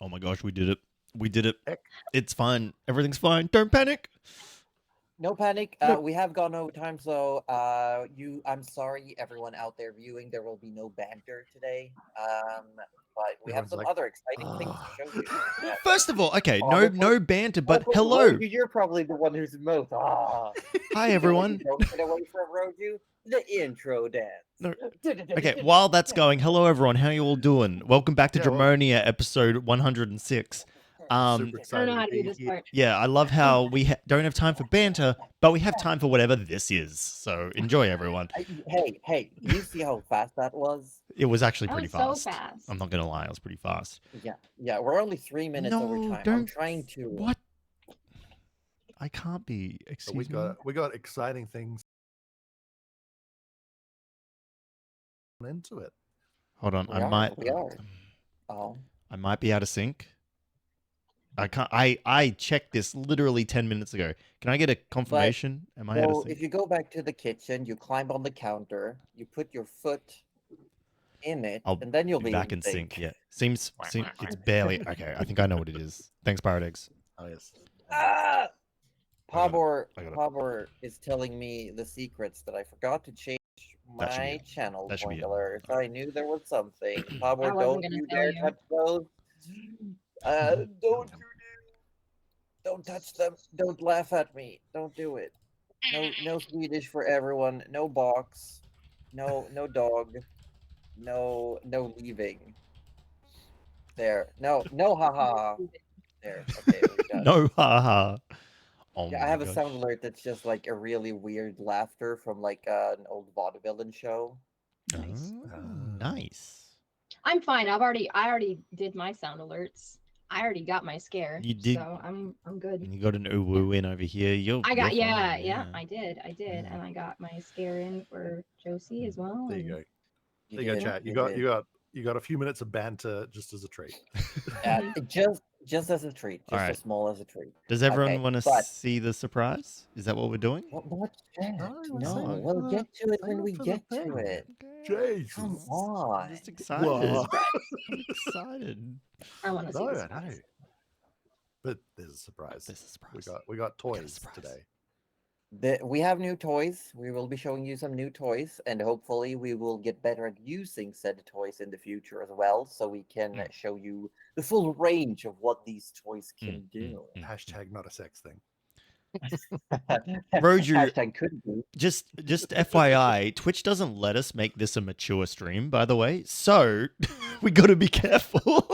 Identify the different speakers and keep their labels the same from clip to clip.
Speaker 1: Oh my gosh, we did it. We did it.
Speaker 2: Heck.
Speaker 1: It's fine. Everything's fine. Don't panic.
Speaker 3: No panic.
Speaker 1: No.
Speaker 3: We have gone over time, so I'm sorry, everyone out there viewing. There will be no banter today. But we have
Speaker 2: Everyone's
Speaker 3: some
Speaker 2: like,
Speaker 3: other exciting things to show you. Yeah.
Speaker 1: First of all, okay,
Speaker 3: Honestly-
Speaker 1: no banter, but
Speaker 3: Honestly,
Speaker 1: hello.
Speaker 3: Roju, you're probably the one who's most.
Speaker 1: Hi everyone.
Speaker 3: Don't get away from Roju. The intro dance.
Speaker 1: No. Okay, while that's going, hello everyone. How you all doing? Welcome back to
Speaker 2: Yeah, well-
Speaker 1: Dramonia episode 106.
Speaker 2: Super
Speaker 4: I don't
Speaker 2: excited
Speaker 4: know how to
Speaker 2: be
Speaker 4: do this
Speaker 2: here.
Speaker 4: part.
Speaker 1: Yeah, I love how we don't have time for banter, but we have time for whatever this is. So enjoy, everyone.
Speaker 3: Hey, you see how fast that was?
Speaker 1: It was actually
Speaker 4: That
Speaker 1: pretty
Speaker 4: was so
Speaker 1: fast.
Speaker 4: fast.
Speaker 1: I'm not gonna lie, it was pretty fast.
Speaker 3: Yeah, we're only 3 minutes over
Speaker 1: No,
Speaker 3: time. I'm
Speaker 1: don't-
Speaker 3: trying to.
Speaker 1: What? I can't be.
Speaker 2: But
Speaker 1: Excuse me.
Speaker 2: we got exciting things into it.
Speaker 1: Hold on,
Speaker 3: We
Speaker 1: I
Speaker 3: are,
Speaker 1: might.
Speaker 3: we are. Oh.
Speaker 1: I might be out of sync. I can't. I checked this literally 10 minutes ago. Can I get a confirmation? Am I out of
Speaker 3: So
Speaker 1: sync?
Speaker 3: if you go back to the kitchen, you climb on the counter, you put your foot in it,
Speaker 1: I'll
Speaker 3: and then you'll
Speaker 1: be
Speaker 3: be
Speaker 1: back
Speaker 3: able
Speaker 1: in
Speaker 3: to
Speaker 1: sync.
Speaker 3: think.
Speaker 1: Yeah, seems it's barely okay. I think I know what it is. Thanks, Paradex.
Speaker 2: Oh yes.
Speaker 3: Ah! Pabor
Speaker 1: I got it.
Speaker 3: Pabor is telling me the secrets that I forgot to change
Speaker 1: That should be
Speaker 3: my
Speaker 1: it.
Speaker 3: channel
Speaker 1: That should be it.
Speaker 3: spoiler. I knew there was something. Pabor,
Speaker 4: I wasn't
Speaker 3: don't
Speaker 4: gonna
Speaker 3: you
Speaker 4: tell
Speaker 3: dare
Speaker 4: you.
Speaker 3: touch those. Don't you dare. Don't touch them. Don't laugh at me. Don't do it. No Swedish for everyone. No box. No dog. No leaving. There. No haha. There. Okay, we're done.
Speaker 1: No, haha. Oh
Speaker 3: Yeah,
Speaker 1: my
Speaker 3: I have a
Speaker 1: gosh.
Speaker 3: sound alert that's just like a really weird laughter from like an old vaudevillain show.
Speaker 4: Nice.
Speaker 1: Oh, nice.
Speaker 4: I'm fine. I already did my sound alerts. I already got my scare.
Speaker 1: You did-
Speaker 4: So I'm good.
Speaker 1: You got an ooh in over here.
Speaker 4: I got
Speaker 1: you're
Speaker 4: yeah,
Speaker 1: fine,
Speaker 4: yeah, I did.
Speaker 1: Yeah.
Speaker 4: And I got my scare in for Josie as well.
Speaker 2: There you
Speaker 4: and-
Speaker 2: go. There you go,
Speaker 3: did,
Speaker 2: chat.
Speaker 3: you
Speaker 2: You got a few minutes of banter just as a treat.
Speaker 3: Just as a treat. Just
Speaker 1: Alright.
Speaker 3: as small as a treat.
Speaker 1: Does everyone
Speaker 3: Okay,
Speaker 1: want to
Speaker 3: but-
Speaker 1: see the surprise? Is that what we're doing?
Speaker 3: What chat?
Speaker 2: No,
Speaker 3: No,
Speaker 2: save it
Speaker 3: we'll
Speaker 2: for
Speaker 3: get to it
Speaker 2: save
Speaker 3: when
Speaker 2: it
Speaker 3: we
Speaker 2: for the
Speaker 3: get to
Speaker 2: thing.
Speaker 3: it.
Speaker 2: Jeez.
Speaker 3: Come
Speaker 1: I'm
Speaker 3: on.
Speaker 1: just excited.
Speaker 2: Whoa.
Speaker 1: I'm excited.
Speaker 4: I want to see
Speaker 2: No,
Speaker 4: this.
Speaker 2: I know. But there's a surprise.
Speaker 1: There's a surprise.
Speaker 2: We got
Speaker 1: We got a
Speaker 2: toys
Speaker 1: surprise.
Speaker 2: today.
Speaker 3: We have new toys. We will be showing you some new toys, and hopefully we will get better at using said toys in the future as well, so we can show you the full range of what these toys can do.
Speaker 2: Hashtag not a sex thing.
Speaker 1: Roger-
Speaker 3: Hashtag could be.
Speaker 1: Just FYI, Twitch doesn't let us make this a mature stream, by the way. So we got to be careful.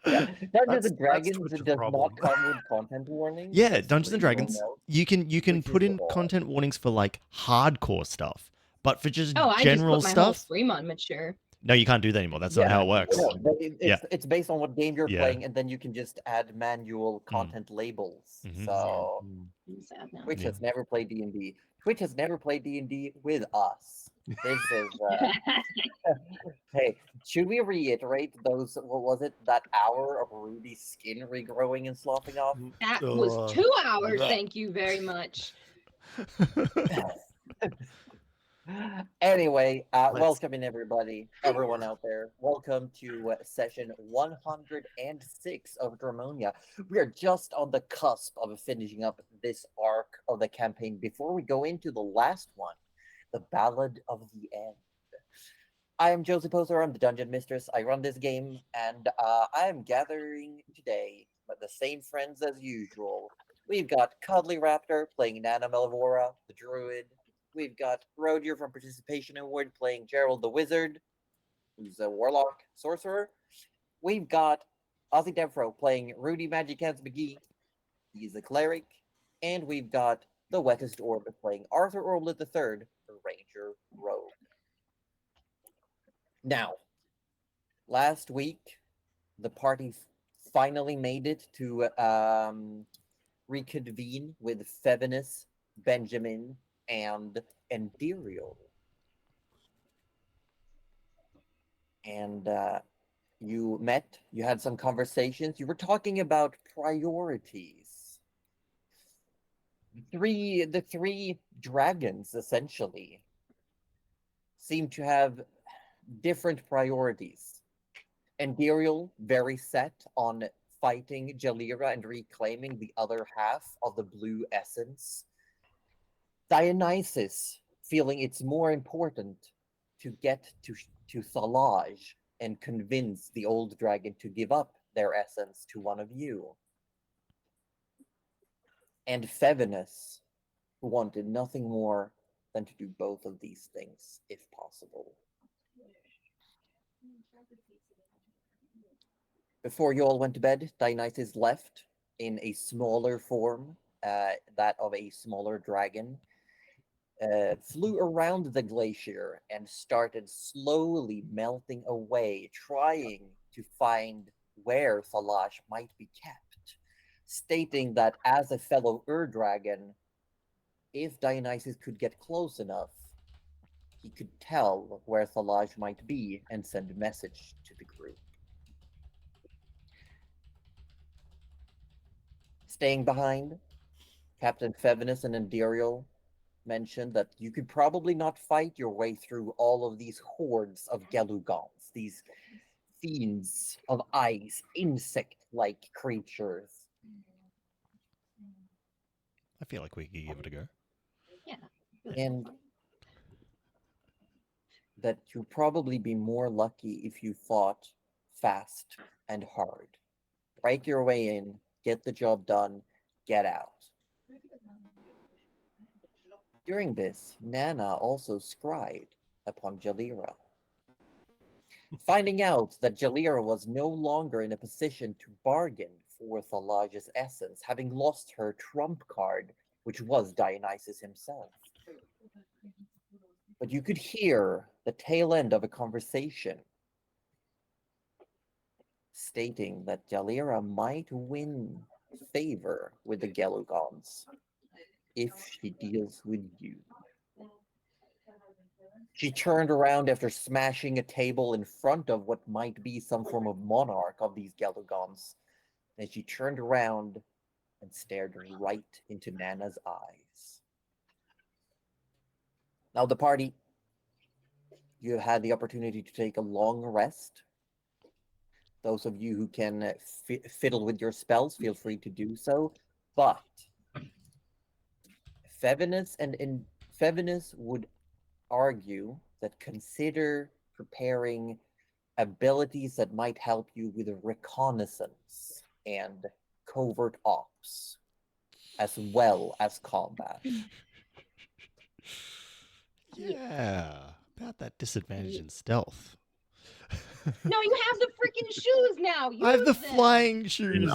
Speaker 3: Dungeons
Speaker 2: That's
Speaker 3: and Dragons
Speaker 2: Twitch's
Speaker 3: does
Speaker 2: problem.
Speaker 3: not come with content warnings.
Speaker 1: Yeah,
Speaker 3: just
Speaker 1: Dungeons and
Speaker 3: so you
Speaker 1: Dragons.
Speaker 3: know.
Speaker 1: You can
Speaker 3: Which
Speaker 1: put
Speaker 3: is
Speaker 1: in
Speaker 3: odd.
Speaker 1: content warnings for like hardcore stuff, but for just
Speaker 4: Oh, I
Speaker 1: general
Speaker 4: just put my whole
Speaker 1: stuff,
Speaker 4: stream on mature.
Speaker 1: no, you can't do that anymore. That's not
Speaker 3: Yeah,
Speaker 1: how it works.
Speaker 3: No, but
Speaker 1: Yeah.
Speaker 3: it's based on what game you're
Speaker 1: Yeah.
Speaker 3: playing, and then you can just add manual content labels.
Speaker 1: Mhm.
Speaker 3: So
Speaker 4: I'm sad now.
Speaker 3: Twitch
Speaker 1: Yeah.
Speaker 3: has never played D&D. Twitch has never played D&D with us. This is hey, should we reiterate those? What was it? That hour of Rudy's skin regrowing and sloughing off.
Speaker 4: That was 2 hours.
Speaker 1: yeah.
Speaker 4: Thank you very much.
Speaker 3: Anyway,
Speaker 2: Let's-
Speaker 3: welcome in everyone out there. Welcome to session 106 of Dramonia. We are just on the cusp of finishing up this arc of the campaign before we go into the last one, the Ballad of the End. I am Josie Poser. I'm the Dungeon Mistress. I run this game, and I am gathering today with the same friends as usual. We've got Cuddly Raptor playing Nana Melvora, the Druid. We've got Roger from Participation Award playing Gerald the Wizard, who's a Warlock Sorcerer. We've got AussieDevFro playing Rudy Magic Hands McGee. He's a Cleric. And we've got the Wettest Orb playing Arthur Orblet III, the Ranger Rogue. Now, last week, the party finally made it to reconvene with Fevinus, Benjamin, and Endiriel. And you met, you had some conversations, you were talking about priorities. The three dragons, essentially, seem to have different priorities. Endiriel, very set on fighting Jalira and reclaiming the other half of the blue essence. Dionysus, feeling it's more important to get to Thalage and convince the old dragon to give up their essence to one of you. And Fevinus, who wanted nothing more than to do both of these things, if possible. Before you all went to bed, Dionysus left in a smaller form, that of a smaller dragon, flew around the glacier and started slowly melting away, trying to find where Thalage might be kept, stating that as a fellow Ur-dragon, if Dionysus could get close enough, he could tell where Thalage might be and send a message to the group. Staying behind, Captain Fevinus and Endiriel mentioned that you could probably not fight your way through all of these hordes of Gelugons, these fiends of ice, insect-like creatures.
Speaker 1: I feel like we could give it a go.
Speaker 3: And that you'd probably be more lucky if you fought fast and hard. Break your way in, get the job done, get out. During this, Nana also scried upon Jalira. Finding out that Jalira was no longer in a position to bargain for Thalage's essence, having lost her trump card, which was Dionysus himself. But you could hear the tail end of a conversation stating that Jalira might win favor with the Gelugons if she deals with you. She turned around after smashing a table in front of what might be some form of monarch of these Gelugons. And she turned around and stared right into Nana's eyes. Now the party, you had the opportunity to take a long rest. Those of you who can fiddle with your spells, feel free to do so. But Fevinus and Fevinus would argue that consider preparing abilities that might help you with reconnaissance and covert ops, as well as combat.
Speaker 1: Yeah, about that disadvantage in stealth.
Speaker 4: No, you have the freaking shoes now.
Speaker 1: I have the
Speaker 4: Use them.
Speaker 1: flying shoes.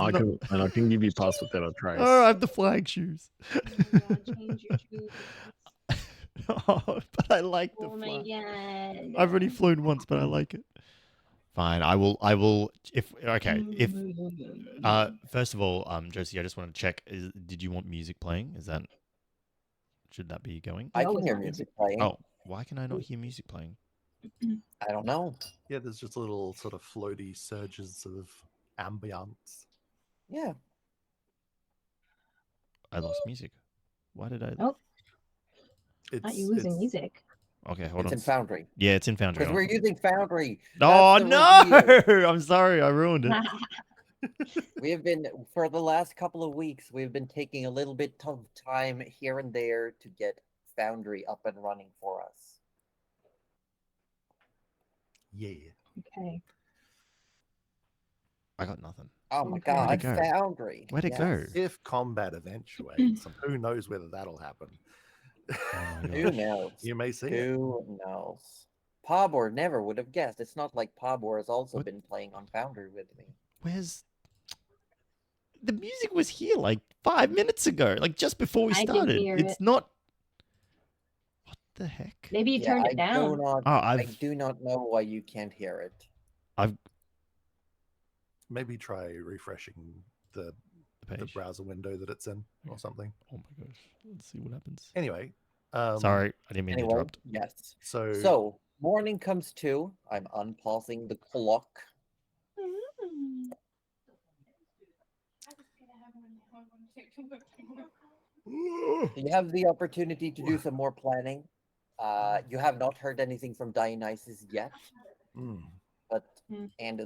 Speaker 5: And I can give you pass without a trace.
Speaker 1: Oh, I have the flying shoes.
Speaker 4: Oh my god, change your shoes.
Speaker 1: Oh, but I like the
Speaker 4: Oh my
Speaker 1: fly.
Speaker 4: god.
Speaker 1: I've already flown once, but I like it. Fine, I will. If first of all, Josie, I just want to check. Did you want music playing? Should that be going?
Speaker 3: I
Speaker 4: No,
Speaker 3: can
Speaker 4: it's
Speaker 3: hear
Speaker 4: not.
Speaker 3: music playing.
Speaker 1: Oh, why can I not hear music playing?
Speaker 3: I don't know.
Speaker 2: Yeah, there's just little sort of floaty surges of ambiance.
Speaker 3: Yeah.
Speaker 1: I lost music. Why did I?
Speaker 4: Oh,
Speaker 2: It's,
Speaker 4: not you losing
Speaker 2: it's-
Speaker 4: music.
Speaker 1: Okay, hold
Speaker 3: It's
Speaker 1: on.
Speaker 3: in Foundry.
Speaker 1: Yeah, it's in Foundry.
Speaker 3: Because we're using Foundry.
Speaker 1: Oh
Speaker 3: That's the
Speaker 1: no! I'm sorry, I ruined it.
Speaker 3: We have been, for the last couple of weeks, we've been taking a little bit of time here and there to get Foundry up and running for us.
Speaker 2: Yeah.
Speaker 4: Okay.
Speaker 1: I got nothing.
Speaker 3: Oh my
Speaker 4: Okay.
Speaker 3: god,
Speaker 1: Where'd it go?
Speaker 3: Foundry.
Speaker 1: Where'd it go?
Speaker 2: If combat eventuates, and who knows whether that'll happen.
Speaker 1: Oh my
Speaker 3: Who
Speaker 1: gosh.
Speaker 3: knows?
Speaker 2: You may see it.
Speaker 3: Who knows? Pabor never would have guessed. It's not like Pabor has also
Speaker 1: What?
Speaker 3: been playing on Foundry with me.
Speaker 1: Where's the music? Was here like 5 minutes ago, like just before we
Speaker 4: I did
Speaker 1: started.
Speaker 4: hear
Speaker 1: It's
Speaker 4: it.
Speaker 1: not. What the heck?
Speaker 4: Maybe you turned it
Speaker 3: I
Speaker 4: down.
Speaker 3: Do not,
Speaker 1: Oh,
Speaker 3: I do not know why you can't hear it.
Speaker 2: Maybe try refreshing the
Speaker 1: The page.
Speaker 2: browser window that it's in or something.
Speaker 1: Oh my gosh. Let's see what happens.
Speaker 2: Anyway.
Speaker 1: Sorry, I didn't mean to
Speaker 3: Anyway,
Speaker 1: interrupt.
Speaker 3: yes.
Speaker 2: So,
Speaker 3: So, morning comes to. I'm unpausing the clock.
Speaker 4: Mm.
Speaker 3: You have the opportunity to do some more planning. You have not heard anything from Dionysus yet. but
Speaker 4: Mm.
Speaker 3: and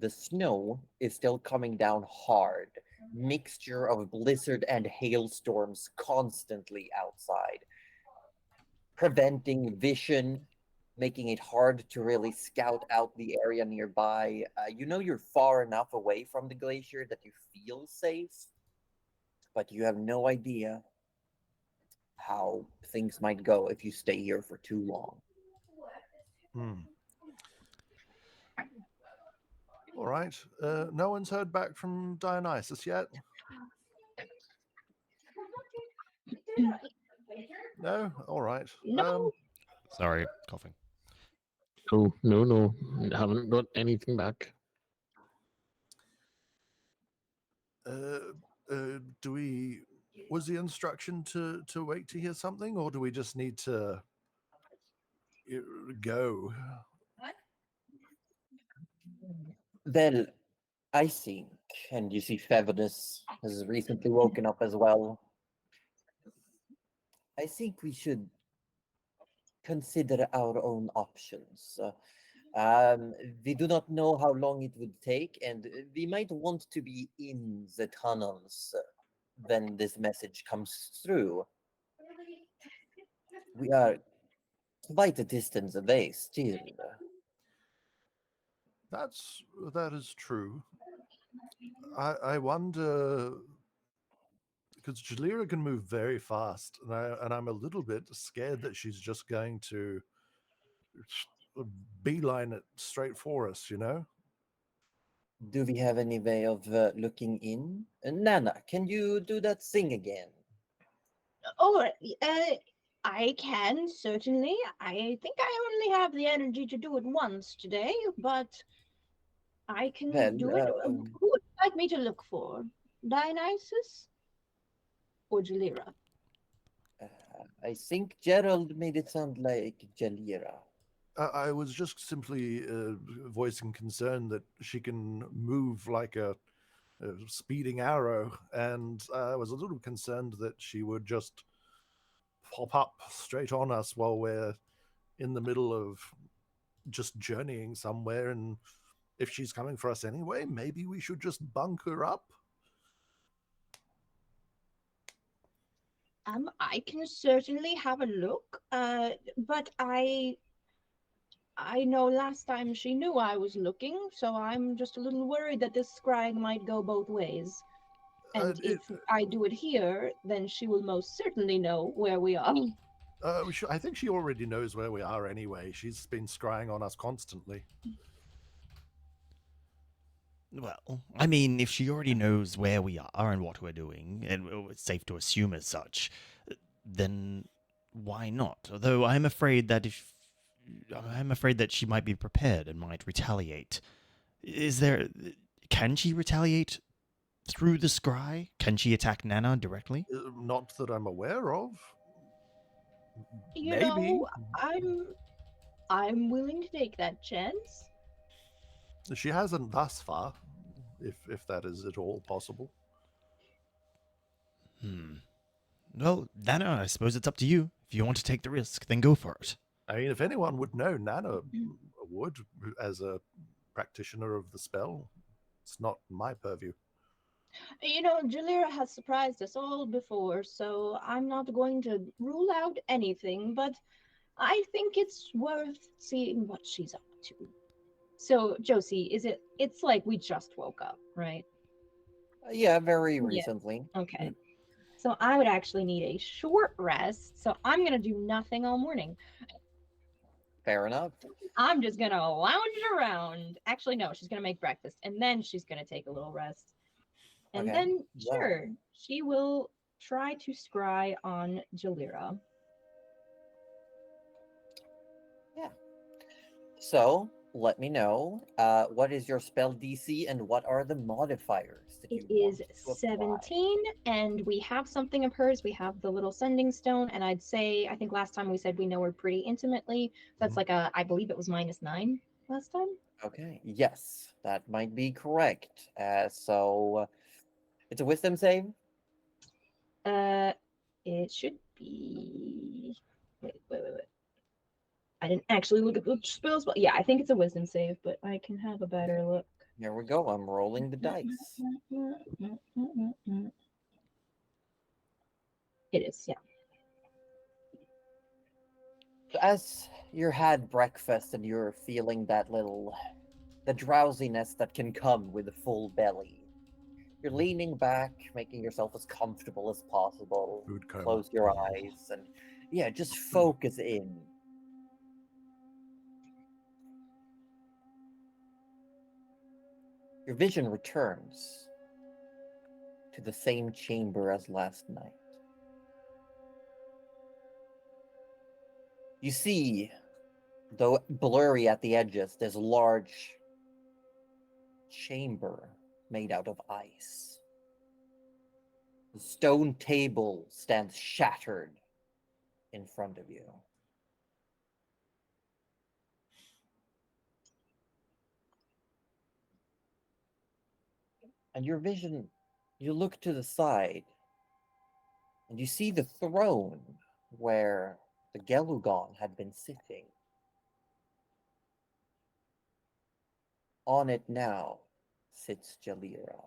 Speaker 3: the snow is still coming down hard. Mixture of blizzard and hailstorms constantly outside, preventing vision, making it hard to really scout out the area nearby. You're far enough away from the glacier that you feel safe, but you have no idea how things might go if you stay here for too long.
Speaker 2: Hmm. All right. No one's heard back from Dionysus yet? No? All right.
Speaker 4: No.
Speaker 1: Sorry, coughing.
Speaker 5: Oh, no. Haven't got anything back.
Speaker 2: Do we... Was the instruction to wait to hear something, or do we just need to go?
Speaker 3: Well, I think, and you see Fevonus has recently woken up as well. I think we should consider our own options. We do not know how long it would take, and we might want to be in the tunnels when this message comes through. We are quite a distance away still.
Speaker 2: That is true. I wonder, because Jalira can move very fast, and I'm a little bit scared that she's just going to beeline it straight for us.
Speaker 3: Do we have any way of looking in? Nana, can you do that thing again?
Speaker 4: Oh, I can certainly. I think I only have the energy to do it once today, but I can do it.
Speaker 3: Well,
Speaker 4: Who would you like me to look for? Dionysus or Jalira?
Speaker 3: I think Gerald made it sound like Jalira.
Speaker 2: I was just simply voicing concern that she can move like a speeding arrow, and I was a little concerned that she would just pop up straight on us while we're in the middle of just journeying somewhere. And if she's coming for us anyway, maybe we should just bunker up.
Speaker 4: I can certainly have a look. But I know last time she knew I was looking, so I'm just a little worried that this scrying might go both ways. And if I do it here, then she will most certainly know where we are.
Speaker 2: I think she already knows where we are anyway. She's been scrying on us constantly.
Speaker 1: Well, I mean, if she already knows where we are and what we're doing, and it's safe to assume as such, then why not? Although I'm afraid that she might be prepared and might retaliate. Can she retaliate through the scry? Can she attack Nana directly?
Speaker 2: Not that I'm aware of.
Speaker 4: You
Speaker 2: Maybe.
Speaker 4: know, I'm willing to take that chance.
Speaker 2: She hasn't thus far, if that is at all possible.
Speaker 1: Well, Nana, I suppose it's up to you. If you want to take the risk, then go for it.
Speaker 2: I mean, if anyone would know, Nana would, as a practitioner of the spell. It's not my purview.
Speaker 4: You know, Jalira has surprised us all before, so I'm not going to rule out anything, but I think it's worth seeing what she's up to. So, Josie, it's like we just woke up, right?
Speaker 3: Yeah, very
Speaker 4: Yeah.
Speaker 3: recently.
Speaker 4: Okay. So I would actually need a short rest, so I'm gonna do nothing all morning.
Speaker 3: Fair enough.
Speaker 4: I'm just gonna lounge around. Actually, no, she's gonna make breakfast, and then she's gonna take a little rest. And
Speaker 3: Okay,
Speaker 4: then,
Speaker 3: well.
Speaker 4: sure, she will try to scry on Jalira.
Speaker 3: Yeah. So, let me know. What is your spell DC and what are the modifiers that
Speaker 4: It
Speaker 3: you want
Speaker 4: is
Speaker 3: to apply?
Speaker 4: 17, and we have something of hers. We have the little sending stone, and I think last time we said we know her pretty intimately. That's like I believe it was -9 last time.
Speaker 3: Okay, yes, that might be correct. So, it's a wisdom save?
Speaker 4: It should be. Wait. I didn't actually look at the spells, but yeah, I think it's a wisdom save, but I can have a better look.
Speaker 3: Here we go. I'm rolling the dice.
Speaker 4: It is, yeah.
Speaker 3: So as you had breakfast and you're feeling the drowsiness that can come with a full belly, you're leaning back, making yourself as comfortable as possible.
Speaker 2: Food coma.
Speaker 3: Close your eyes and yeah, just focus in. Your vision returns to the same chamber as last night. You see, though blurry at the edges, this large chamber made out of ice. The stone table stands shattered in front of you. And your vision, you look to the side, and you see the throne where the Gelugon had been sitting. On it now sits Jalira.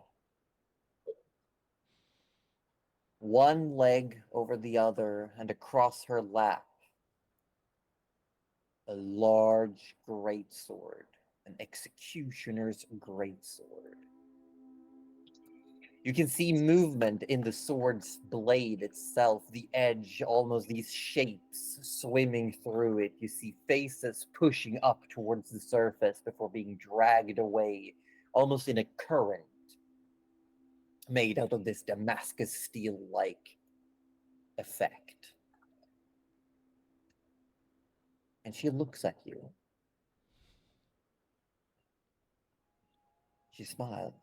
Speaker 3: One leg over the other, and across her lap, a large greatsword, an executioner's greatsword. You can see movement in the sword's blade itself, the edge, almost these shapes swimming through it. You see faces pushing up towards the surface before being dragged away, almost in a current made out of this Damascus steel-like effect. And she looks at you. She smiles.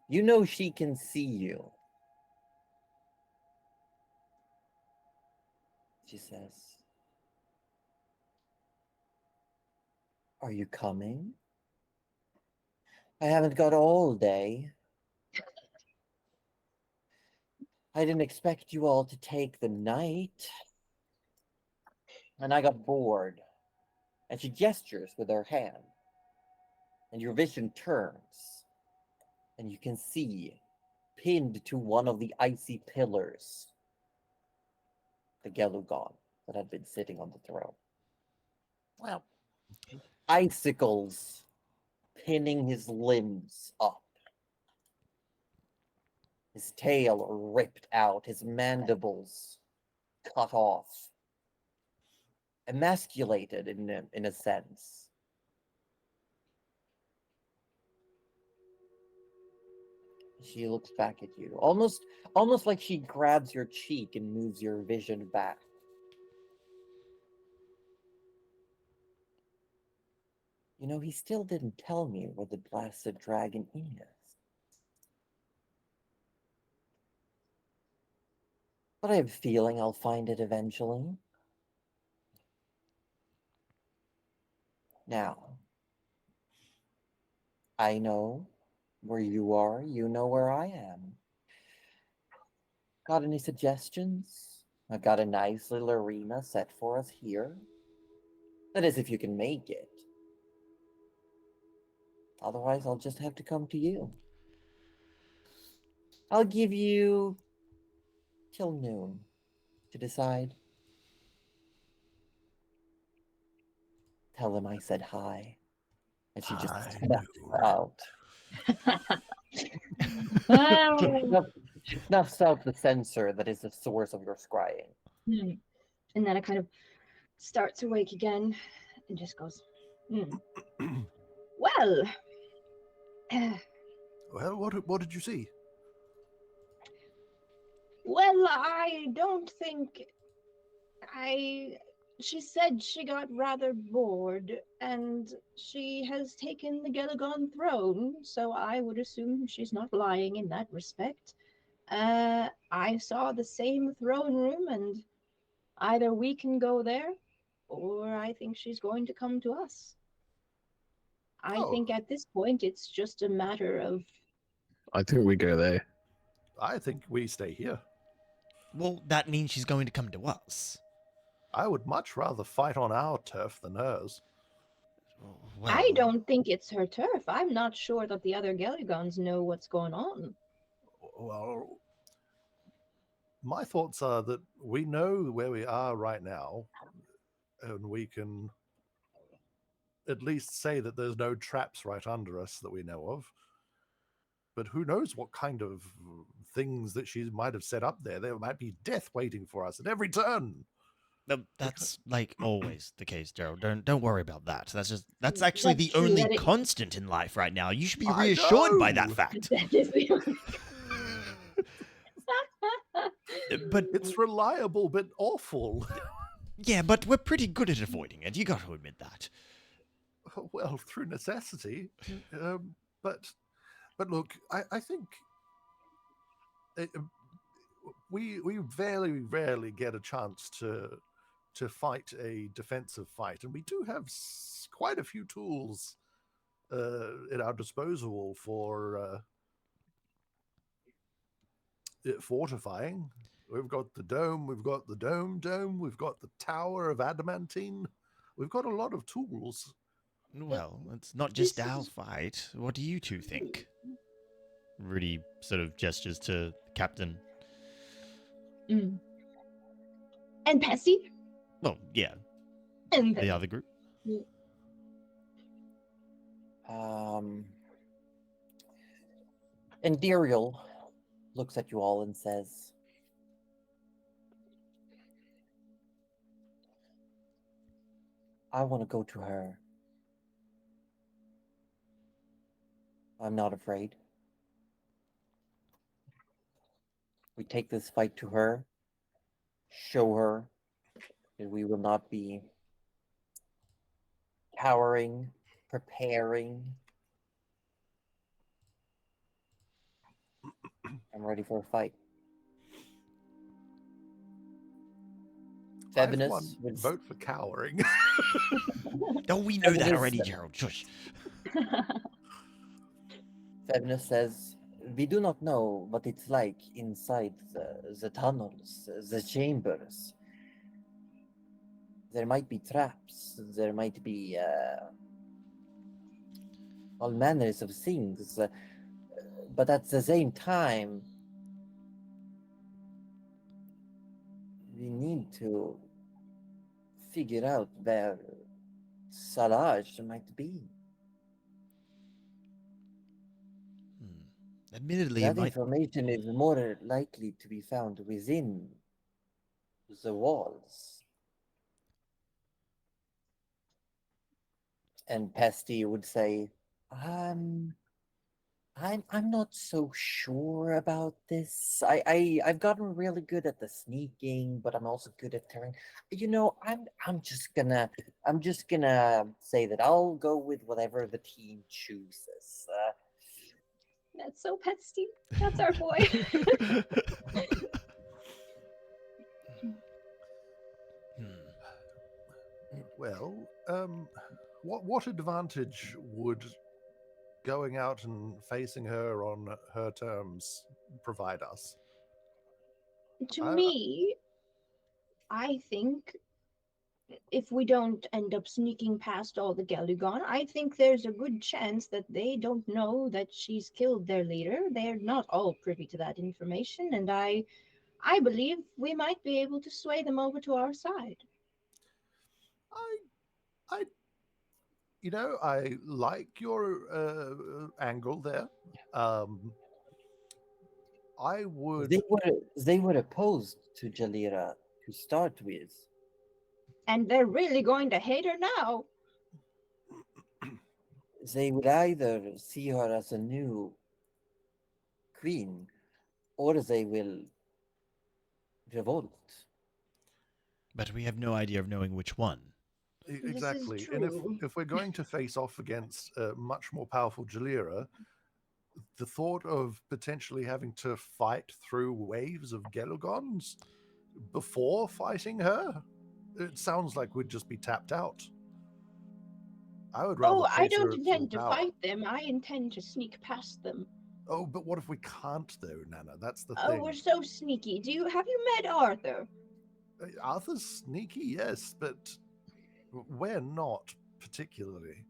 Speaker 3: You know she can see you. She says, "Are you coming? I haven't got all day. I didn't expect you all to take the night. And I got bored." And she gestures with her hand. And your vision turns. And you can see, pinned to one of the icy pillars, the Gelugon that had been sitting on the throne. Well, icicles pinning his limbs up. His tail ripped out, his mandibles cut off. Emasculated in a sense. She looks back at you, almost like she grabs your cheek and moves your vision back. You know, he still didn't tell me where the blasted dragon is. But I have a feeling I'll find it eventually. Now, I know where you are, you know where I am. Got any suggestions? I've got a nice little arena set for us here. That is, if you can make it. Otherwise, I'll just have to come to you. I'll give you till noon to decide. Tell them I said hi. And she just
Speaker 2: I
Speaker 3: snaps
Speaker 2: know.
Speaker 3: out.
Speaker 4: Well,
Speaker 3: She snuffs out the sensor that is the source of your scrying.
Speaker 4: and then it kind of starts awake again and just goes, well,
Speaker 2: Well, what did you see?
Speaker 4: well, I don't think she said she got rather bored and she has taken the Gelagon throne, so I would assume she's not lying in that respect. I saw the same throne room, and either we can go there or I think she's going to come to us. I think at this point it's just a matter of.
Speaker 5: I think we go there.
Speaker 2: I think we stay here.
Speaker 1: Well, that means she's going to come to us.
Speaker 2: I would much rather fight on our turf than hers.
Speaker 1: Well,
Speaker 4: I don't think it's her turf. I'm not sure that the other Gelligons know what's going on.
Speaker 2: Well, my thoughts are that we know where we are right now, and we can at least say that there's no traps right under us that we know of. But who knows what kind of things that she might have set up there? There might be death waiting for us at every turn.
Speaker 1: That's like always the case, Gerald. Don't worry about that. That's
Speaker 4: Mm,
Speaker 1: actually
Speaker 4: that's
Speaker 1: the
Speaker 4: true,
Speaker 1: only
Speaker 4: that it-
Speaker 1: constant in life right now. You should be
Speaker 2: I
Speaker 1: reassured by that
Speaker 2: know!
Speaker 1: fact.
Speaker 4: That is the only.
Speaker 1: But
Speaker 2: It's reliable but awful.
Speaker 1: yeah, but we're pretty good at avoiding it. You got to admit that.
Speaker 2: Well, through necessity. But look, I think it, we very rarely get a chance to fight a defensive fight, and we do have quite a few tools at our disposal for fortifying. We've got the dome, we've got the dome, we've got the tower of adamantine. We've got a lot of tools.
Speaker 1: Well, it's not just
Speaker 4: This
Speaker 1: our
Speaker 4: is-
Speaker 1: fight. What do you two think? Rudy sort of gestures to Captain.
Speaker 4: Mm. And Pesty?
Speaker 1: Well, yeah,
Speaker 4: And
Speaker 1: the other group.
Speaker 3: And Diriel looks at you all and says, I want to go to her. I'm not afraid. We take this fight to her, show her that we will not be cowering, preparing. I'm ready for a fight.
Speaker 2: I've
Speaker 3: Febinus
Speaker 2: won.
Speaker 3: would
Speaker 2: Vote for cowering.
Speaker 1: Oh, we know that
Speaker 3: Febinus-
Speaker 1: already, Gerald. Shush.
Speaker 3: Febinus says, we do not know what it's like inside the tunnels, the chambers. There might be traps, there might be all manners of things, but at the same time, we need to figure out where Salaj might be.
Speaker 1: Admittedly,
Speaker 3: That
Speaker 1: it might.
Speaker 3: information is more likely to be found within the walls. And Pesty would say, I'm not so sure about this. I've gotten really good at the sneaking, but I'm also good at tearing. You know, I'm just gonna say that I'll go with whatever the team chooses.
Speaker 4: That's so Pesty. That's our boy.
Speaker 2: Well, what advantage would going out and facing her on her terms provide us?
Speaker 4: To
Speaker 2: I-
Speaker 4: me, I think if we don't end up sneaking past all the Geldugon, I think there's a good chance that they don't know that she's killed their leader. They're not all privy to that information, and I believe we might be able to sway them over to our side.
Speaker 2: I like your angle there. I would.
Speaker 3: They were opposed to Jalira to start with.
Speaker 4: And they're really going to hate her now.
Speaker 3: They would either see her as a new queen, or they will revolt.
Speaker 1: But we have no idea of knowing which one.
Speaker 4: is
Speaker 2: Exactly. And
Speaker 4: true.
Speaker 2: if we're going to face off against a much more powerful Jalira, the thought of potentially having to fight through waves of Gelugons before fighting her, it sounds like we'd just be tapped out. I would rather.
Speaker 4: Oh, I
Speaker 2: face her
Speaker 4: don't
Speaker 2: at
Speaker 4: intend to
Speaker 2: full power.
Speaker 4: fight them. I intend to sneak past them.
Speaker 2: Oh, but what if we can't, though, Nana? That's the
Speaker 4: Oh,
Speaker 2: thing.
Speaker 4: we're so sneaky. Have you met Arthur?
Speaker 2: Arthur's sneaky, yes, but we're not particularly.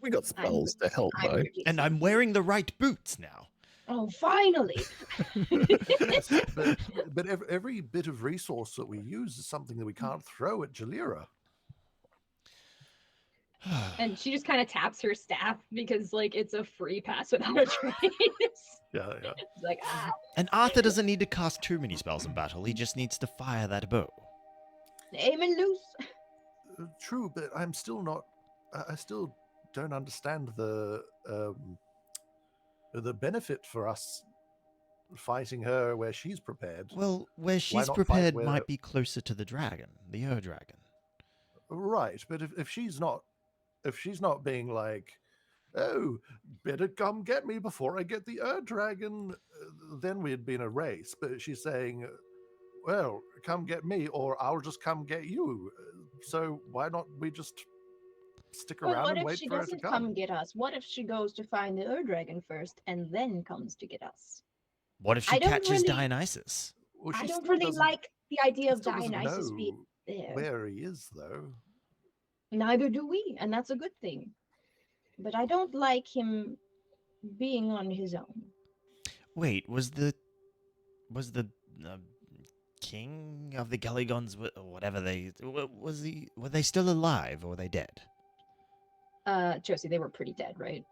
Speaker 5: We got spells to help,
Speaker 4: I'm
Speaker 5: though.
Speaker 4: pretty
Speaker 1: And I'm
Speaker 4: sneaky.
Speaker 1: wearing the right boots now.
Speaker 4: Oh, finally!
Speaker 2: Yes, but every bit of resource that we use is something that we can't throw at Jalira.
Speaker 6: And she just kind of taps her staff because, like, it's a free pass without a trace.
Speaker 2: Yeah.
Speaker 6: It's like, ah.
Speaker 1: And Arthur doesn't need to cast too many spells in battle. He just needs to fire that bow.
Speaker 4: Aiming loose.
Speaker 2: True, but I'm still not. I still don't understand the benefit for us fighting her where she's prepared.
Speaker 1: Well, where she's
Speaker 2: not fight
Speaker 1: prepared
Speaker 2: where-
Speaker 1: might be closer to the dragon, the dragon.
Speaker 2: Right, but if she's not being like, oh, better come get me before I get the dragon, then we'd be in a race. But she's saying, well, come get me, or I'll just come get you. So why not we just stick
Speaker 4: Well,
Speaker 2: around
Speaker 4: what
Speaker 2: and
Speaker 4: if
Speaker 2: wait
Speaker 4: she
Speaker 2: for her to
Speaker 4: doesn't
Speaker 2: come?
Speaker 4: come get us? What if she goes to find the dragon first and then comes to get us?
Speaker 1: What if
Speaker 4: I
Speaker 1: she
Speaker 4: don't
Speaker 1: catches
Speaker 4: really-
Speaker 1: Dionysus?
Speaker 2: Well,
Speaker 4: I
Speaker 2: she
Speaker 4: don't
Speaker 2: still
Speaker 4: really
Speaker 2: doesn't-
Speaker 4: like the idea
Speaker 2: she
Speaker 4: of
Speaker 2: still doesn't
Speaker 4: Dionysus being
Speaker 2: know
Speaker 4: there.
Speaker 2: where he is, though.
Speaker 4: Neither do we, and that's a good thing. But I don't like him being on his own.
Speaker 1: Wait, was the king of the Galligons, or whatever were they still alive or were they dead?
Speaker 6: Josie, they were pretty dead, right?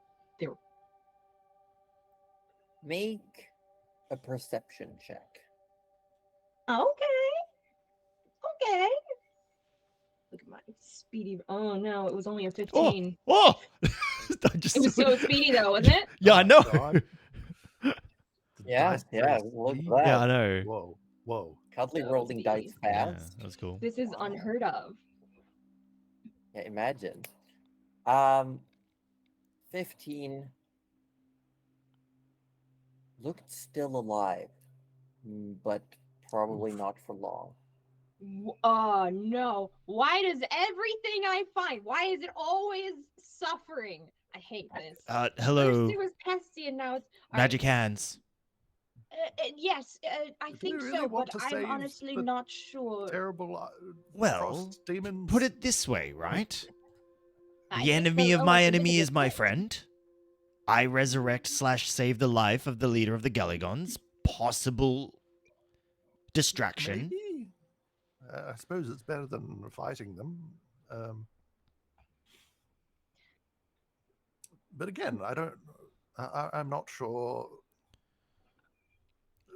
Speaker 3: Make a perception check.
Speaker 4: Okay. Look at my speedy. Oh no, it was only a 15.
Speaker 1: Oh! I just
Speaker 6: It was so speedy, though, wasn't it?
Speaker 1: yeah, I
Speaker 2: Oh,
Speaker 1: know.
Speaker 2: God. The
Speaker 3: Yeah,
Speaker 2: dice
Speaker 3: yeah,
Speaker 2: very
Speaker 3: look at
Speaker 2: speed.
Speaker 3: that.
Speaker 1: Yeah, I know.
Speaker 2: Whoa.
Speaker 3: Cuddly
Speaker 4: So
Speaker 3: rolling dice
Speaker 4: speedy.
Speaker 1: Yeah,
Speaker 3: fast.
Speaker 1: that was cool.
Speaker 6: This is unheard of.
Speaker 3: Yeah, imagine. 15 looked still alive, but probably not for long.
Speaker 6: Oh no. Why does everything I find, why is it always suffering? I hate this.
Speaker 1: Hello,
Speaker 6: First it was pesty and now it's
Speaker 1: magic hands.
Speaker 4: Yes, I
Speaker 2: Do
Speaker 4: think
Speaker 2: we really
Speaker 4: so,
Speaker 2: want
Speaker 4: but
Speaker 2: to
Speaker 4: I'm
Speaker 2: save
Speaker 4: honestly
Speaker 2: the
Speaker 4: not sure.
Speaker 2: Terrible
Speaker 1: Well,
Speaker 2: frost demons.
Speaker 1: Put it this way, right?
Speaker 6: I
Speaker 1: The
Speaker 6: think
Speaker 1: enemy
Speaker 6: so.
Speaker 1: of
Speaker 6: Oh,
Speaker 1: my
Speaker 6: it's a bit
Speaker 1: enemy
Speaker 6: of
Speaker 1: is
Speaker 6: a
Speaker 1: my
Speaker 6: twist.
Speaker 1: friend. I resurrect / save the life of the leader of the Galligons. Possible distraction.
Speaker 2: Maybe. I suppose it's better than fighting them. But again, I'm not sure.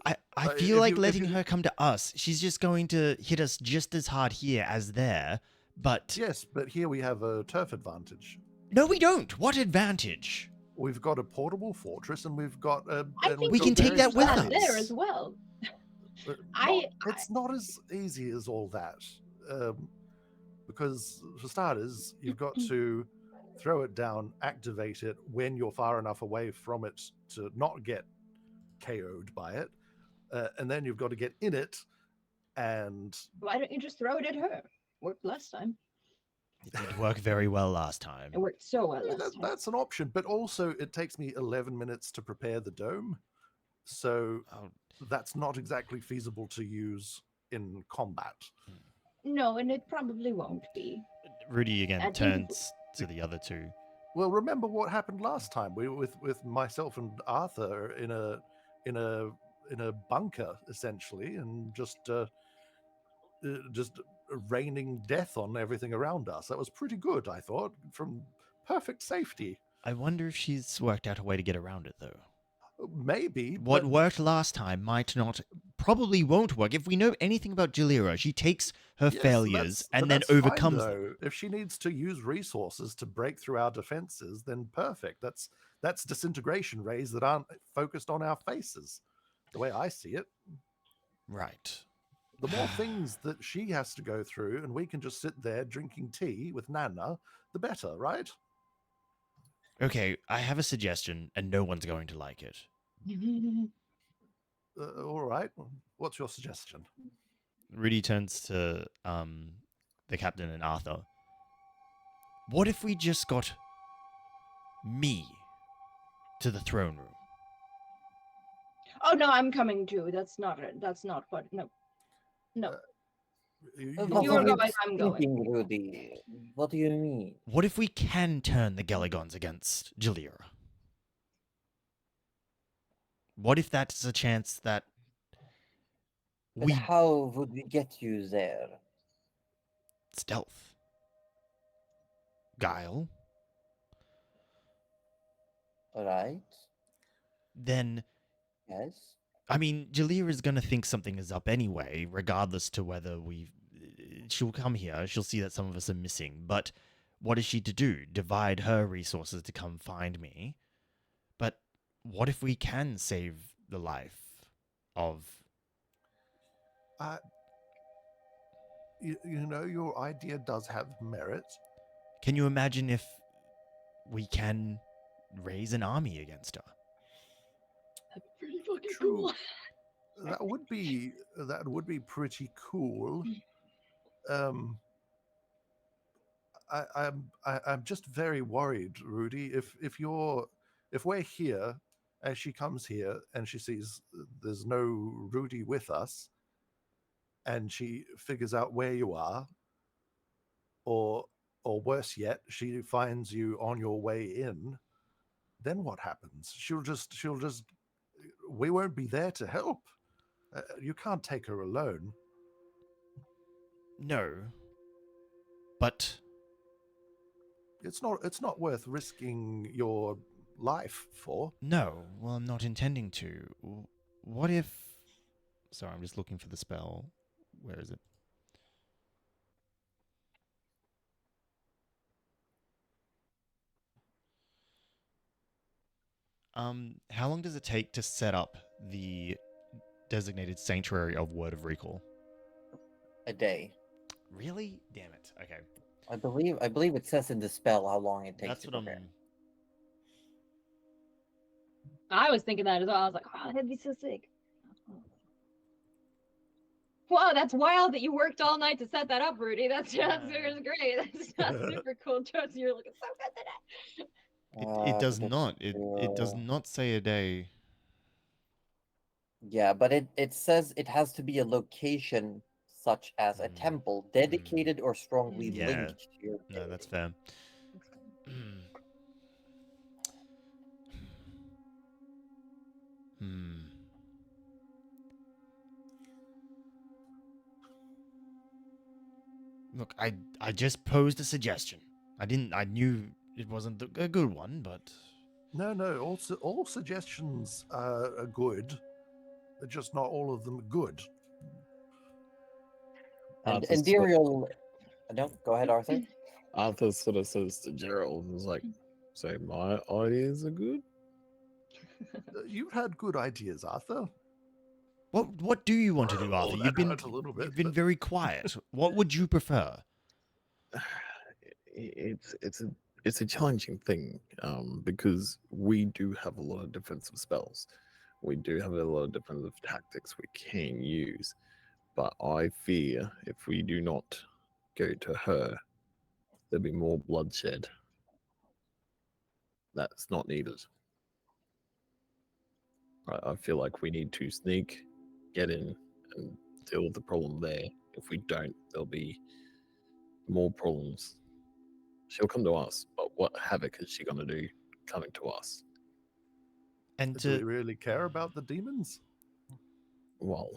Speaker 1: I
Speaker 2: If
Speaker 1: feel like
Speaker 2: you- if
Speaker 1: letting
Speaker 2: you-
Speaker 1: her come to us. She's just going to hit us just as hard here as there. But
Speaker 2: Yes, but here we have a turf advantage.
Speaker 1: no, we don't. What advantage?
Speaker 2: We've got a portable fortress, and we've got a.
Speaker 4: I
Speaker 2: and
Speaker 4: think
Speaker 1: We
Speaker 2: we've
Speaker 1: can
Speaker 2: got
Speaker 1: take that
Speaker 2: various
Speaker 1: with
Speaker 4: that
Speaker 1: us.
Speaker 2: tactics.
Speaker 4: there as well.
Speaker 2: But
Speaker 4: I-
Speaker 2: it's not as easy as all that. Because, for starters, you've got to throw it down, activate it when you're far enough away from it to not get KO'd by it. And then you've got to get in it and.
Speaker 4: Why don't you just throw it at her? Worked last time.
Speaker 1: It did work very well last time.
Speaker 4: It worked so well
Speaker 2: Yeah,
Speaker 4: last time.
Speaker 2: that's an option, but also it takes me 11 minutes to prepare the dome. So
Speaker 1: Oh,
Speaker 2: that's not exactly feasible to use in combat.
Speaker 4: No, and it probably won't be.
Speaker 1: Rudy again
Speaker 4: I think-
Speaker 1: turns to the other two.
Speaker 2: Well, remember what happened last time? We were with myself and Arthur in a bunker essentially, and just raining death on everything around us. That was pretty good, I thought, from perfect safety.
Speaker 1: I wonder if she's worked out a way to get around it, though.
Speaker 2: Maybe
Speaker 1: What
Speaker 2: but-
Speaker 1: worked last time might not, probably won't work. If we know anything about Jalira, she takes her
Speaker 2: Yes,
Speaker 1: failures
Speaker 2: but
Speaker 1: and then
Speaker 2: that's fine,
Speaker 1: overcomes them.
Speaker 2: though. If she needs to use resources to break through our defenses, then perfect. That's disintegration rays that aren't focused on our faces. The way I see it,
Speaker 1: Right.
Speaker 2: the more things that she has to go through, and we can just sit there drinking tea with Nana, the better, right?
Speaker 1: Okay, I have a suggestion, and no one's going to like it.
Speaker 2: All right. What's your suggestion?
Speaker 1: Rudy turns to the captain and Arthur. What if we just got me to the throne room?
Speaker 4: Oh no, I'm coming too. That's not what. No.
Speaker 3: But
Speaker 4: you
Speaker 3: what
Speaker 4: are
Speaker 3: are you
Speaker 4: going, I'm going.
Speaker 3: thinking, Rudy? What do you mean?
Speaker 1: What if we can turn the Geligons against Jalira? What if that's a chance that
Speaker 3: But
Speaker 1: we
Speaker 3: how would we get you there?
Speaker 1: stealth, guile,
Speaker 3: Alright?
Speaker 1: then
Speaker 3: Yes?
Speaker 1: I mean, Jalira's gonna think something is up anyway, regardless to whether we. She'll come here. She'll see that some of us are missing. But what is she to do? Divide her resources to come find me? But what if we can save the life of?
Speaker 2: You know, your idea does have merit.
Speaker 1: Can you imagine if we can raise an army against her?
Speaker 6: That'd be pretty fucking
Speaker 2: True.
Speaker 6: cool.
Speaker 2: That would be pretty cool. I'm just very worried, Rudy. If we're here, and she comes here and she sees there's no Rudy with us, and she figures out where you are, or worse yet, she finds you on your way in, then what happens? She'll just we won't be there to help. You can't take her alone.
Speaker 1: No. But
Speaker 2: It's not worth risking your life for.
Speaker 1: no. Well, I'm not intending to. What if? Sorry, I'm just looking for the spell. Where is it? How long does it take to set up the designated sanctuary of Word of Recall?
Speaker 3: A day.
Speaker 1: Really? Damn it. Okay.
Speaker 3: I believe it says in the spell how long it takes
Speaker 1: That's
Speaker 3: to
Speaker 1: what
Speaker 3: prepare.
Speaker 6: I was thinking that as well. I was like, oh, that'd be so sick. Wow, that's wild that you worked all night to set that up, Rudy. That's
Speaker 1: Yeah.
Speaker 6: great. That's super cool. Josie, you're looking so good today.
Speaker 1: It does
Speaker 3: but
Speaker 1: not. It does
Speaker 3: uh,
Speaker 1: not say a day.
Speaker 3: Yeah, but it says it has to be a location such as a
Speaker 1: Mm.
Speaker 3: temple dedicated or strongly
Speaker 1: Yeah.
Speaker 3: linked to your
Speaker 1: No, that's
Speaker 3: deity.
Speaker 1: fair. Hmm. Look, I just posed a suggestion. I knew it wasn't a good one, but
Speaker 2: No. All suggestions are good. They're just not all of them good.
Speaker 3: And
Speaker 5: Arthur sort
Speaker 3: Imperial. No, go ahead, Arthur.
Speaker 5: Arthur sort of says to Gerald, "Is like, so my ideas are good."
Speaker 2: You've had good ideas, Arthur.
Speaker 1: what do you want to do, Arthur?
Speaker 2: Oh,
Speaker 1: You've
Speaker 2: that
Speaker 1: been
Speaker 2: hurt a little bit,
Speaker 1: you've been
Speaker 2: but-
Speaker 1: very quiet. What would you prefer?
Speaker 5: It's a challenging thing because we do have a lot of defensive spells. We do have a lot of defensive tactics we can use, but I fear if we do not go to her, there'll be more bloodshed. That's not needed. I feel like we need to sneak, get in, and deal with the problem there. If we don't, there'll be more problems. She'll come to us, but what havoc is she going to do coming to us?
Speaker 1: And
Speaker 2: Do we
Speaker 1: to
Speaker 2: really care about the demons?
Speaker 5: Well,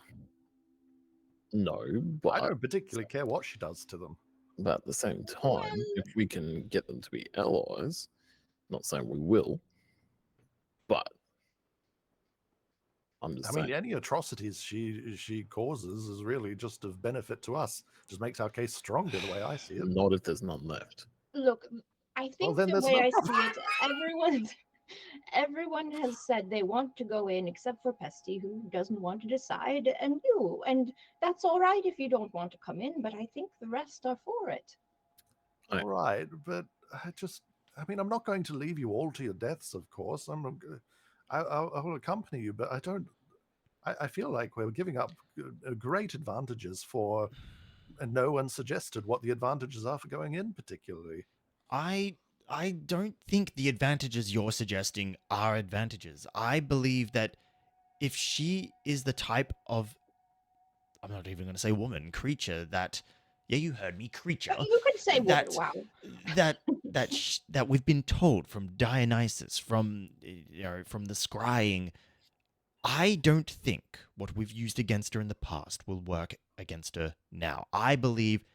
Speaker 5: no,
Speaker 2: I
Speaker 5: but
Speaker 2: don't particularly care what she does to them.
Speaker 5: at the same time, if we can get them to be allies, not saying we will, but I'm just
Speaker 2: I
Speaker 5: saying.
Speaker 2: mean, any atrocities she causes is really just of benefit to us. Just makes our case stronger, the way I see it.
Speaker 5: Not if there's none left.
Speaker 4: Look, I think
Speaker 2: then
Speaker 4: the
Speaker 2: there's
Speaker 4: way
Speaker 2: no
Speaker 4: I
Speaker 2: problem.
Speaker 4: see it, everyone has said they want to go in except for Pesty, who doesn't want to decide, and you. And that's all right if you don't want to come in, but I think the rest are for it.
Speaker 5: Right.
Speaker 2: All right, but I mean, I'm not going to leave you all to your deaths, of course. I will accompany you, but I feel like we're giving up great advantages for, and no one suggested what the advantages are for going in particularly.
Speaker 1: I don't think the advantages you're suggesting are advantages. I believe that if she is the type of I'm not even going to say woman, creature that, yeah, you heard me, creature,
Speaker 4: You could say woman.
Speaker 1: that
Speaker 4: Wow.
Speaker 1: that we've been told from Dionysus, from from the scrying. I don't think what we've used against her in the past will work against her now. I believe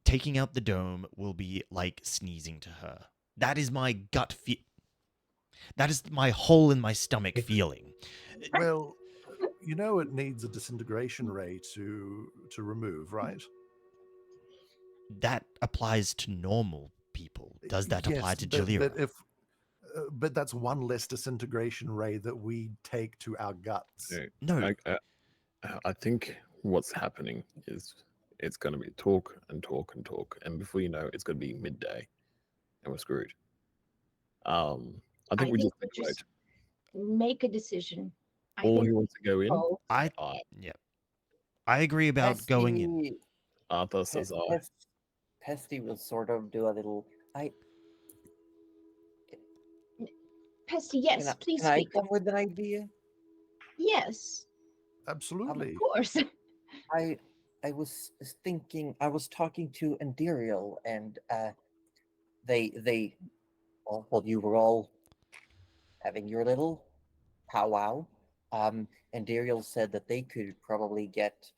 Speaker 1: taking out the dome will be like sneezing to her. That is my gut feel. That is my hole in my stomach feeling.
Speaker 2: Well, it needs a disintegration ray to remove, right?
Speaker 1: That applies to normal people. Does that apply
Speaker 2: Yes,
Speaker 1: to
Speaker 2: but
Speaker 1: Jalira?
Speaker 2: but that's one less disintegration ray that we take to our guts.
Speaker 5: Yeah,
Speaker 1: No.
Speaker 5: I think what's happening is it's going to be talk and talk and talk, and before you know, it's going to be midday, and we're screwed. I think we
Speaker 4: think
Speaker 5: just
Speaker 4: we
Speaker 5: think
Speaker 4: just
Speaker 5: right.
Speaker 4: make a decision. I
Speaker 5: All
Speaker 4: think
Speaker 5: who wants to go in,
Speaker 4: both.
Speaker 1: Yeah. I agree about going in.
Speaker 3: Pesty,
Speaker 5: Arthur says I.
Speaker 3: Pesty will sort of do a little.
Speaker 4: Pesty, yes, please
Speaker 3: Can I
Speaker 4: speak.
Speaker 3: come with an idea?
Speaker 4: Yes, of
Speaker 2: Absolutely.
Speaker 4: course.
Speaker 3: I I was thinking. I was talking to Endiriel, and they well, you were all having your little powwow. And Dariel said that they could probably get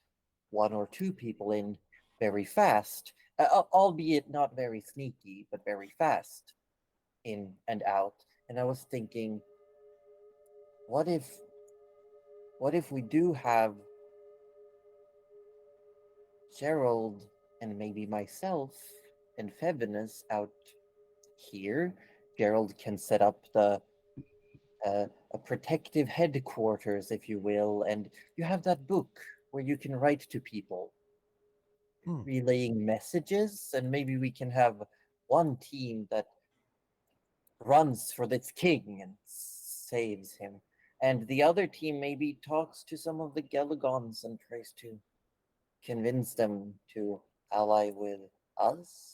Speaker 3: one or two people in very fast, albeit not very sneaky, but very fast in and out. And I was thinking, what if, what if we do have Gerald and maybe myself and Febinus out here? Gerald can set up a protective headquarters, if you will, and you have that book where you can write to people, relaying messages, and maybe we can have one team that runs for this king and saves him, and the other team maybe talks to some of the Gelagons and tries to convince them to ally with us.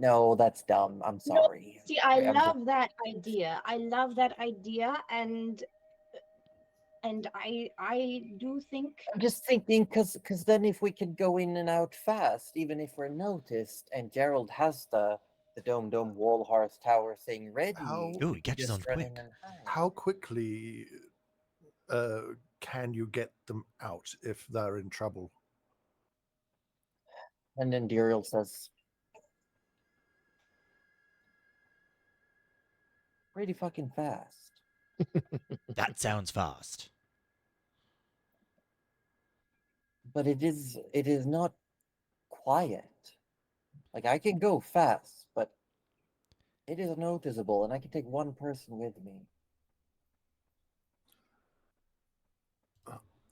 Speaker 3: No, that's dumb. I'm
Speaker 4: No,
Speaker 3: sorry.
Speaker 4: see, I
Speaker 3: I'm just
Speaker 4: love that idea. I love that idea, and I do think
Speaker 3: I'm just thinking, because then if we could go in and out fast, even if we're noticed, and Gerald has the dome wall hearth tower thing ready,
Speaker 1: Ooh,
Speaker 3: we
Speaker 1: he
Speaker 3: could
Speaker 1: catches
Speaker 3: just
Speaker 1: on
Speaker 3: run
Speaker 1: quick.
Speaker 3: in and hide.
Speaker 2: How quickly can you get them out if they're in trouble?
Speaker 3: And then Duriel says, pretty fucking fast.
Speaker 1: That sounds fast.
Speaker 3: But it is not quiet. Like, I can go fast, but it is noticeable, and I can take one person with me.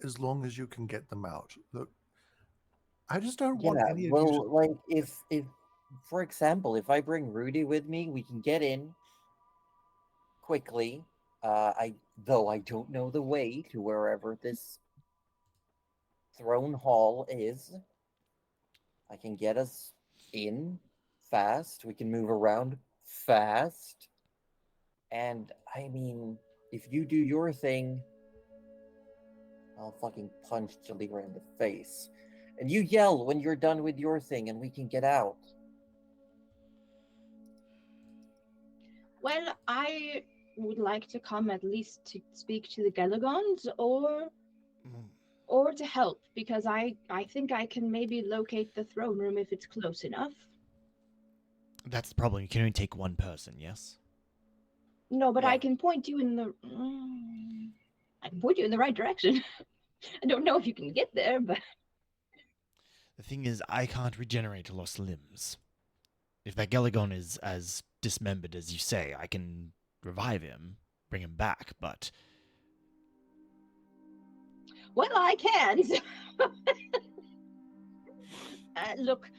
Speaker 2: As long as you can get them out. Look, I just don't want
Speaker 3: Yeah,
Speaker 2: any of you
Speaker 3: well,
Speaker 2: to.
Speaker 3: like, if for example, if I bring Rudy with me, we can get in quickly. I don't know the way to wherever this throne hall is. I can get us in fast. We can move around fast. And I mean, if you do your thing, I'll fucking punch Jalira in the face. And you yell when you're done with your thing and we can get out.
Speaker 4: well, I would like to come at least to speak to the Gelagons or to help, because I think I can maybe locate the throne room if it's close enough.
Speaker 1: That's the problem. You can only take one person, yes?
Speaker 4: No, but
Speaker 3: Yeah.
Speaker 4: I can point you in the I can point you in the right direction. I don't know if you can get there, but
Speaker 1: The thing is, I can't regenerate lost limbs. If that Gelagon is as dismembered as you say, I can revive him, bring him back, but
Speaker 4: well, I can. Look,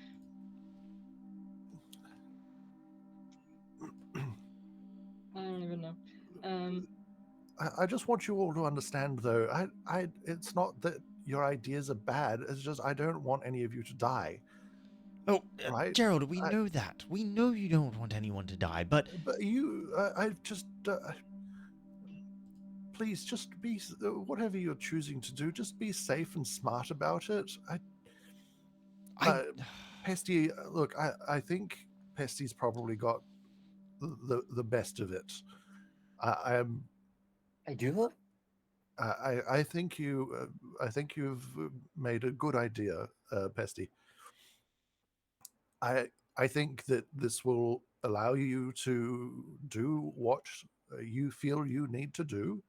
Speaker 4: I don't even know.
Speaker 2: I just want you all to understand, though. It's not that your ideas are bad. It's just I don't want any of you to die.
Speaker 1: oh,
Speaker 2: Right?
Speaker 1: Gerald, we know that. We know you don't want anyone to die, but
Speaker 2: But you, I just, please just be whatever you're choosing to do. Just be safe and smart about it.
Speaker 1: I
Speaker 2: Pesty, look, I think Pesty's probably got the best of it. I
Speaker 3: I do.
Speaker 2: I think you've made a good idea, Pesty. I think that this will allow you to do what you feel you need to do,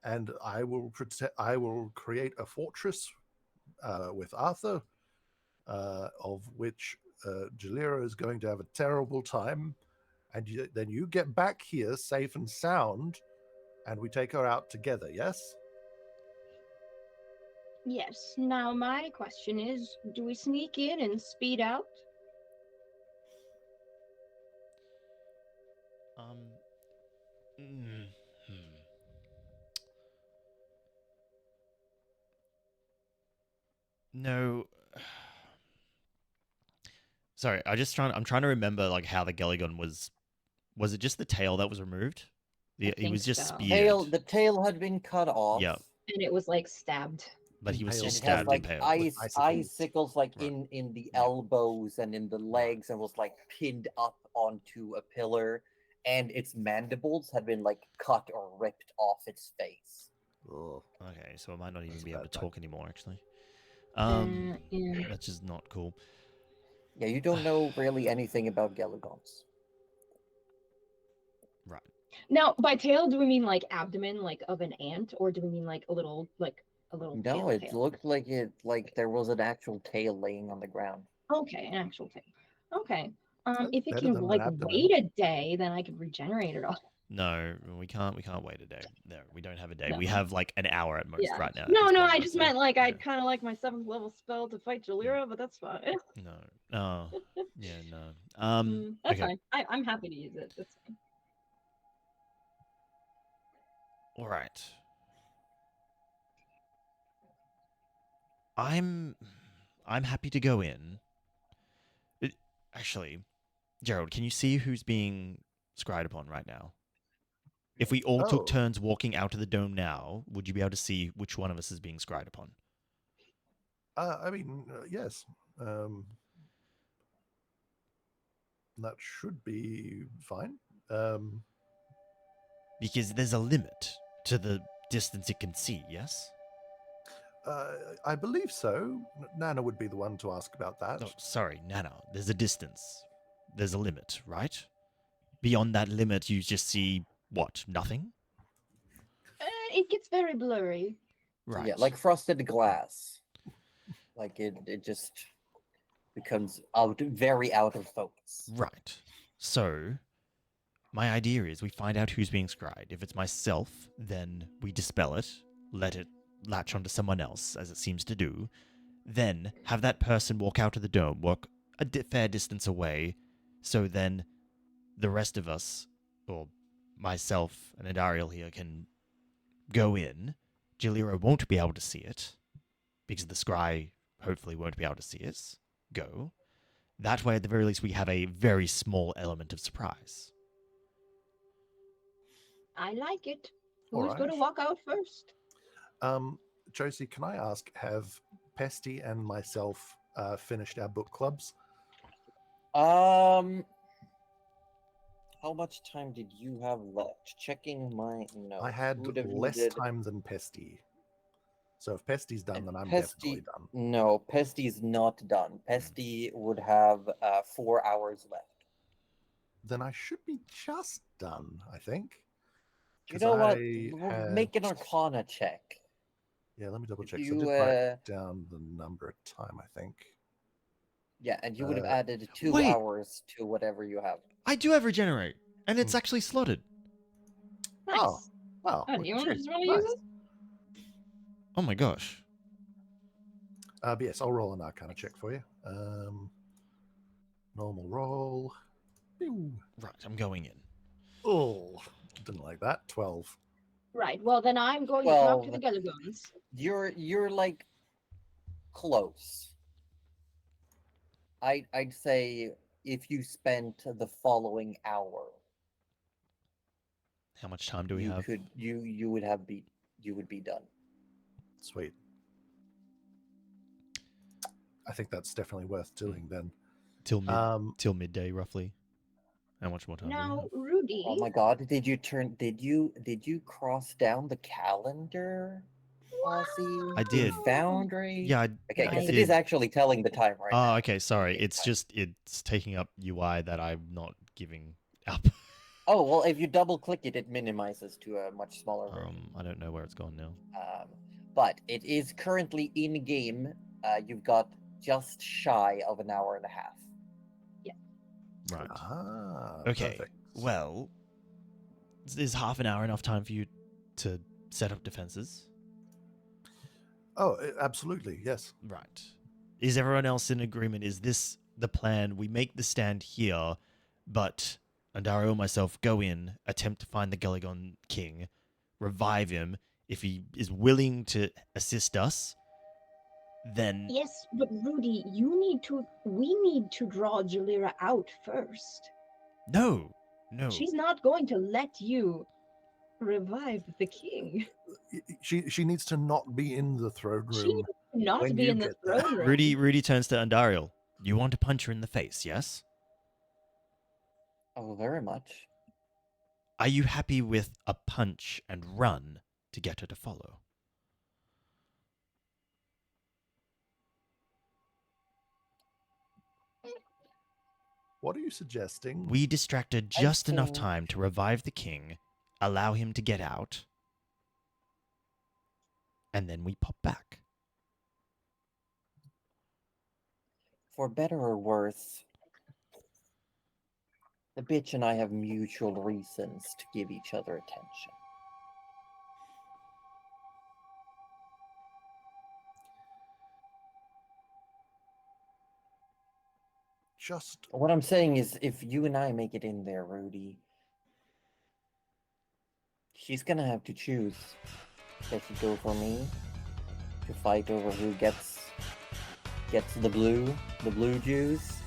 Speaker 2: and I will create a fortress with Arthur, of which Jalira is going to have a terrible time, and then you get back here safe and sound, and we take her out together. Yes.
Speaker 4: Yes. Now my question is, do we sneak in and speed out?
Speaker 1: mm, hmm. No. Sorry, I'm trying to remember like how the Galagon was. Was it just the tail that was removed?
Speaker 4: I
Speaker 1: He was
Speaker 4: think
Speaker 1: just
Speaker 4: so.
Speaker 1: speared.
Speaker 3: The tail had been cut off.
Speaker 1: Yeah,
Speaker 4: And it was like stabbed.
Speaker 1: but he was
Speaker 2: Impaled.
Speaker 1: just
Speaker 3: And it has
Speaker 1: stabbed,
Speaker 3: like
Speaker 1: impaled.
Speaker 2: With
Speaker 3: icicles like
Speaker 1: Right.
Speaker 3: in the
Speaker 1: Yeah.
Speaker 3: elbows and in the legs, and was like pinned up onto a pillar, and its mandibles had been like cut or ripped off its face.
Speaker 2: Ugh.
Speaker 1: Okay, so I might not even
Speaker 2: That's
Speaker 1: be
Speaker 2: a
Speaker 1: able to
Speaker 2: bad
Speaker 1: talk anymore. Actually,
Speaker 4: Yeah.
Speaker 1: that's just not cool.
Speaker 3: Yeah, you don't know really anything about Gelagons.
Speaker 1: Right.
Speaker 4: Now, by tail, do we mean like abdomen, like of an ant, or do we mean like a little
Speaker 3: No,
Speaker 4: tail?
Speaker 3: it looked like there was an actual tail laying on the ground.
Speaker 4: Okay, an actual tail. Okay.
Speaker 2: That's
Speaker 4: If it
Speaker 2: better
Speaker 4: can
Speaker 2: than an
Speaker 4: like
Speaker 2: abdomen.
Speaker 4: wait a day, then I could regenerate it all.
Speaker 1: No, we can't. We can't wait a day. No, we don't have a day.
Speaker 4: No.
Speaker 1: We have like an hour at most
Speaker 4: Yeah.
Speaker 1: right now. at
Speaker 4: No,
Speaker 1: this
Speaker 4: no,
Speaker 1: point,
Speaker 4: I
Speaker 1: I'd
Speaker 4: just
Speaker 1: say.
Speaker 4: meant like
Speaker 1: Yeah.
Speaker 4: I'd kind of like my 7th level spell to fight Jalira, but that's fine.
Speaker 1: No. Oh. Yeah. No.
Speaker 4: That's
Speaker 1: Okay.
Speaker 4: fine. I'm happy to use it. That's fine.
Speaker 1: All right. I'm happy to go in. Actually, Gerald, can you see who's being scried upon right now? If we all took
Speaker 2: Oh.
Speaker 1: turns walking out of the dome now, would you be able to see which one of us is being scried upon?
Speaker 2: I mean, yes. That should be fine.
Speaker 1: Because there's a limit to the distance it can see, yes?
Speaker 2: I believe so. Nana would be the one to ask about that.
Speaker 1: Oh, sorry, Nana. There's a distance. There's a limit, right? Beyond that limit, you just see what? Nothing?
Speaker 4: It gets very blurry.
Speaker 1: Right.
Speaker 3: Yeah, like frosted glass. Like it just becomes very out of focus.
Speaker 1: Right. So, my idea is we find out who's being scried. If it's myself, then we dispel it, let it latch onto someone else, as it seems to do, then have that person walk out of the dome, walk a fair distance away, so then the rest of us, or myself and Adariel here, can go in. Jalira won't be able to see it, because the scry hopefully won't be able to see us. Go. That way, at the very least, we have a very small element of surprise.
Speaker 4: I like it.
Speaker 2: All
Speaker 4: Who's going to
Speaker 2: right.
Speaker 4: walk out first?
Speaker 2: Josie, can I ask, have Pesty and myself finished our book clubs?
Speaker 3: How much time did you have left? Checking my notes.
Speaker 2: I had
Speaker 3: You would have
Speaker 2: less
Speaker 3: needed-
Speaker 2: time than Pesty. So if Pesty's done,
Speaker 3: And
Speaker 2: then I'm
Speaker 3: Pesty-
Speaker 2: definitely done.
Speaker 3: No, Pesty's not done. Pesty would have 4 hours left.
Speaker 2: Then I should be just done, I think.
Speaker 3: You
Speaker 2: 'Cause
Speaker 3: know what?
Speaker 2: I
Speaker 3: We'll make an Arcana check.
Speaker 2: Yeah, let me double check.
Speaker 3: You,
Speaker 2: So I did write down the number of time, I think.
Speaker 3: Yeah, and you would have
Speaker 2: Uh,
Speaker 3: added 2
Speaker 1: wait.
Speaker 3: hours to whatever you have.
Speaker 1: I do have regenerate, and it's actually slotted.
Speaker 4: Nice.
Speaker 2: Oh, well.
Speaker 4: Oh, do you want to
Speaker 2: cheers.
Speaker 4: just want to use
Speaker 2: Nice.
Speaker 4: it?
Speaker 1: Oh my gosh.
Speaker 2: But yes, I'll roll an Arcana check for you. Normal roll. Pew.
Speaker 1: Right, I'm going in.
Speaker 2: Oh, didn't like that. 12.
Speaker 4: Right. Well, then I'm going to talk to the
Speaker 3: 12.
Speaker 4: Gelagons.
Speaker 3: You're like close. I'd say if you spent the following hour.
Speaker 1: How much time do we
Speaker 3: you
Speaker 1: have?
Speaker 3: could you would have be you would be done.
Speaker 2: Sweet. I think that's definitely worth doing then.
Speaker 1: Till midday, roughly. How much more time do we
Speaker 4: Now,
Speaker 1: have?
Speaker 4: Rudy,
Speaker 3: Oh my god, did you cross down the calendar, Aussie?
Speaker 1: I
Speaker 3: In
Speaker 1: did.
Speaker 3: Foundry?
Speaker 1: Yeah,
Speaker 3: Okay,
Speaker 1: I
Speaker 3: because it
Speaker 1: did.
Speaker 3: is actually telling the time right now.
Speaker 1: Oh, okay, sorry.
Speaker 3: Okay,
Speaker 1: It's
Speaker 3: fine.
Speaker 1: just it's taking up UI that I'm not giving up.
Speaker 3: Oh, well, if you double click it, it minimizes to a much smaller version.
Speaker 1: I don't know where it's gone now.
Speaker 3: But it is currently in game. You've got just shy of an hour and a half.
Speaker 1: Right.
Speaker 2: Ah,
Speaker 1: Okay.
Speaker 2: perfect.
Speaker 1: Well, is half an hour enough time for you to set up defenses?
Speaker 2: Oh, absolutely, yes.
Speaker 1: Right. Is everyone else in agreement? Is this the plan? We make the stand here, but Andario and myself go in, attempt to find the Gulligon King, revive him. If he is willing to assist us, then
Speaker 4: yes, but Rudy, we need to draw Jalira out first.
Speaker 1: no.
Speaker 4: She's not going to let you revive the king.
Speaker 2: She needs to not be in the throne
Speaker 4: She
Speaker 2: room.
Speaker 4: needs to not
Speaker 2: when
Speaker 4: be
Speaker 2: you
Speaker 4: in the
Speaker 2: get there.
Speaker 4: throne room.
Speaker 1: Rudy turns to Andariel. You want to punch her in the face, yes?
Speaker 3: Oh, very much.
Speaker 1: Are you happy with a punch and run to get her to follow?
Speaker 2: What are you suggesting?
Speaker 1: We distract her just enough
Speaker 3: think-
Speaker 1: time to revive the king, allow him to get out, and then we pop back.
Speaker 3: For better or worse, the bitch and I have mutual reasons to give each other attention.
Speaker 2: Just
Speaker 3: What I'm saying is, if you and I make it in there, Rudy, she's gonna have to choose. Does she go for me to fight over who gets the blue juice,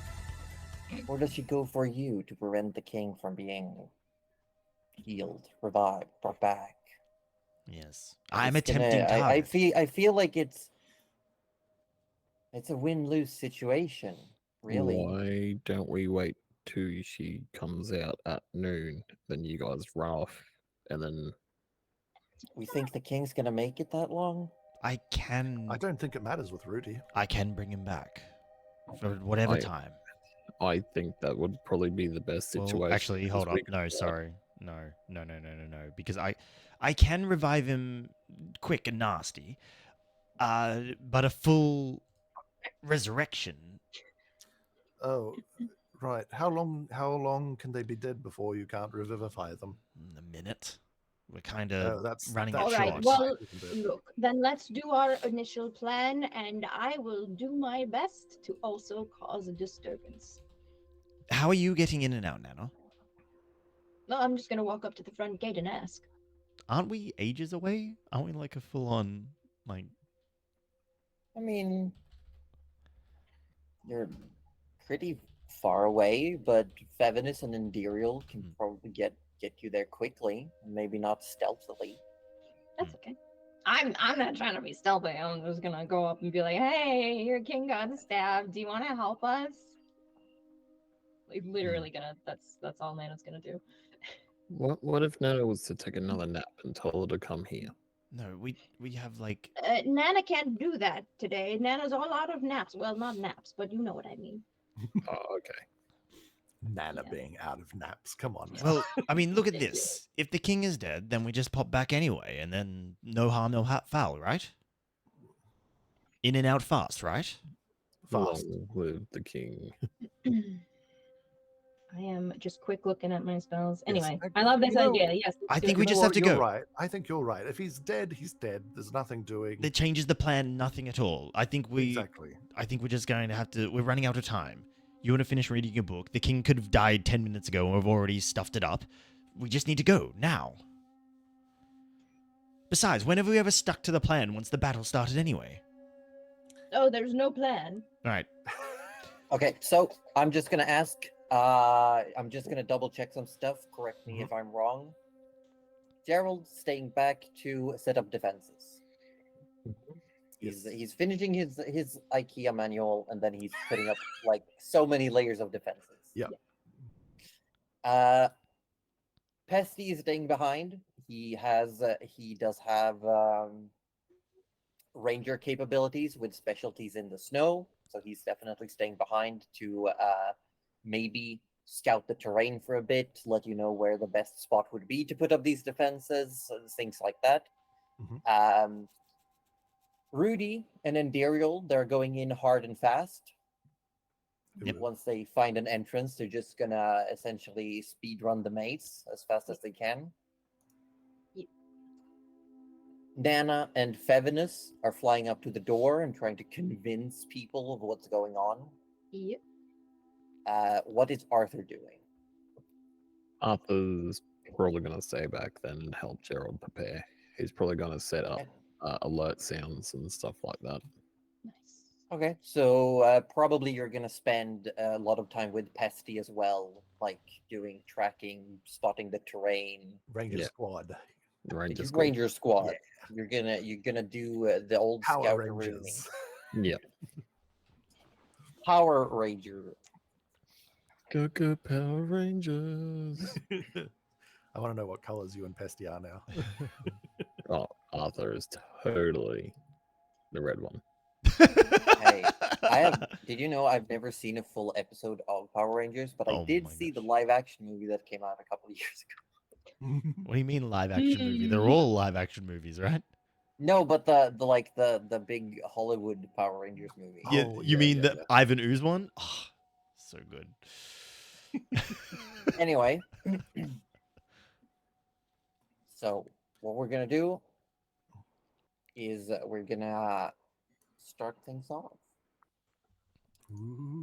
Speaker 3: or does she go for you to prevent the king from being healed, revived, brought back?
Speaker 1: Yes. I'm
Speaker 3: It's gonna-
Speaker 1: attempting target.
Speaker 3: I feel like it's a win-lose situation, really.
Speaker 5: Why don't we wait till she comes out at noon, then you guys run off, and then
Speaker 3: We think the king's gonna make it that long?
Speaker 1: I
Speaker 2: don't think it matters with Rudy.
Speaker 1: can bring him back for whatever
Speaker 5: I-
Speaker 1: time.
Speaker 5: I think that would probably be the best situation.
Speaker 1: Well, actually,
Speaker 5: because
Speaker 1: hold
Speaker 5: we
Speaker 1: up.
Speaker 5: could
Speaker 1: No,
Speaker 5: try-
Speaker 1: sorry. No. Because I can revive him quick and nasty. But a full resurrection.
Speaker 2: Oh, right. How long can they be dead before you can't revivify them?
Speaker 1: A minute. We're kind
Speaker 2: Oh,
Speaker 1: of
Speaker 2: that's
Speaker 1: running
Speaker 2: that's
Speaker 1: it
Speaker 4: All right,
Speaker 1: short.
Speaker 4: well,
Speaker 2: isn't it?
Speaker 4: look, then let's do our initial plan, and I will do my best to also cause a disturbance.
Speaker 1: How are you getting in and out, Nana?
Speaker 4: No, I'm just gonna walk up to the front gate and ask.
Speaker 1: Aren't we ages away? Aren't we like a full-on, like...
Speaker 3: I mean, you're pretty far away, but Fevinus and Indirial can probably get you there quickly, maybe not stealthily.
Speaker 4: That's okay. I'm not trying to be stealthy. I'm just gonna go up and be like, "Hey, your king got stabbed. Do you want to help us?" Like literally gonna. That's all Nana's gonna do.
Speaker 5: What if Nana was to take another nap and tell her to come here?
Speaker 1: No, we have like...
Speaker 4: Nana can't do that today. Nana's all out of naps. Well, not naps, but you know what I mean.
Speaker 5: Oh, okay.
Speaker 2: Nana
Speaker 4: Yeah.
Speaker 2: being out of naps. Come on. Now.
Speaker 1: Well, I mean, look at this. If the king is dead, then we just pop back anyway, and then no harm, no foul, right? In and out fast, right?
Speaker 2: Fast.
Speaker 5: Long live the king.
Speaker 4: I am just quick looking at my spells.
Speaker 2: Yes,
Speaker 4: Anyway,
Speaker 2: I-
Speaker 4: I love this
Speaker 2: you know,
Speaker 4: idea. Yes,
Speaker 1: I
Speaker 4: let's do
Speaker 1: think
Speaker 4: it.
Speaker 1: we
Speaker 2: You know
Speaker 1: just have
Speaker 2: what?
Speaker 1: to
Speaker 2: You're
Speaker 1: go.
Speaker 2: right. I think you're right. If he's dead, he's dead. There's nothing doing.
Speaker 1: That changes the plan, nothing at all. I think
Speaker 2: Exactly.
Speaker 1: we're just going to have to... We're running out of time. You want to finish reading your book. The king could have died 10 minutes ago, and we've already stuffed it up. We just need to go, now. Besides, when have we ever stuck to the plan once the battle started anyway?
Speaker 4: Oh, there's no plan.
Speaker 1: Alright,
Speaker 3: Okay, so I'm just gonna ask. I'm just gonna double check some stuff. Correct me if I'm wrong. Gerald staying back to set up defenses.
Speaker 2: Yes.
Speaker 3: He's finishing his IKEA manual, and then he's putting up like so many layers of defenses.
Speaker 2: Yeah.
Speaker 3: Pesty is staying behind. He does have ranger capabilities with specialties in the snow, so he's definitely staying behind to maybe scout the terrain for a bit, let you know where the best spot would be to put up these defenses, things like that. Rudy and Enderial, they're going in hard and fast.
Speaker 1: Yep.
Speaker 3: Once they find an entrance, they're just gonna essentially speed run the maze as fast as they can.
Speaker 6: Yep.
Speaker 3: Nana and Fevinus are flying up to the door and trying to convince people of what's going on.
Speaker 6: Yep.
Speaker 3: What is Arthur doing?
Speaker 5: Arthur's probably going to stay back then and help Gerald prepare. He's probably going to set up alert sounds and stuff like that.
Speaker 6: Nice.
Speaker 3: Okay, so probably you're gonna spend a lot of time with Pesty as well, like doing tracking, spotting the terrain.
Speaker 2: Ranger
Speaker 5: Yeah.
Speaker 2: squad.
Speaker 5: Ranger
Speaker 3: Your
Speaker 5: squad.
Speaker 3: Ranger squad.
Speaker 2: Yeah.
Speaker 3: You're gonna do the old
Speaker 2: Power
Speaker 3: scout
Speaker 2: Rangers.
Speaker 5: Yeah.
Speaker 3: Power Ranger.
Speaker 5: Go Power Rangers.
Speaker 2: I want to know what colors you and Pesty are now.
Speaker 5: Oh, Arthur is totally the red one.
Speaker 3: Hey, did you know I've never seen a full episode of Power Rangers, but I
Speaker 1: Oh
Speaker 3: did
Speaker 1: my
Speaker 3: see the
Speaker 1: gosh.
Speaker 3: live action movie that came out a couple of years ago.
Speaker 1: What do you mean live action movie? They're all live action movies, right?
Speaker 3: No, but the big Hollywood Power Rangers movie.
Speaker 1: Yeah,
Speaker 2: Oh,
Speaker 1: you
Speaker 2: yeah,
Speaker 1: mean
Speaker 2: yeah,
Speaker 1: the
Speaker 2: yeah.
Speaker 1: Ivan Ooze one? Oh, so good.
Speaker 3: Anyway, so what we're gonna do is we're gonna start things off.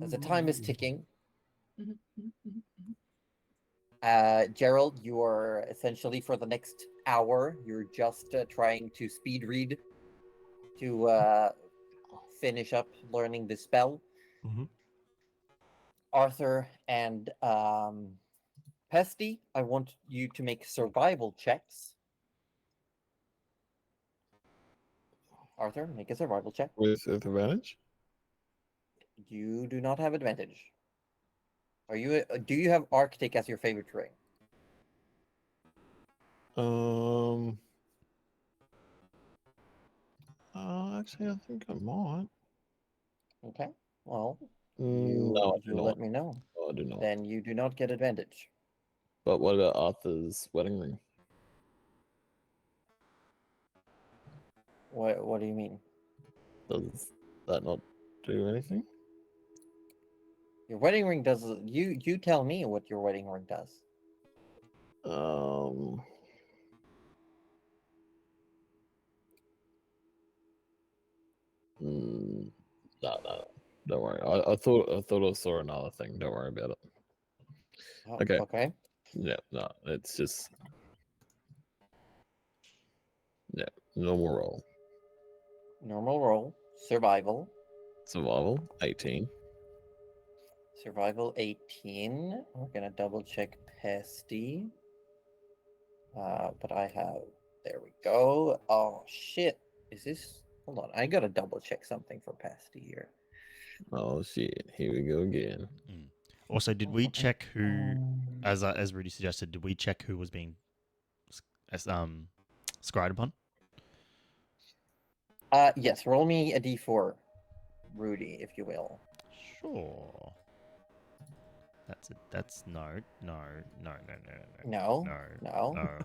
Speaker 3: As the time is
Speaker 2: Ooh.
Speaker 3: ticking,
Speaker 6: Mhm, mhm, mhm, mhm.
Speaker 3: Gerald, you are essentially for the next hour, you're just trying to speed read to finish up learning the spell.
Speaker 2: Mhm.
Speaker 3: Arthur and Pesty, I want you to make survival checks. Arthur, make a survival check.
Speaker 5: With advantage?
Speaker 3: You do not have advantage. Are you? Do you have Arctic as your favorite terrain?
Speaker 5: Actually, I think I might.
Speaker 3: Okay. Well,
Speaker 5: No, I do
Speaker 3: you
Speaker 5: not.
Speaker 3: let me know.
Speaker 5: No, I do not.
Speaker 3: Then you do not get advantage.
Speaker 5: But what about Arthur's wedding ring?
Speaker 3: What do you mean?
Speaker 5: Does that not do anything?
Speaker 3: Your wedding ring does. You tell me what your wedding ring does.
Speaker 5: No. Don't worry. I thought I saw another thing. Don't worry about it.
Speaker 3: Oh,
Speaker 5: Okay.
Speaker 3: Okay.
Speaker 5: Yeah, no, it's just normal roll.
Speaker 3: Normal roll. Survival.
Speaker 5: Survival 18.
Speaker 3: Survival 18. We're gonna double check Pesty. But I have. There we go. Oh shit! Is this? Hold on. I gotta double check something for Pesty here.
Speaker 5: Oh shit! Here we go again.
Speaker 1: Also, did we check who, as Rudy suggested, did we check who was being scried upon?
Speaker 3: Yes. Roll me a d4, Rudy, if you will.
Speaker 1: Sure. That's no.
Speaker 3: No. No.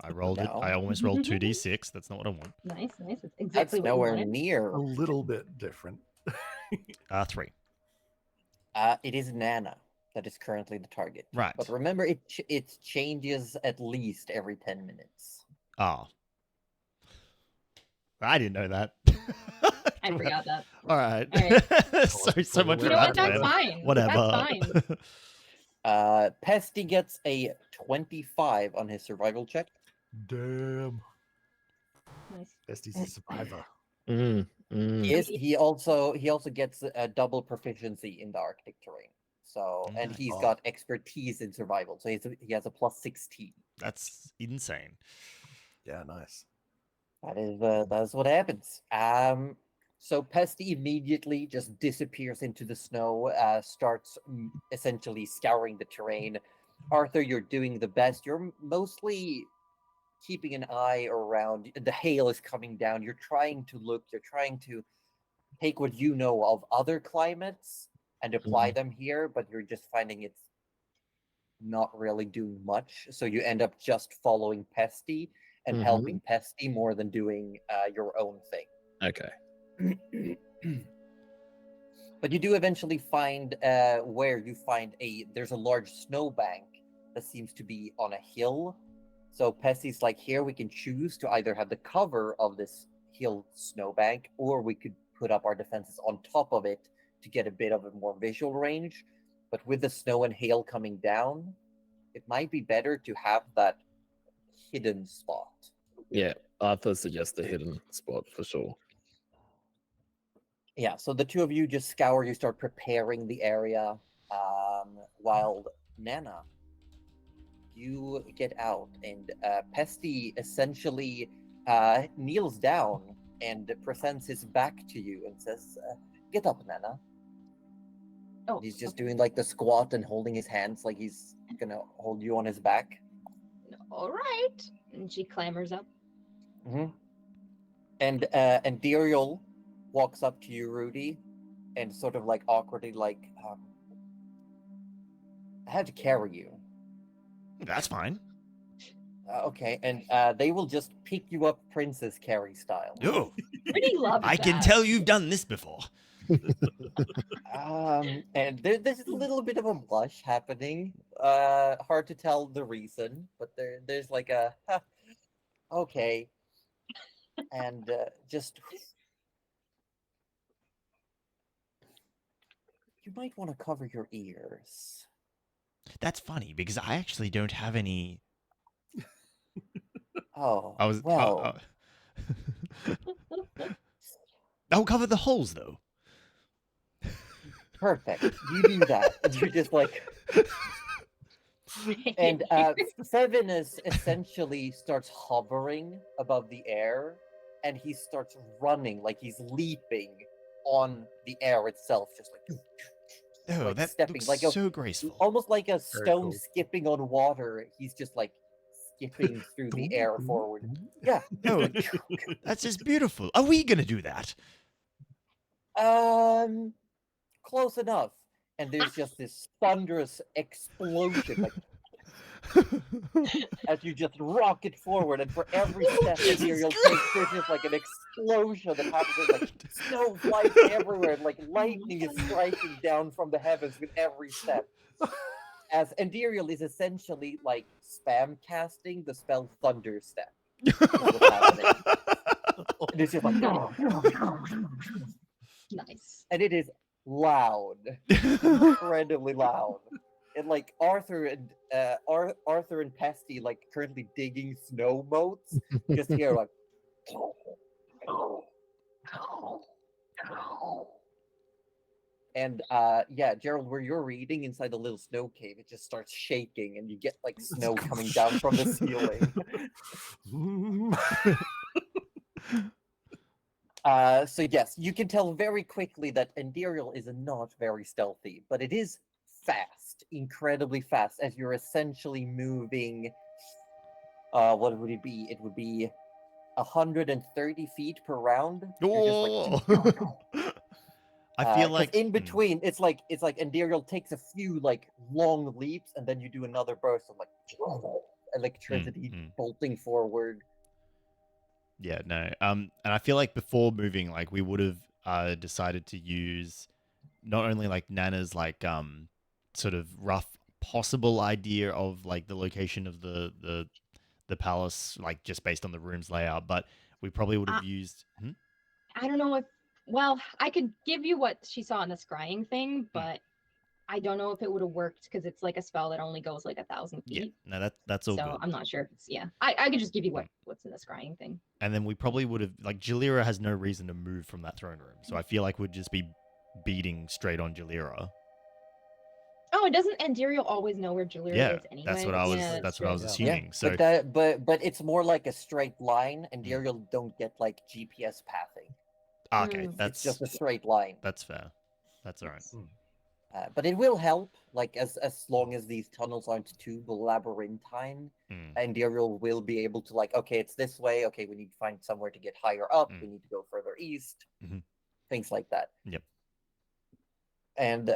Speaker 1: I rolled it.
Speaker 3: No.
Speaker 1: I almost rolled 2d6. That's not what I want.
Speaker 6: Nice, nice. That's
Speaker 3: That's
Speaker 6: exactly what you
Speaker 3: nowhere
Speaker 6: wanted.
Speaker 3: near.
Speaker 2: A little bit different.
Speaker 1: 3.
Speaker 3: It is Nana that is currently the target.
Speaker 1: Right.
Speaker 3: But remember, it changes at least every 10 minutes.
Speaker 1: Ah. I didn't know that.
Speaker 6: I forgot that.
Speaker 1: All right.
Speaker 6: Alright.
Speaker 1: so much
Speaker 2: You
Speaker 1: for
Speaker 6: You know
Speaker 1: that.
Speaker 6: what? That's
Speaker 1: plan.
Speaker 6: fine.
Speaker 1: Whatever.
Speaker 6: That's fine.
Speaker 3: Pesty gets a 25 on his survival check.
Speaker 2: Damn.
Speaker 6: Nice.
Speaker 2: Besty's a survivor.
Speaker 3: He also gets a double proficiency in the Arctic terrain. So, and he's
Speaker 2: Oh.
Speaker 3: got expertise in survival. So he has a plus 16.
Speaker 1: That's insane.
Speaker 2: Yeah, nice.
Speaker 3: That's what happens. So Pesty immediately just disappears into the snow, starts essentially scouring the terrain. Arthur, you're doing the best. You're mostly keeping an eye around. The hail is coming down. You're trying to look. You're trying to take what you know of other climates and apply them here, but you're just finding it's not really doing much. So you end up just following Pesty and helping Pesty more than doing your own thing.
Speaker 5: Okay.
Speaker 3: But you do eventually find where you find there's a large snowbank that seems to be on a hill. So Pesty's like, here we can choose to either have the cover of this hill snowbank, or we could put up our defenses on top of it to get a bit of a more visual range. But with the snow and hail coming down, it might be better to have that hidden spot.
Speaker 5: Yeah, Arthur suggests the hidden spot for sure.
Speaker 3: Yeah, so the two of you just scour, you start preparing the area, while Nana, you get out, and Pesty essentially kneels down and presents his back to you and says, get up, Nana.
Speaker 6: Oh,
Speaker 3: He's just doing like the squat and holding his hands like he's gonna hold you on his back.
Speaker 6: all right. And she clambers up.
Speaker 3: And Diriel walks up to you, Rudy, and sort of like awkwardly like, I have to carry you.
Speaker 1: That's fine.
Speaker 3: Okay, and they will just pick you up Princess Carrie style.
Speaker 1: Oh,
Speaker 6: Rudy loves
Speaker 1: I can
Speaker 6: that.
Speaker 1: tell you've done this before.
Speaker 3: And there's a little bit of a blush happening. Hard to tell the reason, but there's like a, okay. And just, you might want to cover your ears.
Speaker 1: That's funny because I actually don't have any.
Speaker 3: Oh,
Speaker 1: I was
Speaker 3: well.
Speaker 1: I'll cover the holes though.
Speaker 3: Perfect. You do that. And you're just like, and Sevenus essentially starts hovering above the air, and he starts running like he's leaping on the air itself, just like,
Speaker 1: Oh,
Speaker 3: like
Speaker 1: that
Speaker 3: stepping
Speaker 1: looks
Speaker 3: like
Speaker 1: so graceful.
Speaker 3: almost like a stone
Speaker 5: cool.
Speaker 3: skipping on water. He's just like skipping through the air forward. Yeah.
Speaker 1: Oh, that's just beautiful. Are we gonna do that?
Speaker 3: Close enough. And there's just this thunderous explosion, like as you just rocket forward, and for every step that you'll take, there's just like an explosion that happens, and like snow flies everywhere, and like lightning is striking down from the heavens with every step. As Endiriel is essentially like spam casting the spell Thunder Step. And it's just like,
Speaker 6: Nice.
Speaker 3: and it is loud, incredibly loud. And like Arthur and Pesty like currently digging snow moats, just hear like, and yeah, Gerald, where you're reading inside the little snow cave, it just starts shaking, and you get like snow coming down from the ceiling. So yes, you can tell very quickly that Endiriel is not very stealthy, but it is fast, incredibly fast, as you're essentially moving. What would it be? It would be 130 feet per round. You're just like,
Speaker 1: I feel like
Speaker 3: in between, it's like Endiriel takes a few like long leaps, and then you do another burst of like electricity bolting forward.
Speaker 1: Yeah, no. And I feel like before moving, like we would have decided to use not only like Nana's like sort of rough possible idea of like the location of the palace, like just based on the room's layout, but we probably would have used.
Speaker 6: I don't know if. Well, I could give you what she saw in the scrying thing, but I don't know if it would have worked because it's like a spell that only goes like 1,000 feet.
Speaker 1: Yeah, no, that's all
Speaker 6: so
Speaker 1: good.
Speaker 6: I'm not sure if it's I could just give you what's in the scrying thing.
Speaker 1: And then we probably would have like Jalira has no reason to move from that throne room, so I feel like we'd just be beating straight on Jalira.
Speaker 6: Oh, doesn't Andiriel always know where Julia
Speaker 1: Yeah,
Speaker 6: is anyway?
Speaker 1: that's what I was.
Speaker 6: Yeah,
Speaker 1: That's what I was
Speaker 2: Yeah.
Speaker 1: assuming. So
Speaker 3: but it's more like a straight line, and
Speaker 1: Mm.
Speaker 3: Dariel don't get like GPS pathing.
Speaker 1: okay,
Speaker 6: Mm.
Speaker 3: It's just
Speaker 1: that's
Speaker 3: a straight line.
Speaker 1: that's fair. That's all right.
Speaker 3: But it will help, like as long as these tunnels aren't too labyrinthine,
Speaker 1: Mm.
Speaker 3: and Dariel will be able to like, okay, it's this way. Okay, we need to find somewhere to get higher up.
Speaker 1: Mm.
Speaker 3: We need to go further east.
Speaker 1: Mhm.
Speaker 3: Things like that.
Speaker 1: Yep.
Speaker 3: And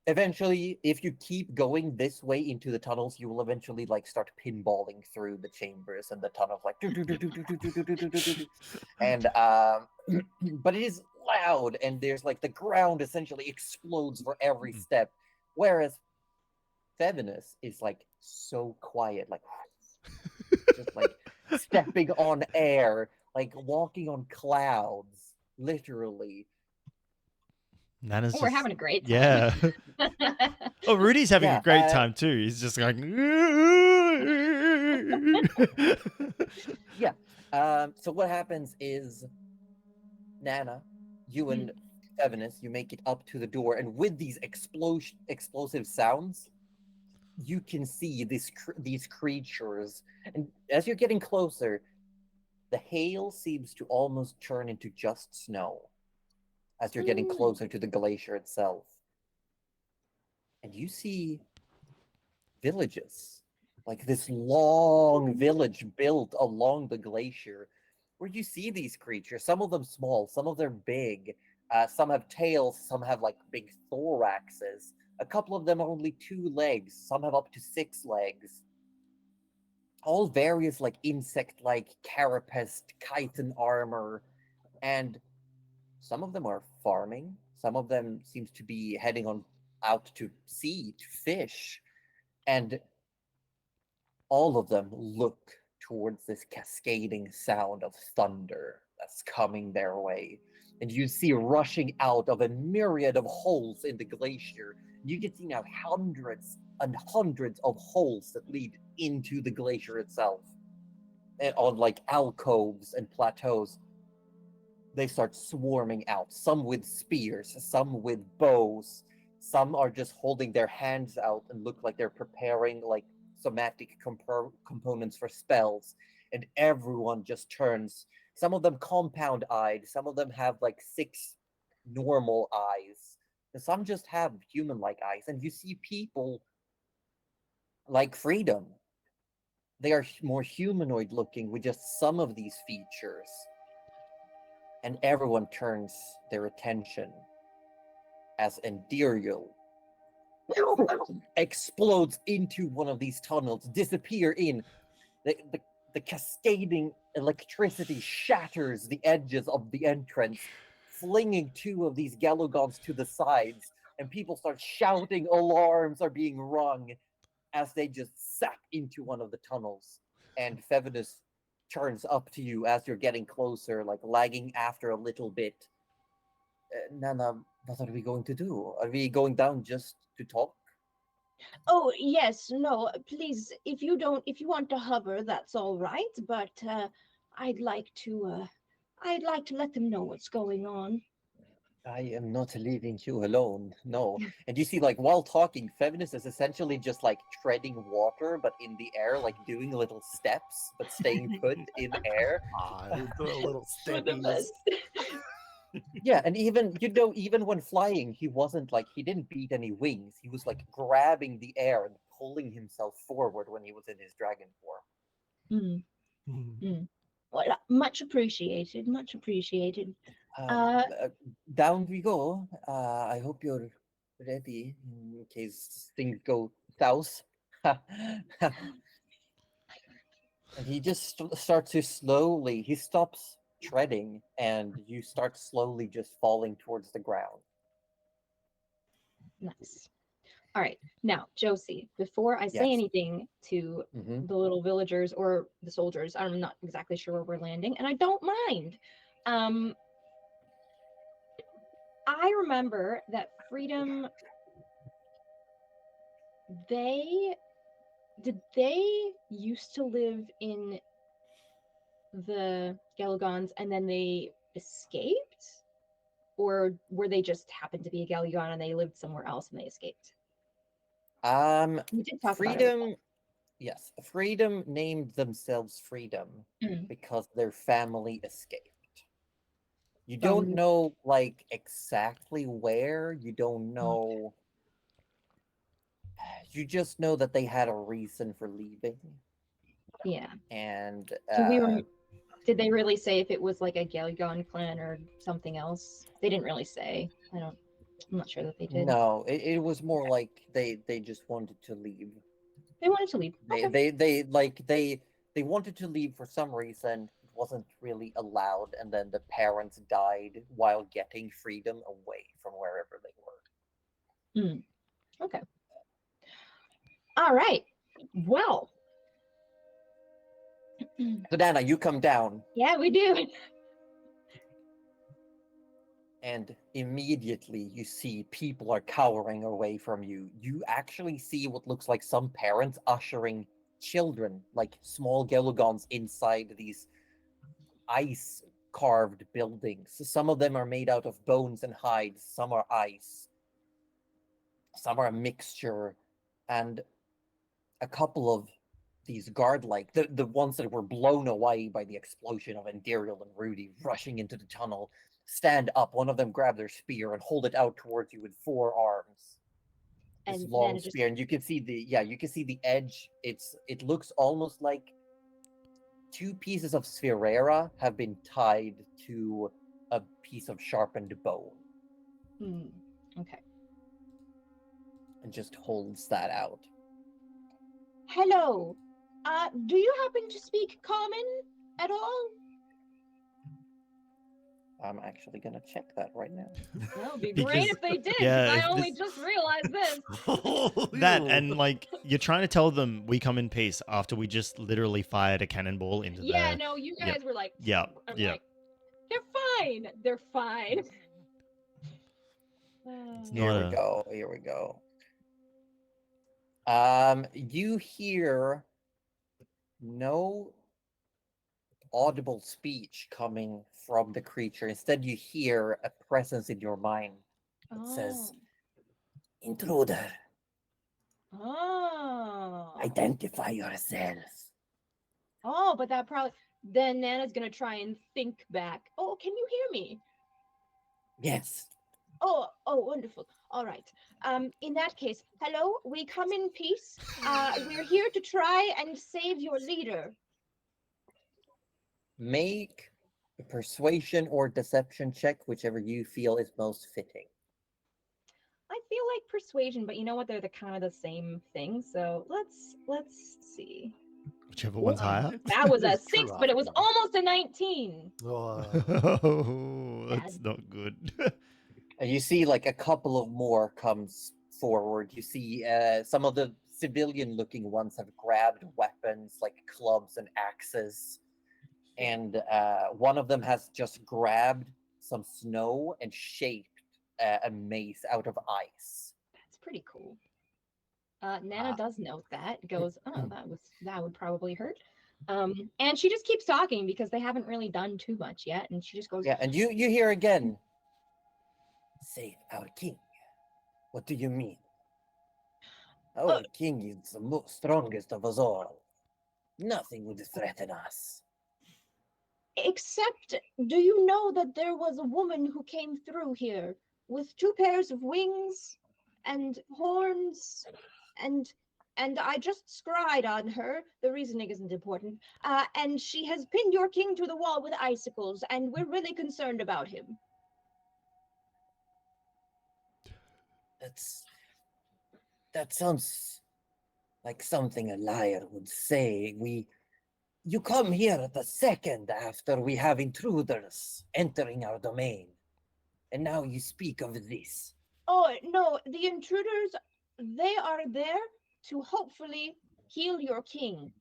Speaker 3: eventually, if you keep going this way into the tunnels, you will eventually like start pinballing through the chambers and the tunnels, like and but it is loud, and there's like the ground essentially explodes for every
Speaker 1: Mhm.
Speaker 3: step, whereas Feminist is like so quiet, like just like stepping on air, like walking on clouds, literally.
Speaker 1: Nana's
Speaker 6: We're
Speaker 1: just
Speaker 6: having a great time.
Speaker 1: yeah. Oh, Rudy's having
Speaker 3: Yeah,
Speaker 1: a great time too. He's just like
Speaker 3: Yeah. So what happens is, Nana, you and Feminist, you make it up to the door, and with these explosive sounds, you can see these creatures. And as you're getting closer, the hail seems to almost turn into just snow as you're getting closer to the glacier itself. And you see villages, like this long village built along the glacier, where you see these creatures. Some of them small, some of them big. Some have tails, some have like big thoraxes. A couple of them are only 2 legs. Some have up to 6 legs. All various like insect-like carapaced chitin armor, and some of them are farming. Some of them seems to be heading on out to sea to fish, and all of them look towards this cascading sound of thunder that's coming their way. And you see rushing out of a myriad of holes in the glacier. You can see now hundreds and hundreds of holes that lead into the glacier itself. And on like alcoves and plateaus, they start swarming out. Some with spears, some with bows. Some are just holding their hands out and look like they're preparing like somatic components for spells. And everyone just turns. Some of them compound eyed, some of them have like 6 normal eyes, and some just have human like eyes. And you see people like Freedom. They are more humanoid looking with just some of these features. And everyone turns their attention as Endiriel explodes into one of these tunnels, disappear in. The cascading electricity shatters the edges of the entrance, flinging 2 of these Galugons to the sides, and people start shouting alarms are being rung as they just zap into one of the tunnels. And Feminist turns up to you as you're getting closer, like lagging after a little bit. Nana, what are we going to do? Are we going down just to talk?
Speaker 4: Oh, yes, no, please, if you want to hover, that's all right, but I'd like to let them know what's going on.
Speaker 3: I am not leaving you alone. No. And you see, like, while talking, Feminist is essentially just like treading water, but in the air, like doing little steps, but staying put in air.
Speaker 2: The little
Speaker 4: For the
Speaker 2: steppies.
Speaker 4: best.
Speaker 3: Yeah, and even when flying, he didn't beat any wings. He was like grabbing the air and pulling himself forward when he was in his dragon form.
Speaker 4: Well, much appreciated, much appreciated.
Speaker 3: Down we go. I hope you're ready in case things go south. And he just starts to slowly, he stops treading, and you start slowly just falling towards the ground.
Speaker 6: Nice. All right. Now, Josie, before I say
Speaker 3: Yes.
Speaker 6: anything to
Speaker 3: Mhm.
Speaker 6: the little villagers or the soldiers, I'm not exactly sure where we're landing, and I don't mind. I remember that Freedom, they used to live in the Galugons and then they escaped? Or were they just happened to be a Galugon and they lived somewhere else and they escaped? We did talk about it.
Speaker 3: Freedom. Yes, Freedom named themselves Freedom
Speaker 6: Mm.
Speaker 3: because their family escaped. You don't
Speaker 6: From-
Speaker 3: know like exactly where. You don't know. You just know that they had a reason for leaving,
Speaker 6: Yeah.
Speaker 3: and
Speaker 6: Do did they really say if it was like a Galgon clan or something else? They didn't really say. I'm not sure that they did.
Speaker 3: no, it was more like they just wanted to leave.
Speaker 6: They wanted to leave. Okay.
Speaker 3: They wanted to leave for some reason. It wasn't really allowed, and then the parents died while getting freedom away from wherever they were.
Speaker 6: Okay. All right. Well.
Speaker 3: So Dana, you come down,
Speaker 6: Yeah, we do.
Speaker 3: and immediately you see people are cowering away from you. You actually see what looks like some parents ushering children, like small Gelugons, inside these ice carved buildings. Some of them are made out of bones and hides, some are ice, some are a mixture, and a couple of these guard-like, the ones that were blown away by the explosion of Endiriel and Rudy rushing into the tunnel, stand up. One of them grab their spear and hold it out towards you with 4 arms. This
Speaker 6: And
Speaker 3: long
Speaker 6: Nana just-
Speaker 3: spear, and you can see the edge. It looks almost like 2 pieces of spherera have been tied to a piece of sharpened bone,
Speaker 6: Okay.
Speaker 3: and just holds that out.
Speaker 4: Hello. Do you happen to speak common at all?
Speaker 3: I'm actually gonna check that right now.
Speaker 6: That would be
Speaker 1: Because-
Speaker 6: great if they did, because
Speaker 1: yeah,
Speaker 6: I
Speaker 1: if
Speaker 6: only
Speaker 1: this-
Speaker 6: just realized this.
Speaker 1: That and like you're trying to tell them we come in peace after we just literally fired a cannonball into
Speaker 6: Yeah,
Speaker 1: their.
Speaker 6: no, you
Speaker 1: Yep.
Speaker 6: guys were like,
Speaker 1: Yep,
Speaker 6: I'm
Speaker 1: yep.
Speaker 6: like, they're fine. They're fine.
Speaker 1: It's
Speaker 3: Here
Speaker 1: not
Speaker 3: we
Speaker 1: a-
Speaker 3: go. Here we go. You hear no audible speech coming from the creature. Instead, you hear a presence in your mind that says, "Intruder,
Speaker 4: Oh.
Speaker 3: identify yourself."
Speaker 4: Oh, but that probably then Nana's gonna try and think back. Oh, can you hear me?
Speaker 3: Yes.
Speaker 4: Oh, wonderful. All right. In that case, hello. We come in peace. We're here to try and save your leader.
Speaker 3: Make a persuasion or deception check, whichever you feel is most fitting.
Speaker 6: I feel like persuasion, but you know what? They're the kind of the same thing. So let's see.
Speaker 1: Whichever one's higher.
Speaker 6: That was a
Speaker 2: It's
Speaker 6: 6, but it was
Speaker 2: karate.
Speaker 6: almost a 19.
Speaker 1: Oh, that's not good.
Speaker 3: And you see like a couple of more comes forward. You see some of the civilian-looking ones have grabbed weapons like clubs and axes. And one of them has just grabbed some snow and shaped a mace out of ice.
Speaker 6: That's pretty cool. Nana does note that. Goes, oh, that would probably hurt. And she just keeps talking because they haven't really done too much yet. And she just goes,
Speaker 3: Yeah, and you hear again. Save our king. What do you mean? Our king is the strongest of us all. Nothing would threaten us.
Speaker 4: Except, do you know that there was a woman who came through here with 2 pairs of wings and horns and I just scried on her. The reasoning isn't important. And she has pinned your king to the wall with icicles, and we're really concerned about him.
Speaker 3: That sounds like something a liar would say. You come here the second after we have intruders entering our domain, and now you speak of this.
Speaker 4: Oh, no, the intruders, they are there to hopefully heal your king.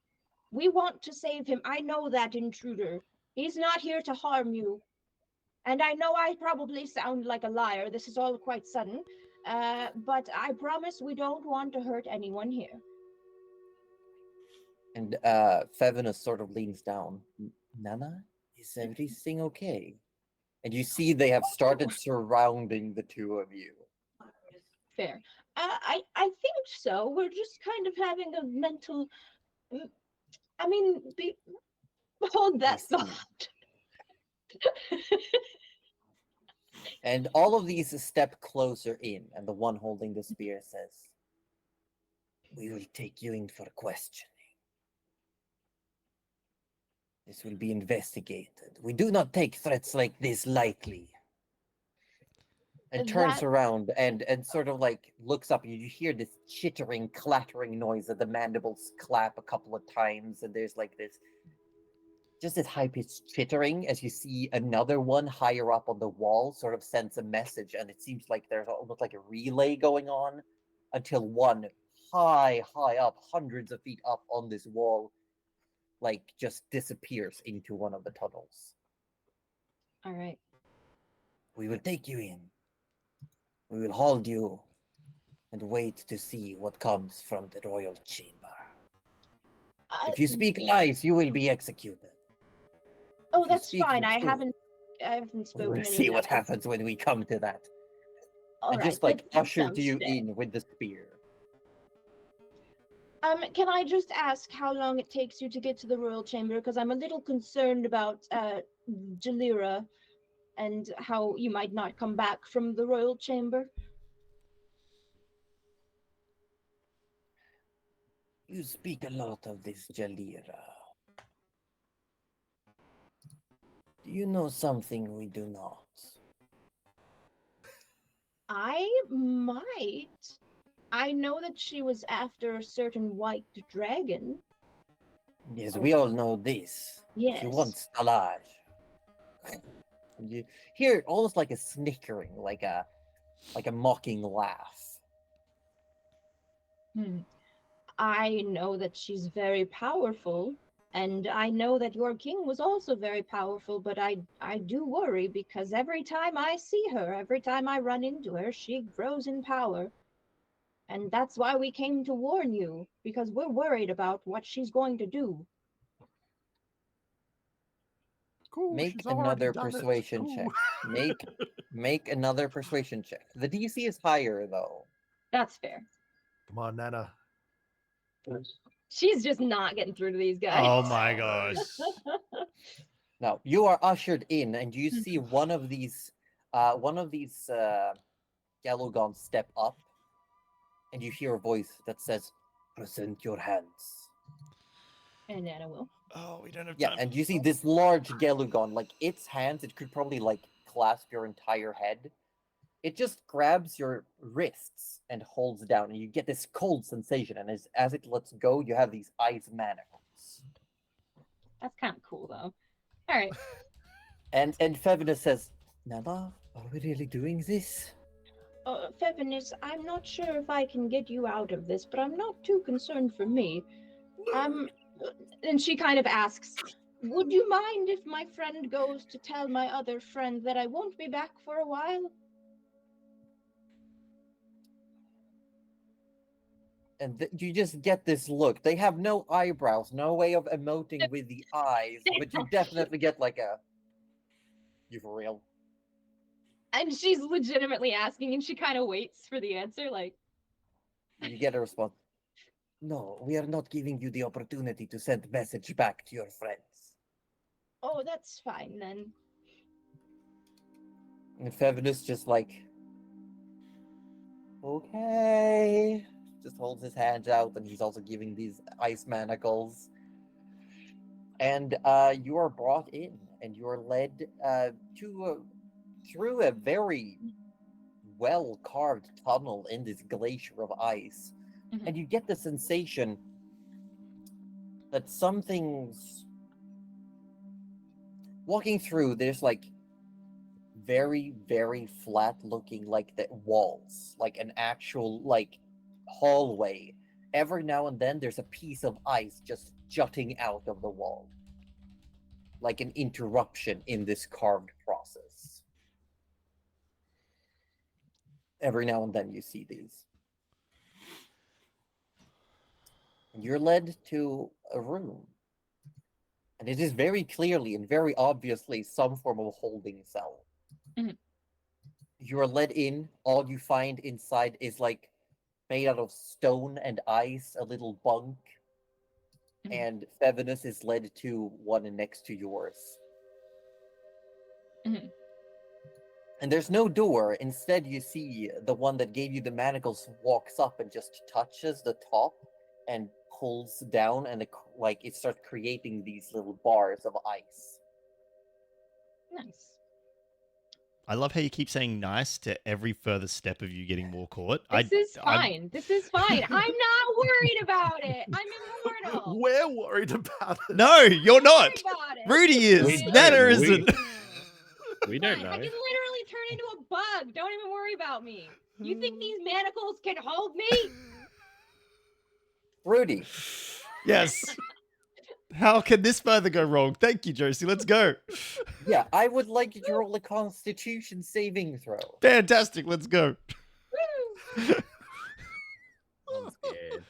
Speaker 4: We want to save him. I know that intruder. He's not here to harm you. And I know I probably sound like a liar. This is all quite sudden. But I promise we don't want to hurt anyone here.
Speaker 3: And Fevinus sort of leans down. Nana, is everything okay? And you see they have started surrounding the 2 of you.
Speaker 6: fair.
Speaker 4: I think so. We're just kind of having a mental. I mean, hold
Speaker 3: I
Speaker 4: that
Speaker 3: see.
Speaker 4: thought.
Speaker 3: And all of these step closer in, and the one holding the spear says, "We will take you in for questioning. This will be investigated. We do not take threats like this lightly." And turns
Speaker 4: That
Speaker 3: around and sort of like looks up, and you hear this chittering, clattering noise that the mandibles clap a couple of times, and there's like this just this high-pitched chittering as you see another one higher up on the wall sort of sends a message, and it seems like there's almost like a relay going on until one high up, hundreds of feet up on this wall, like just disappears into one of the tunnels.
Speaker 6: All right.
Speaker 3: "We will take you in. We will hold you and wait to see what comes from the royal chamber. If you speak lies, you will be executed.
Speaker 4: oh,
Speaker 3: If you
Speaker 4: that's
Speaker 3: speak
Speaker 4: fine.
Speaker 3: the
Speaker 4: I
Speaker 3: truth,
Speaker 4: haven't
Speaker 3: we
Speaker 4: spoken
Speaker 3: will
Speaker 4: any
Speaker 3: see what
Speaker 4: lies.
Speaker 3: happens when we come to that."
Speaker 4: All
Speaker 3: And
Speaker 4: right,
Speaker 3: just like
Speaker 4: that
Speaker 3: ushered
Speaker 4: sounds
Speaker 3: you
Speaker 4: fair.
Speaker 3: in with the spear.
Speaker 4: Can I just ask how long it takes you to get to the royal chamber? Because I'm a little concerned about Jalira and how you might not come back from the royal chamber.
Speaker 3: You speak a lot of this Jalira. Do you know something we do not?
Speaker 4: I might. I know that she was after a certain white dragon.
Speaker 3: Yes, we all know this.
Speaker 4: Yes.
Speaker 3: She wants Stalage. And you hear almost like a snickering, like a mocking laugh.
Speaker 4: I know that she's very powerful, and I know that your king was also very powerful, but I do worry because every time I see her, every time I run into her, she grows in power. And that's why we came to warn you, because we're worried about what she's going to do.
Speaker 2: Cool,
Speaker 3: Make
Speaker 2: she's already
Speaker 3: another
Speaker 2: done it.
Speaker 3: persuasion
Speaker 2: Cool.
Speaker 3: check. Make another persuasion check. The DC is higher though.
Speaker 6: That's fair.
Speaker 2: Come on, Nana.
Speaker 6: She's just not getting through to these guys.
Speaker 1: Oh my gosh.
Speaker 3: Now you are ushered in, and you see one of these Galugons step up, and you hear a voice that says, "Present your hands."
Speaker 6: And Anna will.
Speaker 1: Oh, we don't have
Speaker 3: Yeah,
Speaker 1: time.
Speaker 3: and you see this large Galugon, like its hands, it could probably like clasp your entire head. It just grabs your wrists and holds down, and you get this cold sensation. And as it lets go, you have these ice manacles.
Speaker 6: That's kind of cool, though. All right.
Speaker 3: And Fevina says, "Nana, are we really doing this?"
Speaker 4: Feminist, I'm not sure if I can get you out of this, but I'm not too concerned for me.
Speaker 6: And she kind of asks,
Speaker 4: Would you mind if my friend goes to tell my other friend that I won't be back for a while?
Speaker 3: And you just get this look. They have no eyebrows, no way of emoting with the eyes, but you definitely get like a, "You for real?"
Speaker 6: and she's legitimately asking, and she kind of waits for the answer, like,
Speaker 3: You get a response. "No, we are not giving you the opportunity to send message back to your friends."
Speaker 4: Oh, that's fine then.
Speaker 3: And Fevinus just like, "Okay." Just holds his hands out, and he's also giving these ice manacles. And you are brought in, and you are led through a very well carved tunnel in this glacier of ice.
Speaker 6: Mhm.
Speaker 3: And you get the sensation that something's walking through. There's like very, very flat looking like the walls, like an actual like hallway. Every now and then there's a piece of ice just jutting out of the wall, like an interruption in this carved process. Every now and then you see these. You're led to a room, and it is very clearly and very obviously some form of holding cell.
Speaker 6: Mhm.
Speaker 3: You're led in. All you find inside is like made out of stone and ice, a little bunk, and Fevinus is led to one next to yours.
Speaker 6: Mhm.
Speaker 3: And there's no door. Instead, you see the one that gave you the manacles walks up and just touches the top and pulls down, and it starts creating these little bars of ice.
Speaker 6: Nice.
Speaker 1: I love how you keep saying nice to every further step of you getting more caught.
Speaker 6: This is fine. This is fine. I'm not worried about it. I'm immortal.
Speaker 2: We're worried about it.
Speaker 1: No, you're
Speaker 6: I'm
Speaker 1: not.
Speaker 6: worried about it.
Speaker 1: Rudy is.
Speaker 5: We
Speaker 1: Nana
Speaker 5: don't.
Speaker 1: isn't.
Speaker 5: We don't
Speaker 6: Fine. I
Speaker 5: know.
Speaker 6: can literally turn into a bug. Don't even worry about me. You think these manacles can hold me?
Speaker 3: Rudy,
Speaker 1: Yes. How can this further go wrong? Thank you, Josie. Let's go.
Speaker 3: yeah, I would like you to roll a Constitution saving throw.
Speaker 1: Fantastic. Let's go.
Speaker 6: Woo!
Speaker 5: I'm scared.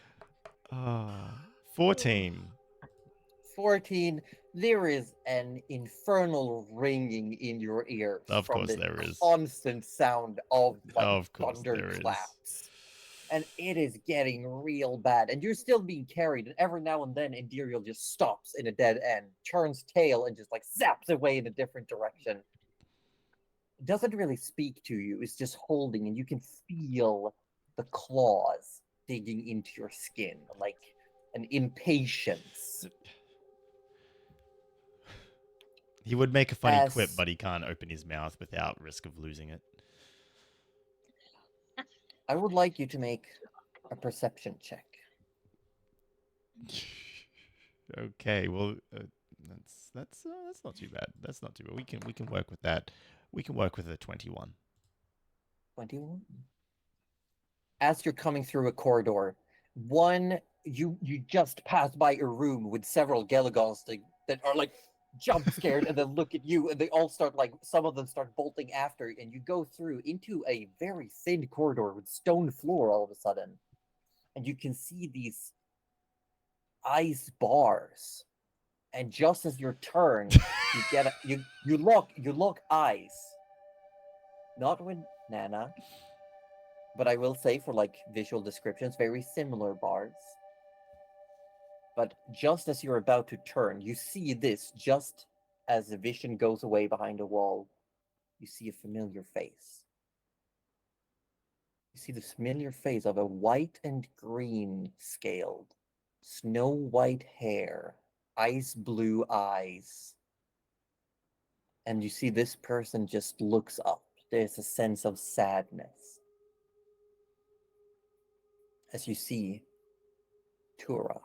Speaker 1: 14.
Speaker 3: 14. There is an infernal ringing in your ears
Speaker 1: Of
Speaker 3: from
Speaker 1: course
Speaker 3: the
Speaker 1: there is.
Speaker 3: constant sound of
Speaker 1: Of course there is.
Speaker 3: thunderclaps. And it is getting real bad. And you're still being carried, and every now and then Indiriel just stops in a dead end, turns tail, and just zaps away in a different direction. It doesn't really speak to you, it's just holding, and you can feel the claws digging into your skin, like an impatience.
Speaker 1: He would make a funny quip,
Speaker 3: As-
Speaker 1: but he can't open his mouth without risk of losing it.
Speaker 3: I would like you to make a perception check.
Speaker 1: Okay, well, that's not too bad. That's not too bad. We can work with that. We can work with a 21.
Speaker 3: 21. As you're coming through a corridor, you just pass by a room with several Gelagons that are jump scared and then look at you, and they all start some of them start bolting after, and you go through into a very thin corridor with stone floor all of a sudden, and you can see these ice bars, and just as your turn, you get you lock eyes, not with Nana, but I will say for visual descriptions, very similar bars. But just as you're about to turn, you see this, just as the vision goes away behind a wall, you see a familiar face. You see the familiar face of a white and green scaled, snow white hair, ice blue eyes. And you see this person just looks up. There's a sense of sadness. As you see Tura.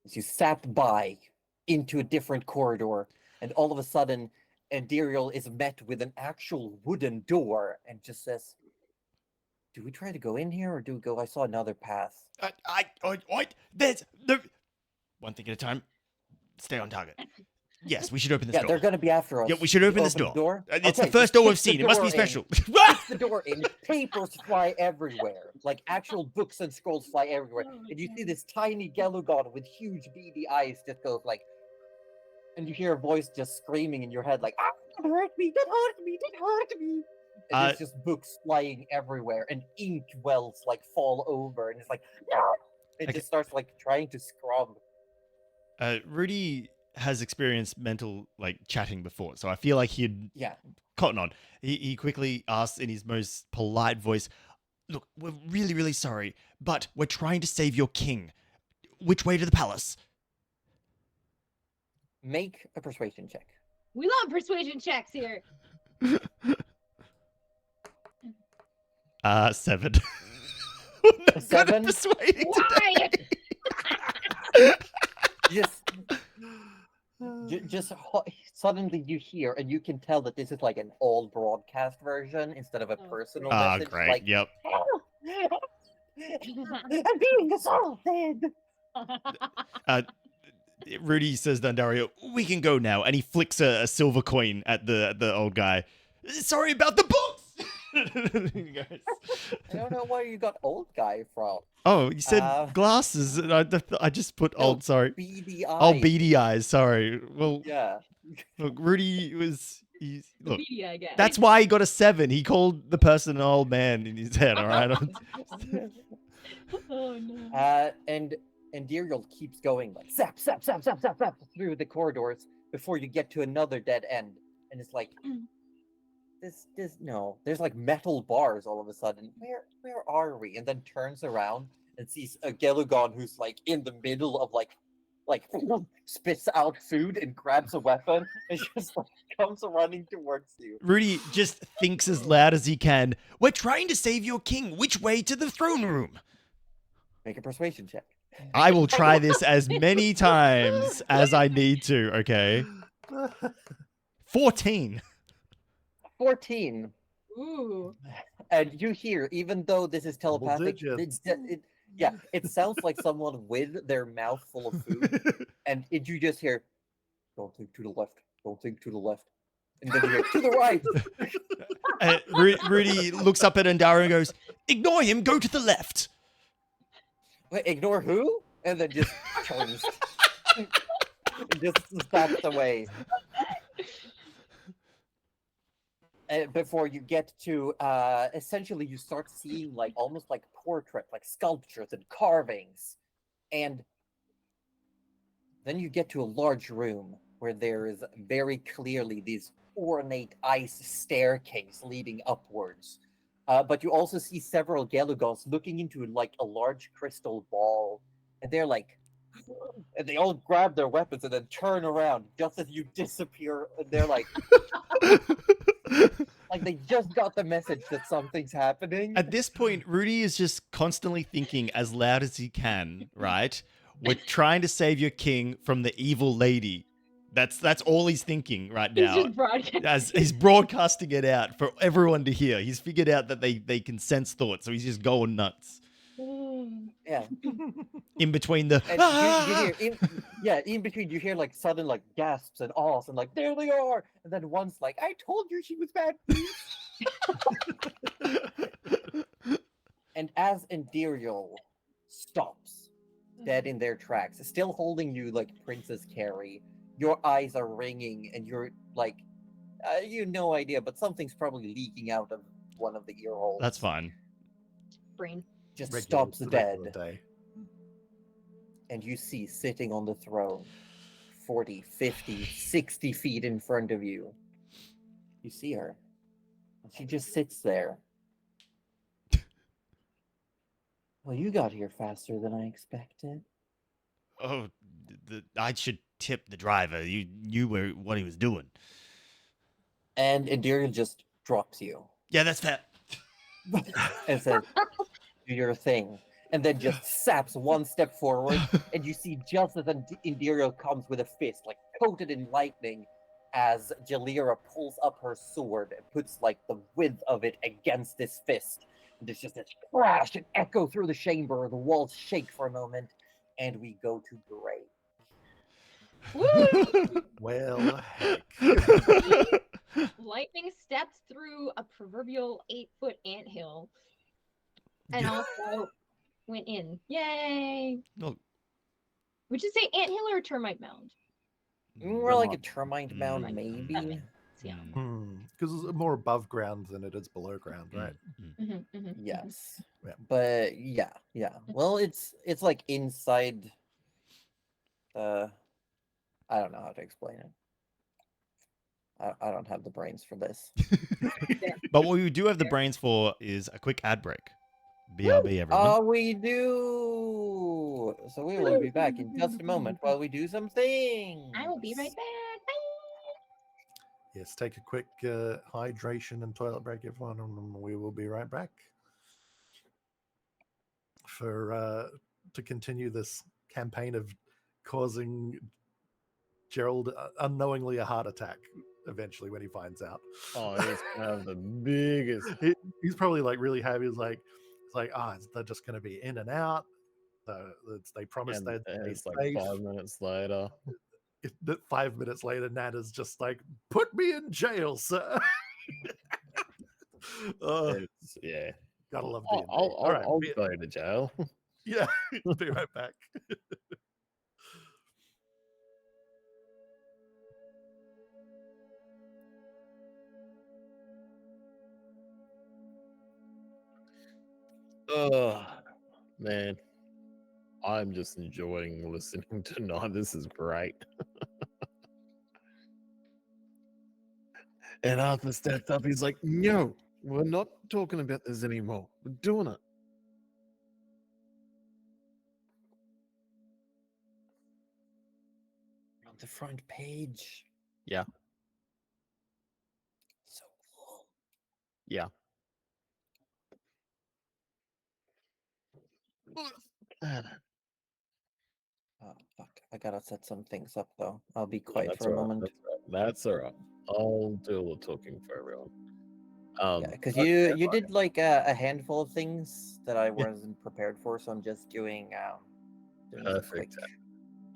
Speaker 3: As you sap by into a different corridor, and all of a sudden, Indiriel is met with an actual wooden door and just says, "Do we try to go in here, or do we go? I saw another path."
Speaker 1: There's no. One thing at a time. Stay on target. Yes, we should open this
Speaker 3: Yeah,
Speaker 1: door.
Speaker 3: they're going to be after us.
Speaker 1: Yeah, we should open this
Speaker 3: the
Speaker 1: door. It's
Speaker 3: Okay,
Speaker 1: the first
Speaker 3: just
Speaker 1: door
Speaker 3: kick
Speaker 1: we've
Speaker 3: the
Speaker 1: seen. It must be
Speaker 3: door in.
Speaker 1: special.
Speaker 3: Kicks the door in, papers fly everywhere. Actual books and scrolls fly everywhere. And you see this tiny Gelugon with huge beady eyes just goes and you hear a voice just screaming in your head that hurt me, that hurt me, that hurt me. And there's just books flying everywhere, and ink wells fall over, and it's no! It
Speaker 1: Okay.
Speaker 3: just starts trying to scrub.
Speaker 1: Rudy has experienced mental chatting before, so I feel like he'd
Speaker 3: Yeah.
Speaker 1: cotton on. He quickly asks in his most polite voice, "Look, we're really, really sorry, but we're trying to save your king. Which way to the palace?"
Speaker 3: Make a persuasion check.
Speaker 6: We love persuasion checks here.
Speaker 1: 7. Not good at
Speaker 3: 7?
Speaker 1: persuading
Speaker 6: Why?
Speaker 3: Suddenly you hear, and you can tell that this is an all broadcast version instead of a
Speaker 6: Oh,
Speaker 3: personal
Speaker 6: great.
Speaker 1: Ah,
Speaker 3: message.
Speaker 1: great. Yep.
Speaker 3: I'm being assaulted.
Speaker 1: Rudy says to Andario, "We can go now," and he flicks a silver coin at the old guy. "Sorry about the books." He goes,
Speaker 3: I don't know where you got old guy from.
Speaker 1: "Oh, you said glasses, and I just put
Speaker 3: No,
Speaker 1: old. Sorry.
Speaker 3: Beady eyes.
Speaker 1: Oh, beady eyes. Sorry. Well,
Speaker 3: Yeah.
Speaker 1: look, Rudy Look,
Speaker 6: media again.
Speaker 1: that's why he got a 7. He called the person an old man in his head. All right.
Speaker 6: Oh no.
Speaker 3: And Diriel keeps going like zap, zap, zap, zap, zap, zap through the corridors before you get to another dead end. And it's like, no, there's like metal bars all of a sudden. Where are we? And then turns around and sees a Gelugon who's like in the middle of like spits out food and grabs a weapon and just like comes running towards you.
Speaker 1: Rudy just thinks as loud as he can. We're trying to save your king. Which way to the throne room?
Speaker 3: Make a persuasion check.
Speaker 1: I will try this as many times as I need to, okay? 14.
Speaker 3: 14.
Speaker 6: Ooh.
Speaker 3: And you hear, even though this is
Speaker 2: Double
Speaker 3: telepathic,
Speaker 2: digits.
Speaker 3: it sounds like someone with their mouth full of food, and you just hear, "Don't think to the left, don't think to the left," and then you hear, "To the right."
Speaker 1: Rudy looks up at Andara and goes, ignore him, go to the left.
Speaker 3: Wait, ignore who? And then just turns, and just stops away. Before you get to, essentially, you start seeing like almost like portrait, like sculptures and carvings, and then you get to a large room where there is very clearly these ornate ice staircase leading upwards. But you also see several Gelugos looking into like a large crystal ball, and they're like, and they all grab their weapons and then turn around just as you disappear, and they're like. Like they just got the message that something's happening.
Speaker 1: At this point, Rudy is just constantly thinking as loud as he can, right? We're trying to save your king from the evil lady. That's all he's thinking right now.
Speaker 6: He's just broadcasting.
Speaker 1: As he's broadcasting it out for everyone to hear. He's figured out that they can sense thoughts, so he's just going nuts.
Speaker 3: Yeah.
Speaker 1: In between the
Speaker 3: And you hear in between you hear like sudden like gasps and ahs and like there they are, and then one's like, I told you she was bad. And as Endiriel stops dead in their tracks, still holding you like Princess Carrie, your eyes are ringing and you're like you have no idea, but something's probably leaking out of one of the ear holes.
Speaker 1: That's fine.
Speaker 6: Brain.
Speaker 3: Just
Speaker 2: Regular-
Speaker 3: stops
Speaker 2: regular
Speaker 3: dead.
Speaker 2: day.
Speaker 3: And you see sitting on the throne 40, 50, 60 feet in front of you. You see her. And she just sits there. Well, you got here faster than I expected.
Speaker 1: Oh, I should tip the driver. You knew what he was doing.
Speaker 3: And Endiriel just drops you
Speaker 1: Yeah, that's fair.
Speaker 3: and says, do your thing. And then just saps one step forward, and you see just as Endiriel comes with a fist, like coated in lightning, as Jalira pulls up her sword and puts like the width of it against this fist. And there's just this crash and echo through the chamber. The walls shake for a moment, and we go to Gray.
Speaker 6: Woo!
Speaker 2: Well, heck.
Speaker 6: Lightning steps through a proverbial 8-foot anthill and also went in. Yay!
Speaker 1: Look.
Speaker 6: Would you say anthill or termite mound?
Speaker 3: More like a termite mound,
Speaker 1: Mm.
Speaker 3: maybe.
Speaker 6: That makes sense, yeah.
Speaker 2: Because it's more above ground than it is below ground, right?
Speaker 3: Yes.
Speaker 2: Yeah.
Speaker 3: But yeah. Well, it's like inside. I don't know how to explain it. I don't have the brains for this.
Speaker 1: But what we do have the brains for is a quick ad break. BRB, everyone.
Speaker 3: Oh, we do. So we will be back in just a moment while we do some things.
Speaker 6: I will be right back. Bye.
Speaker 2: Yes, take a quick hydration and toilet break, everyone, and we will be right back for to continue this campaign of causing Gerald unknowingly a heart attack eventually when he finds out.
Speaker 5: Oh, he's gonna have the biggest.
Speaker 2: He's probably like really happy. It's like, they're just going to be in and out. They promised
Speaker 5: And
Speaker 2: they'd stay
Speaker 5: it's like
Speaker 2: safe.
Speaker 5: 5 minutes later.
Speaker 2: 5 minutes later, Nana's just like, put me in jail, sir.
Speaker 5: Yeah.
Speaker 2: Gotta love
Speaker 5: I'll,
Speaker 2: D&D.
Speaker 5: I'll,
Speaker 2: All right,
Speaker 5: I'll go to jail.
Speaker 2: yeah, be right back.
Speaker 5: Oh, man. I'm just enjoying listening tonight. This is great. And Arthur stepped up. He's like, no, we're not talking about this anymore. We're doing it.
Speaker 3: On the front page.
Speaker 5: Yeah.
Speaker 3: So cool.
Speaker 5: Yeah.
Speaker 3: Oh, fuck. I gotta set some things up though. I'll be
Speaker 5: Yeah,
Speaker 3: quiet
Speaker 5: that's
Speaker 3: for a
Speaker 5: all right.
Speaker 3: moment.
Speaker 5: That's all right. I'll do all the talking for everyone.
Speaker 3: Yeah, because
Speaker 5: okay,
Speaker 3: you
Speaker 5: fine.
Speaker 3: did like a handful of things that I wasn't prepared for, so I'm just doing some quick.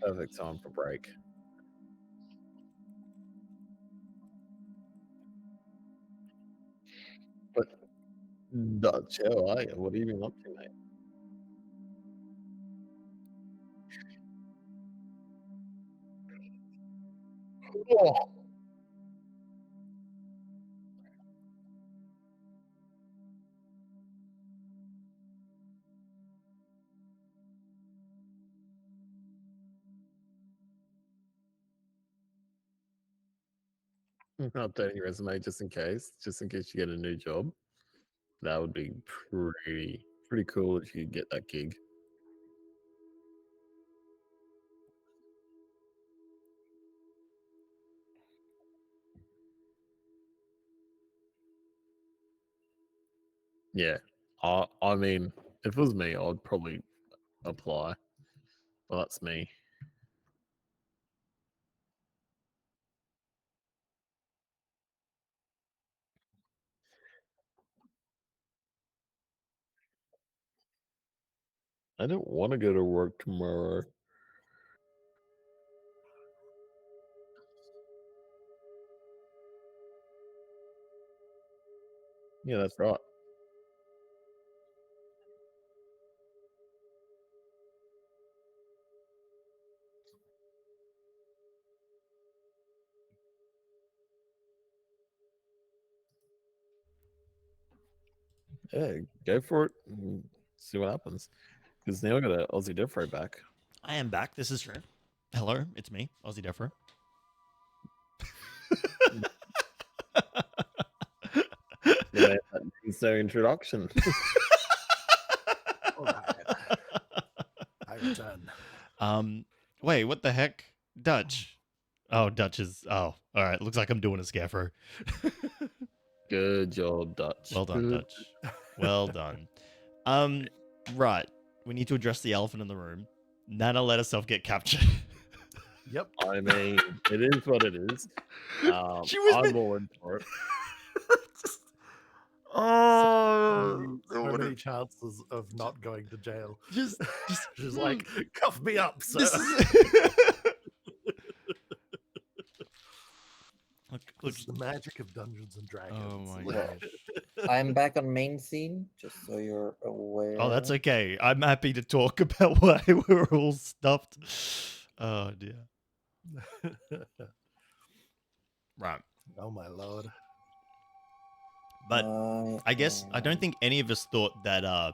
Speaker 5: Perfect time for break. But Dutch, how are you? What have you been up to, mate? Oh, updating your resume just in case you get a new job. That would be pretty cool if you get that gig. Yeah, I mean, if it was me, I'd probably apply. Well, that's me. I don't want to go to work tomorrow. Yeah, that's right. Yeah, go for it and see what happens. Because now I got an AussieDevFro back.
Speaker 1: I am back. This is true. Hello, it's me, AussieDevFro.
Speaker 5: It's no introduction.
Speaker 2: All right. I return.
Speaker 1: Wait, what the heck? Dutch. Oh, Dutch is. Oh, all right. Looks like I'm doing a scarecrow.
Speaker 5: Good job, Dutch.
Speaker 1: Well done,
Speaker 5: Good.
Speaker 1: Dutch. Well done. Right. We need to address the elephant in the room. Nana let herself get captured.
Speaker 2: Yep.
Speaker 5: I mean, it is what it is.
Speaker 1: She was.
Speaker 5: I'm all in for it.
Speaker 1: Oh,
Speaker 2: So many chances of not going to jail.
Speaker 1: just
Speaker 2: She's like, cuff me up, sir.
Speaker 1: this is. Look,
Speaker 2: This is the magic of Dungeons and Dragons.
Speaker 1: oh my
Speaker 3: Look.
Speaker 1: gosh.
Speaker 3: I'm back on main scene, just so you're aware.
Speaker 1: Oh, that's okay. I'm happy to talk about why we're all stuffed. Oh dear. Right.
Speaker 2: Oh my lord.
Speaker 1: But I guess I don't think any of us thought that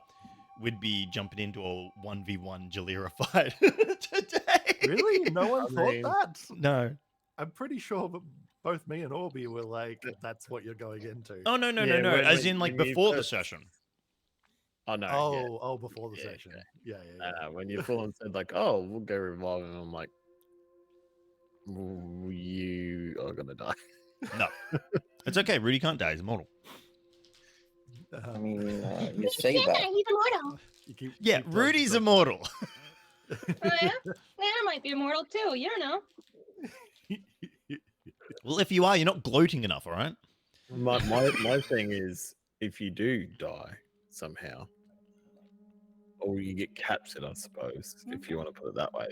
Speaker 1: we'd be jumping into a 1v1 Jalira fight today.
Speaker 2: Really? No one
Speaker 5: I
Speaker 2: thought
Speaker 5: mean-
Speaker 2: that?
Speaker 1: No.
Speaker 2: I'm pretty sure that both me and Orby were like, that's what you're going into.
Speaker 1: Oh no.
Speaker 5: Yeah, when-
Speaker 1: As
Speaker 5: when-
Speaker 1: in like
Speaker 5: when you
Speaker 1: before the
Speaker 5: first-
Speaker 1: session.
Speaker 5: Oh no.
Speaker 2: Oh, before the
Speaker 5: Yeah,
Speaker 2: session.
Speaker 5: yeah.
Speaker 2: Yeah.
Speaker 5: When you full on said like, "Oh, we'll go revive him," I'm like, "You are gonna die."
Speaker 1: No. It's okay. Rudy can't die. He's immortal.
Speaker 3: I mean, you
Speaker 6: He
Speaker 3: say
Speaker 6: said
Speaker 3: that.
Speaker 6: he's immortal.
Speaker 1: Yeah,
Speaker 2: keep
Speaker 1: Rudy's
Speaker 2: plugging
Speaker 1: immortal.
Speaker 6: Oh, yeah? Nana might be immortal too. You don't know.
Speaker 1: Well, if you are, you're not gloating enough, all right?
Speaker 5: My thing is, if you do die somehow, or you get captured, I suppose, if you want to put it that way,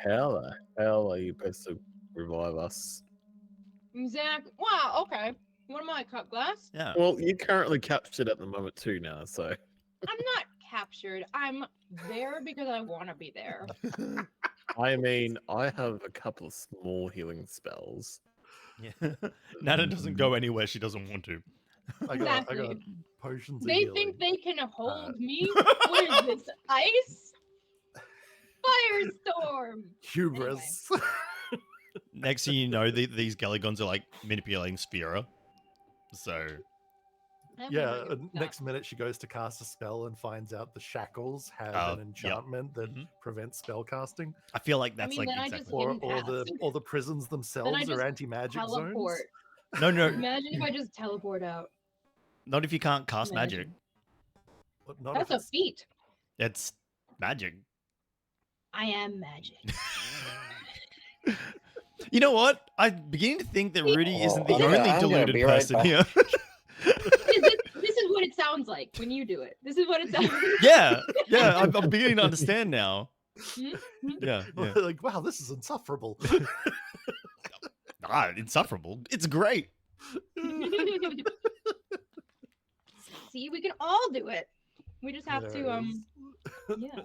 Speaker 5: how the hell are you supposed to revive us?
Speaker 6: Exactly. Wow. Okay. What am I, cut glass?
Speaker 1: Yeah.
Speaker 5: Well, you're currently captured at the moment too now, so
Speaker 6: I'm not captured. I'm there because I want to be there.
Speaker 5: I mean, I have a couple of small healing spells.
Speaker 1: Yeah. Nana doesn't go anywhere she doesn't want to.
Speaker 2: I got
Speaker 6: Exactly.
Speaker 2: potions of
Speaker 6: They
Speaker 2: healing.
Speaker 6: think they can hold me? What is this? Ice? Firestorm!
Speaker 2: Hubris.
Speaker 1: Next thing you know, these Galligons are like manipulating Sphera. So
Speaker 6: I'm
Speaker 2: Yeah,
Speaker 6: wondering if
Speaker 2: next minute she goes to cast a spell and finds out the shackles have an
Speaker 1: Yep.
Speaker 2: enchantment that
Speaker 1: Mhm.
Speaker 2: prevents spell casting,
Speaker 1: I feel like that's
Speaker 6: mean,
Speaker 1: like
Speaker 6: then I just
Speaker 1: exactly.
Speaker 6: didn't pass.
Speaker 2: or the prisons
Speaker 6: Then I
Speaker 2: themselves
Speaker 6: just
Speaker 2: are anti-magic zones.
Speaker 6: teleport.
Speaker 1: No, no,
Speaker 6: Imagine if I just teleport out.
Speaker 1: not if you can't cast magic.
Speaker 6: Imagine.
Speaker 2: But not
Speaker 6: That's
Speaker 2: if
Speaker 6: a
Speaker 2: it's
Speaker 6: feat.
Speaker 1: It's magic.
Speaker 6: I am magic.
Speaker 1: You know what? I'm beginning to think that Rudy isn't the
Speaker 3: Oh, okay,
Speaker 1: only
Speaker 3: I'm gonna
Speaker 1: deluded
Speaker 3: be right
Speaker 1: person
Speaker 3: back.
Speaker 1: here.
Speaker 6: This is what it sounds like when you do it. This is what it sounds like.
Speaker 1: Yeah, I'm beginning to understand now.
Speaker 6: Mhm.
Speaker 1: Yeah.
Speaker 2: like, wow, this is insufferable.
Speaker 1: Insufferable. It's great.
Speaker 6: See, we can all do it. We just have
Speaker 2: There
Speaker 6: to
Speaker 2: it is.
Speaker 6: yeah.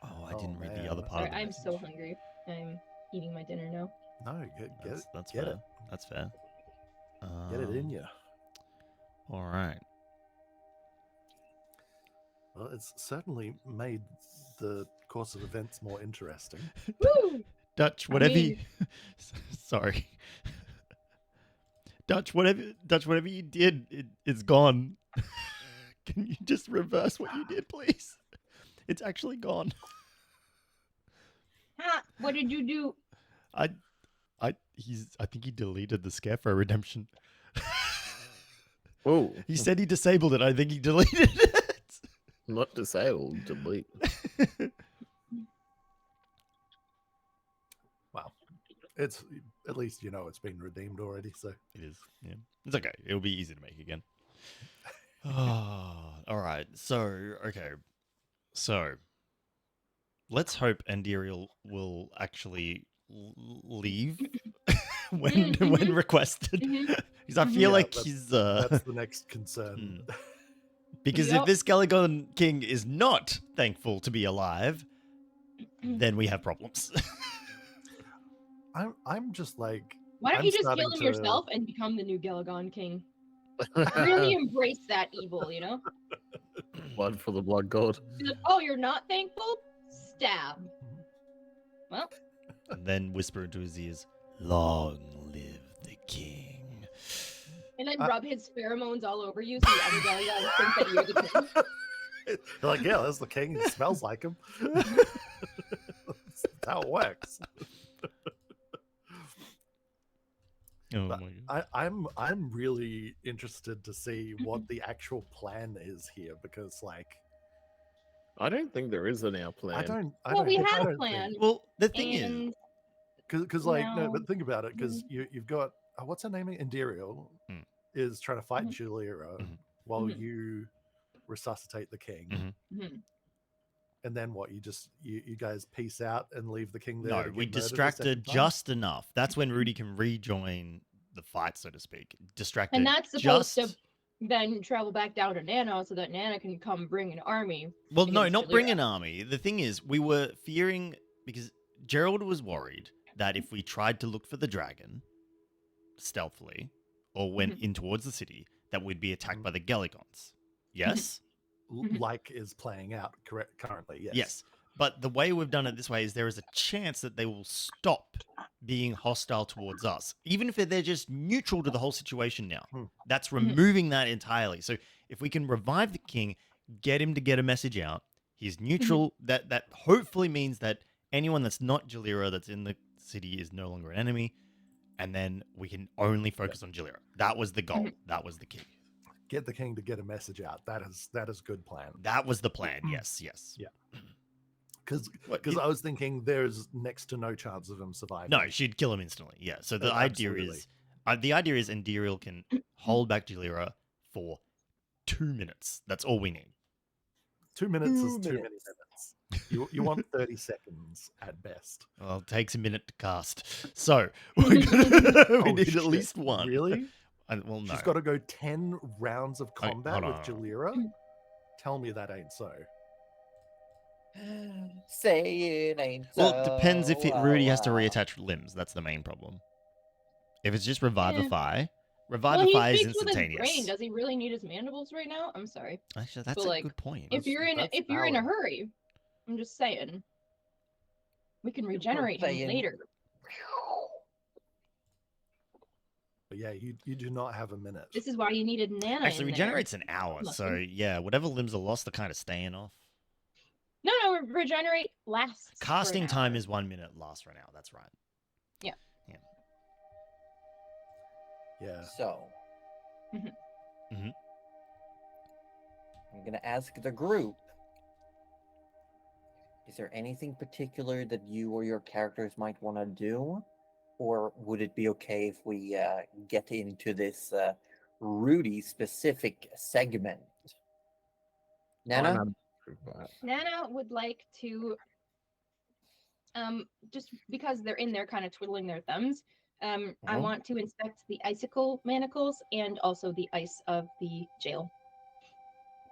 Speaker 1: Oh, I
Speaker 2: Oh,
Speaker 1: didn't read
Speaker 2: man.
Speaker 1: the other part
Speaker 6: Sorry,
Speaker 1: of the
Speaker 6: I'm so
Speaker 1: message.
Speaker 6: hungry. I'm eating my dinner now.
Speaker 2: No, get
Speaker 1: That's
Speaker 2: get
Speaker 1: fair.
Speaker 2: it.
Speaker 1: That's fair.
Speaker 2: Get it in you.
Speaker 1: All right.
Speaker 2: Well, it's certainly made the course of events more interesting.
Speaker 6: Woo!
Speaker 1: Dutch,
Speaker 6: I
Speaker 1: whatever.
Speaker 6: mean-
Speaker 1: Sorry. Dutch, whatever you did, it's gone. Can you just reverse what you did, please? It's actually gone.
Speaker 6: Ha! What did you do?
Speaker 1: I think he deleted the Scarecrow redemption.
Speaker 5: Oh,
Speaker 1: He said he disabled it. I think he deleted it.
Speaker 5: not disabled, delete.
Speaker 2: Wow. It's at least it's been redeemed already, so
Speaker 1: It is. Yeah. It's okay. It'll be easy to make again. Oh, all right. So, okay. So, let's hope Andiriel will actually leave when requested. Because I feel
Speaker 2: Yeah,
Speaker 1: like
Speaker 2: that's-
Speaker 1: he's
Speaker 2: that's the next concern.
Speaker 1: because if
Speaker 6: Yup.
Speaker 1: this Galagon king is not thankful to be alive, then we have problems.
Speaker 2: I'm just like
Speaker 6: Why don't
Speaker 2: I'm
Speaker 6: you just
Speaker 2: starting
Speaker 6: kill him
Speaker 2: to-
Speaker 6: yourself and become the new Galagon king? Really embrace that evil, you know?
Speaker 5: Blood for the blood god.
Speaker 6: Be like, oh, you're not thankful? Stab. Well,
Speaker 1: And then whisper into his ears, "Long live the king."
Speaker 6: and then rub his pheromones all over you so the other Galigons think that you're the king.
Speaker 2: They're like, yeah, that's the king. He smells like him. That's how it works.
Speaker 1: Oh
Speaker 2: But
Speaker 1: my god.
Speaker 2: I'm really interested to see what the actual plan is here because
Speaker 5: I don't think there is an out plan.
Speaker 2: I don't
Speaker 6: Well, we
Speaker 2: I
Speaker 6: had a
Speaker 2: don't
Speaker 6: plan.
Speaker 1: Well, the thing is,
Speaker 6: And
Speaker 2: because no, but think about it because you've got what's her name Indiriel
Speaker 1: Mm.
Speaker 2: is trying to fight
Speaker 6: Mhm.
Speaker 2: Juliera
Speaker 1: Mhm.
Speaker 2: while
Speaker 6: Mhm.
Speaker 2: you resuscitate the king.
Speaker 1: Mhm.
Speaker 6: Mhm.
Speaker 2: And then what? You guys peace out and leave the king there.
Speaker 1: no,
Speaker 2: to
Speaker 1: we
Speaker 2: get murdered a
Speaker 1: distracted
Speaker 2: second time?
Speaker 1: just enough. That's when Rudy can rejoin the fight, so to speak. Distracted.
Speaker 6: and that's supposed
Speaker 1: just...
Speaker 6: to then travel back down to Nana so that Nana can come bring an army.
Speaker 1: Well, no,
Speaker 6: against
Speaker 1: not bring
Speaker 6: Jalira.
Speaker 1: an army. The thing is, we were fearing because Gerald was worried that if we tried to look for the dragon stealthily or went in towards the city, that we'd be attacked by the Galigons. Yes?
Speaker 2: Like is playing out currently. Yes.
Speaker 1: Yes. But the way we've done it this way is there is a chance that they will stop being hostile towards us, even if they're just neutral to the whole situation now.
Speaker 2: Hmm.
Speaker 1: That's removing that entirely. So if we can revive the king, get him to get a message out, he's neutral. That hopefully means that anyone that's not Jalira that's in the city is no longer an enemy, and then we can only focus on Jalira. That was the goal. That was the key.
Speaker 2: Get the king to get a message out. That is good plan.
Speaker 1: That was the plan. Yes, yes.
Speaker 2: Yeah. Because
Speaker 1: What,
Speaker 2: I was thinking there's next to no chance of him surviving.
Speaker 1: No, she'd kill him instantly. Yeah. So the idea
Speaker 2: Absolutely.
Speaker 1: is, Indiriel can hold back Jalira for 2 minutes. That's all we need.
Speaker 2: 2 minutes is
Speaker 3: 2
Speaker 2: too many
Speaker 3: minutes.
Speaker 2: minutes. You want 30 seconds at best.
Speaker 1: Well, it takes a minute to cast. So we
Speaker 2: Oh,
Speaker 1: need
Speaker 2: shit.
Speaker 1: at least one.
Speaker 2: Really?
Speaker 1: Well, no.
Speaker 2: She's got to go 10 rounds of
Speaker 1: Okay,
Speaker 2: combat
Speaker 1: hold
Speaker 2: with
Speaker 1: on.
Speaker 2: Jalira? Tell me that ain't so.
Speaker 3: Say it ain't
Speaker 1: Well, it depends if
Speaker 3: so,
Speaker 1: Rudy has to
Speaker 3: wow.
Speaker 1: reattach limbs. That's the main problem. If it's just revivify, Revivify
Speaker 6: Well, he
Speaker 1: is
Speaker 6: speaks with his brain.
Speaker 1: instantaneous.
Speaker 6: Does he really need his mandibles right now? I'm sorry.
Speaker 1: Actually, that's
Speaker 6: But,
Speaker 1: a
Speaker 6: like,
Speaker 1: good point.
Speaker 6: If you're in
Speaker 2: that's
Speaker 6: a
Speaker 2: valid.
Speaker 6: hurry, I'm just saying. We can regenerate him
Speaker 3: saying-
Speaker 6: later.
Speaker 2: But yeah, you do not have a minute.
Speaker 6: This is why you needed Nana.
Speaker 1: Actually,
Speaker 6: in
Speaker 1: regenerates an hour,
Speaker 6: Come on.
Speaker 1: so yeah, whatever limbs are lost, they're kind of staying off.
Speaker 6: There. No, regenerate lasts. for an
Speaker 1: Casting time
Speaker 6: hour.
Speaker 1: is 1 minute, lasts for an hour. That's right.
Speaker 2: Yeah.
Speaker 3: So,
Speaker 1: Mhm.
Speaker 3: I'm gonna ask the group: is there anything particular that you or your characters might want to do, or would it be okay if we get into this Rudy specific segment? Nana,
Speaker 6: Nana would like to, just because they're in there kind of twiddling their thumbs, I want to inspect the icicle manacles and also the ice of the jail.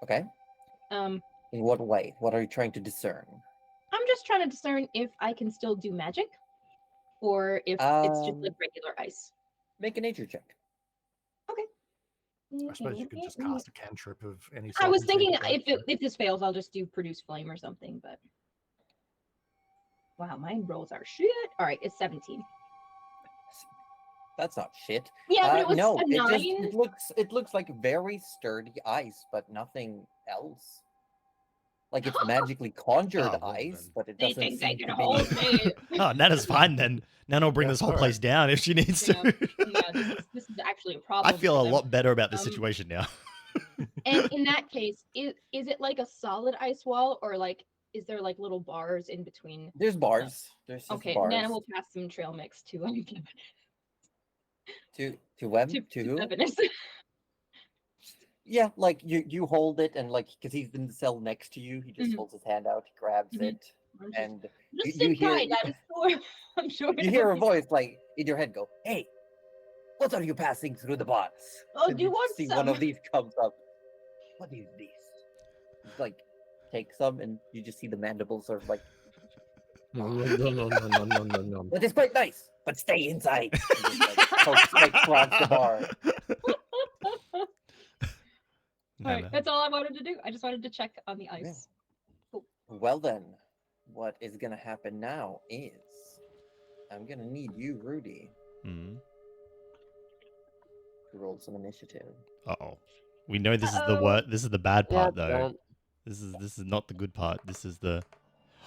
Speaker 3: okay.
Speaker 6: Um,
Speaker 3: In what way? What are you trying to discern?
Speaker 6: I'm just trying to discern if I can still do magic, or if it's just like regular ice.
Speaker 3: Make a nature check.
Speaker 2: I suppose you could just cast a cantrip of any
Speaker 6: I
Speaker 2: sort.
Speaker 6: was
Speaker 2: and see
Speaker 6: thinking
Speaker 2: what works.
Speaker 6: if this fails, I'll just do produce flame or something. But wow, my rolls are shit. All right, it's 17.
Speaker 3: That's not shit.
Speaker 6: Yeah, but it was
Speaker 3: no,
Speaker 6: a 9.
Speaker 3: it looks like very sturdy ice, but nothing else. Like it's magically conjured
Speaker 1: Oh, well
Speaker 3: ice,
Speaker 1: then.
Speaker 3: but it
Speaker 6: They
Speaker 3: doesn't
Speaker 6: think they
Speaker 3: seem
Speaker 6: can
Speaker 3: to
Speaker 6: hold
Speaker 3: be.
Speaker 6: it.
Speaker 1: Oh, Nana's fine then. Nana will bring
Speaker 2: Yeah,
Speaker 1: this whole
Speaker 2: alright.
Speaker 1: place down if she needs
Speaker 6: Yeah,
Speaker 1: to.
Speaker 6: yeah, this is actually a
Speaker 1: I
Speaker 6: problem.
Speaker 1: feel
Speaker 6: for
Speaker 1: a
Speaker 6: them.
Speaker 1: lot better about this
Speaker 6: Um,
Speaker 1: situation now.
Speaker 6: And in that case, is it like a solid ice wall, or like is there like little bars in between?
Speaker 3: There's bars. There's just
Speaker 6: Okay,
Speaker 3: bars.
Speaker 6: Nana will pass some trail mix to
Speaker 3: To web
Speaker 6: to
Speaker 3: to who?
Speaker 6: Evanus.
Speaker 3: Yeah, like you hold it, and like because he's in the cell next to you, he just
Speaker 6: Mhm.
Speaker 3: holds his hand out, he grabs
Speaker 6: Mhm.
Speaker 3: it, and
Speaker 6: Just
Speaker 3: you
Speaker 6: sit
Speaker 3: hear
Speaker 6: tight. I'm sure. I'm sure.
Speaker 3: you hear a voice like in your head go, "Hey, what are you passing through the bars?"
Speaker 6: Oh,
Speaker 3: And
Speaker 6: do you want
Speaker 3: see
Speaker 6: some?
Speaker 3: one of these comes up. What is this? It's like take some, and you just see the mandibles sort of like.
Speaker 5: No.
Speaker 3: But it's quite nice, but stay inside. And just, like prods the bar.
Speaker 6: All right, that's all I wanted to do. I just wanted to check on the ice.
Speaker 3: Well then, what is gonna happen now is I'm gonna need you, Rudy,
Speaker 1: Mm.
Speaker 3: to roll some initiative.
Speaker 1: Uh-oh. We know this is the this is the bad part though. This is not the good part. This is the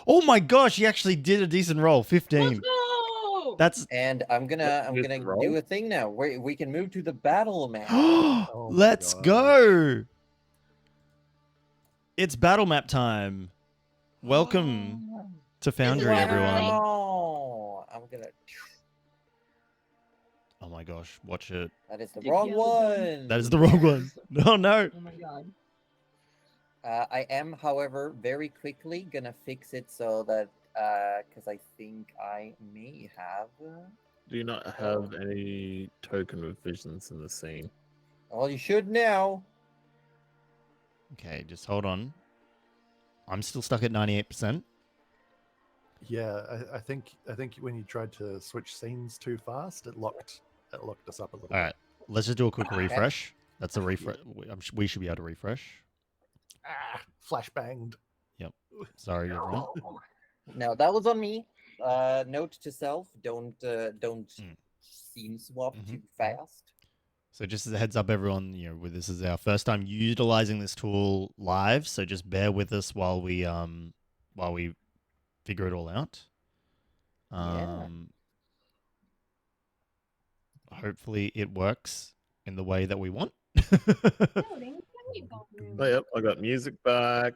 Speaker 1: Oh my gosh, he actually did a decent roll. 15.
Speaker 6: Let's go!
Speaker 1: That's
Speaker 3: And I'm gonna
Speaker 5: roll?
Speaker 3: do a thing now where we can move to the battle map.
Speaker 2: Oh my
Speaker 1: Let's
Speaker 2: gosh.
Speaker 1: go. It's battle map time. Welcome to Foundry, everyone.
Speaker 3: Wow. I'm gonna.
Speaker 1: Oh my gosh, watch it.
Speaker 3: That is the
Speaker 6: Did
Speaker 3: wrong
Speaker 6: you have a
Speaker 3: one.
Speaker 1: That is the wrong one. No, no.
Speaker 6: Oh my god.
Speaker 3: I am, however, very quickly gonna fix it so that because I think I may have.
Speaker 5: Do you not have any token of visions in the scene?
Speaker 3: Well, you should now.
Speaker 1: Okay, just hold on. I'm still stuck at 98%.
Speaker 2: Yeah, I think when you tried to switch scenes too fast, it locked us up a little.
Speaker 1: All right, let's just do a quick
Speaker 3: Okay.
Speaker 1: refresh. That's a refresh. We should be able to refresh.
Speaker 2: Ah, flash banged.
Speaker 1: Sorry, everyone.
Speaker 3: No, that was on me. Note to self: don't scene swap
Speaker 1: Mhm.
Speaker 3: too fast.
Speaker 1: So just as a heads up, everyone, this is our first time utilizing this tool live. So just bear with us while we figure it all out.
Speaker 3: Yeah.
Speaker 1: Hopefully it works in the way that we want.
Speaker 6: Loading, there you go.
Speaker 5: Oh, yep, I got music back.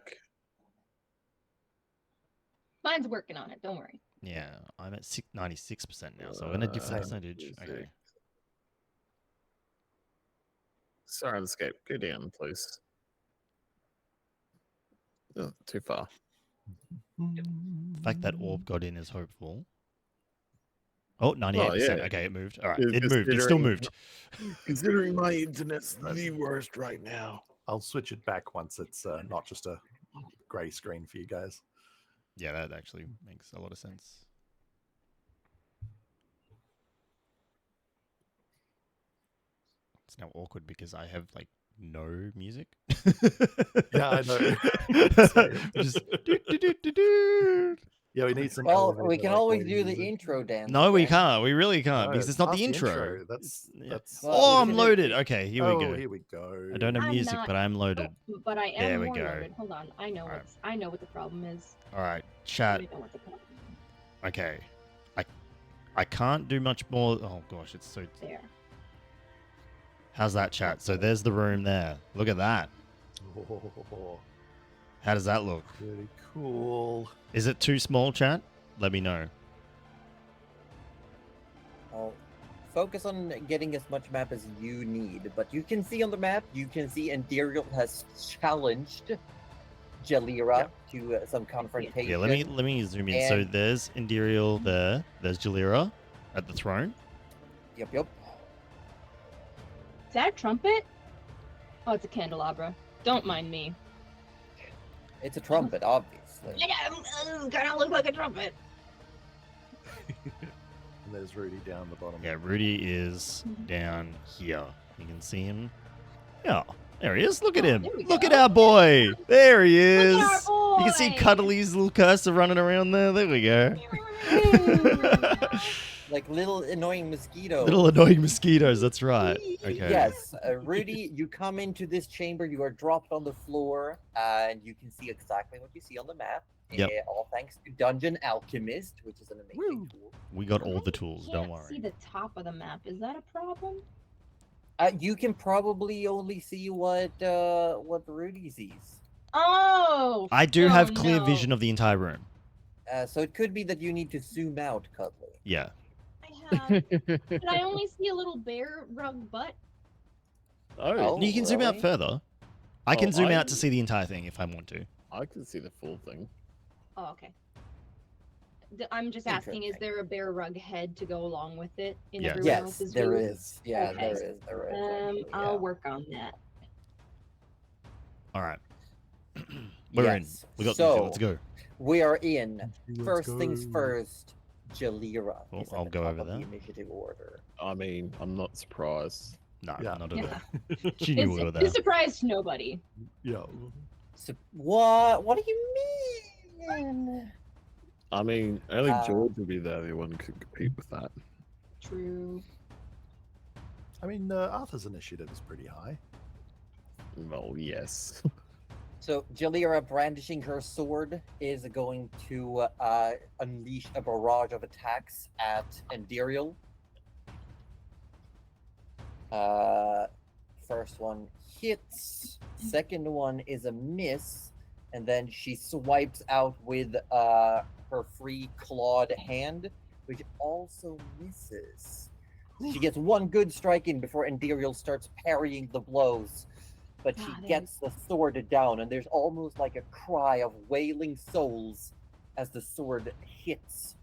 Speaker 6: Mine's working on it. Don't worry.
Speaker 1: Yeah, I'm at 96% now, so in a different
Speaker 2: Same.
Speaker 1: percentage.
Speaker 5: Music.
Speaker 1: Okay.
Speaker 5: Sirenscape, go down, please. Oh, too far.
Speaker 1: The fact that orb got in is hopeful. Oh, 98%.
Speaker 5: yeah.
Speaker 1: Okay, it moved. All right,
Speaker 5: Is-
Speaker 1: it moved. It still
Speaker 5: considering-
Speaker 1: moved.
Speaker 5: Considering my internet's the worst right now.
Speaker 2: I'll switch it back once it's not just a grey screen for you guys.
Speaker 1: Yeah, that actually makes a lot of sense. it's now awkward because I have like no music.
Speaker 2: Yeah, I know.
Speaker 1: Just do.
Speaker 2: Yeah, we need some.
Speaker 3: Well, we
Speaker 2: elevator,
Speaker 3: can
Speaker 2: like,
Speaker 3: always
Speaker 2: waiting
Speaker 3: do the
Speaker 2: music.
Speaker 3: intro dance.
Speaker 1: No, we
Speaker 3: again.
Speaker 1: can't. We really can't
Speaker 2: No,
Speaker 1: because it's not
Speaker 2: past
Speaker 1: the intro.
Speaker 2: That's
Speaker 1: Yeah.
Speaker 2: that's.
Speaker 3: Well,
Speaker 1: Oh,
Speaker 3: we
Speaker 1: I'm
Speaker 3: should-
Speaker 1: loaded. Okay, here we
Speaker 2: oh,
Speaker 1: go.
Speaker 2: here we go.
Speaker 1: I don't have
Speaker 6: I'm
Speaker 1: music,
Speaker 6: not-
Speaker 1: but I'm loaded.
Speaker 6: Oh, but I am
Speaker 1: There we
Speaker 6: more
Speaker 1: go.
Speaker 6: loaded. Hold on. I know
Speaker 1: Alright.
Speaker 6: what's I know what the problem is.
Speaker 1: All right,
Speaker 6: I
Speaker 1: chat.
Speaker 6: know what the problem is.
Speaker 1: Okay, I can't do much more. Oh gosh, it's so.
Speaker 6: There.
Speaker 1: How's that, chat? So there's the room there. Look at that.
Speaker 2: Oh,
Speaker 1: How does that look?
Speaker 2: pretty cool.
Speaker 1: Is it too small, chat? Let me know.
Speaker 3: I'll focus on getting as much map as you need, but you can see on the map, you can see Endiriel has challenged Jalira to some confrontation.
Speaker 1: Yeah, let me zoom in. So
Speaker 3: And-
Speaker 1: there's Indiriel there. There's Jalira at the throne.
Speaker 3: Yep.
Speaker 6: Is that a trumpet? Oh, it's a candelabra. Don't mind me.
Speaker 3: It's a trumpet, obviously.
Speaker 6: Yeah, kind of look like a trumpet.
Speaker 2: And there's Rudy down the bottom.
Speaker 1: Yeah, Rudy is down here. You can see him. Yeah, there he is. Look at
Speaker 6: Oh,
Speaker 1: him.
Speaker 6: there we
Speaker 1: Look
Speaker 6: go.
Speaker 1: at our boy. There he is.
Speaker 6: Look at our
Speaker 1: You can see
Speaker 6: boy.
Speaker 1: Cuddly's little cursor running around there. There we go.
Speaker 3: Like little annoying mosquitoes.
Speaker 1: Little annoying mosquitoes. That's right. Okay.
Speaker 3: Yes, Rudy, you come into this chamber, you are dropped on the floor, and you can see exactly what you see on the map.
Speaker 1: Yep.
Speaker 3: All thanks to Dungeon Alchemist, which is an amazing tool.
Speaker 1: We got all the tools.
Speaker 6: I
Speaker 1: Don't
Speaker 6: can't see
Speaker 1: worry.
Speaker 6: the top of the map. Is that a problem?
Speaker 3: You can probably only see what Rudy sees.
Speaker 6: Oh.
Speaker 1: I do have clear
Speaker 6: no.
Speaker 1: vision of the entire room.
Speaker 3: So it could be that you need to zoom out, Cuddly.
Speaker 1: Yeah.
Speaker 6: I have. But I only see a little bear rug butt.
Speaker 3: Oh,
Speaker 1: You can zoom out
Speaker 3: really?
Speaker 1: further. I can
Speaker 5: Oh,
Speaker 1: zoom
Speaker 5: I-
Speaker 1: out to see the entire thing if I want to.
Speaker 5: I can see the full thing.
Speaker 6: Oh, okay. I'm just asking, is
Speaker 3: Interesting.
Speaker 6: there a bear rug head to go along with it in
Speaker 1: Yes.
Speaker 6: everyone
Speaker 3: Yes,
Speaker 6: else's
Speaker 3: there
Speaker 6: view?
Speaker 3: is. Yeah,
Speaker 6: Okay.
Speaker 3: there is. actually,
Speaker 6: I'll
Speaker 3: yeah.
Speaker 6: work on that.
Speaker 1: All right. We're
Speaker 3: Yes.
Speaker 1: in. We got
Speaker 3: So,
Speaker 1: these. Let's go.
Speaker 3: We are in.
Speaker 2: Let's
Speaker 3: First things
Speaker 2: go.
Speaker 3: first, Jalira.
Speaker 1: Oh,
Speaker 3: is at
Speaker 1: I'll
Speaker 3: the
Speaker 1: go
Speaker 3: top
Speaker 1: over
Speaker 3: of the
Speaker 1: there.
Speaker 3: initiative order.
Speaker 5: I mean, I'm not surprised.
Speaker 1: No,
Speaker 2: Yeah.
Speaker 1: not a
Speaker 6: Yeah.
Speaker 1: bit. She knew we were there.
Speaker 6: It's a surprise to nobody.
Speaker 2: Yeah.
Speaker 3: So, what? What do you mean?
Speaker 5: I mean, only
Speaker 3: Uh,
Speaker 5: George would be the only one who could compete with that.
Speaker 6: True.
Speaker 2: I mean, Arthur's initiative is pretty high.
Speaker 5: Well, yes.
Speaker 3: So Jalira, brandishing her sword, is going to unleash a barrage of attacks at Endiriel. First one hits. Second one is a miss, and then she swipes out with her free clawed hand, which also misses. She gets one good strike in before Endiriel starts parrying the blows. But she
Speaker 6: Ah, there
Speaker 3: gets the sword down, and there's almost like a cry of wailing souls as the sword hits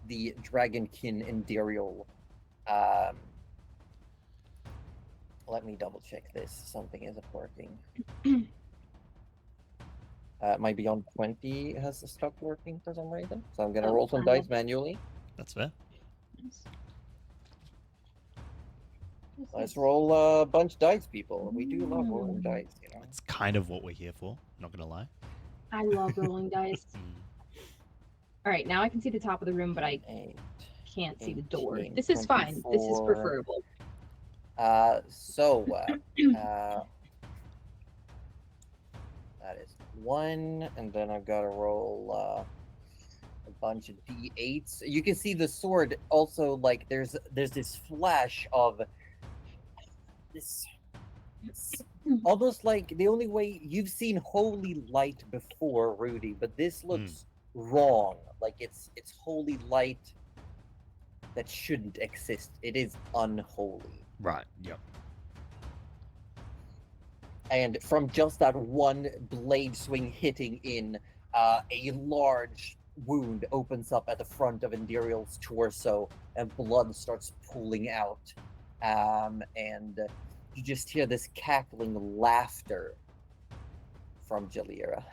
Speaker 3: the dragonkin Endiriel. Let me double check this. Something isn't working. My Beyond 20 has stopped working for some reason, so I'm gonna
Speaker 6: Oh,
Speaker 3: roll some
Speaker 6: fine.
Speaker 3: dice manually.
Speaker 1: That's fair.
Speaker 3: Let's roll a bunch dice, people. We do love rolling dice, you know.
Speaker 1: That's kind of what we're here for. Not gonna lie.
Speaker 6: I love rolling dice.
Speaker 1: Mm.
Speaker 6: All right, now I can see the top of the room, but I
Speaker 3: 8.
Speaker 6: can't see the door.
Speaker 3: 18,
Speaker 6: This is fine. This is
Speaker 3: 24.
Speaker 6: preferable.
Speaker 3: That is 1, and then I've got to roll a bunch of d8s. You can see the sword also, like there's this flash of this almost like the only way you've seen holy light before, Rudy, but this looks wrong. Like it's holy light that shouldn't exist. It is unholy.
Speaker 1: Right. Yep.
Speaker 3: And from just that one blade swing hitting in, a large wound opens up at the front of Endiriel's torso, and blood starts pooling out. And you just hear this cackling laughter from Jalira.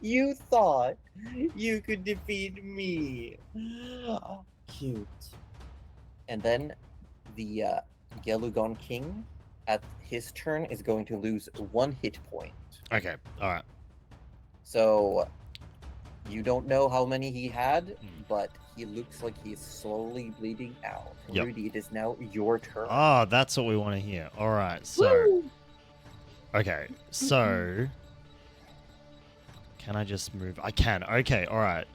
Speaker 3: You thought you could defeat me. Cute. And then the Gelugon King at his turn is going to lose 1 hit point.
Speaker 1: Okay. All right.
Speaker 3: So you don't know how many he had, but he looks like he's slowly bleeding out.
Speaker 1: Yep.
Speaker 3: Rudy, it is now your turn.
Speaker 1: Ah, that's what we want to hear. All right. So,
Speaker 6: Woo!
Speaker 1: okay. So, can I just move? I can. Okay. All right.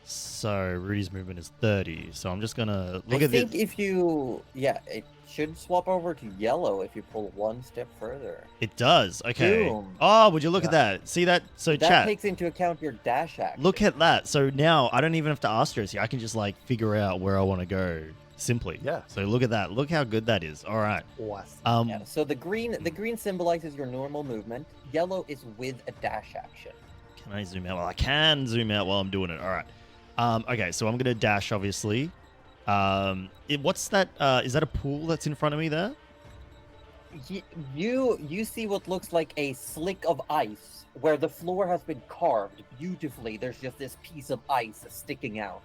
Speaker 1: So Rudy's movement is 30. So I'm just gonna look
Speaker 3: I
Speaker 1: at
Speaker 3: think
Speaker 1: this.
Speaker 3: if you, it should swap over to yellow if you pull 1 step further.
Speaker 1: It does. Okay.
Speaker 3: Boom.
Speaker 1: Oh, would you look at that? See that? So
Speaker 3: That
Speaker 1: chat.
Speaker 3: takes into account your dash action.
Speaker 1: Look at that. So now I don't even have to ask Josie. I can just like figure out where I want to go simply.
Speaker 2: Yeah.
Speaker 1: So look at that. Look how good that is. All right.
Speaker 2: Awesome.
Speaker 3: Yeah, so the green symbolizes your normal movement. Yellow is with a dash action.
Speaker 1: Can I zoom out? Well, I can zoom out while I'm doing it. All right. Okay, so I'm gonna dash, obviously. What's that? Is that a pool that's in front of me there?
Speaker 3: You see what looks like a slick of ice where the floor has been carved beautifully. There's just this piece of ice sticking out.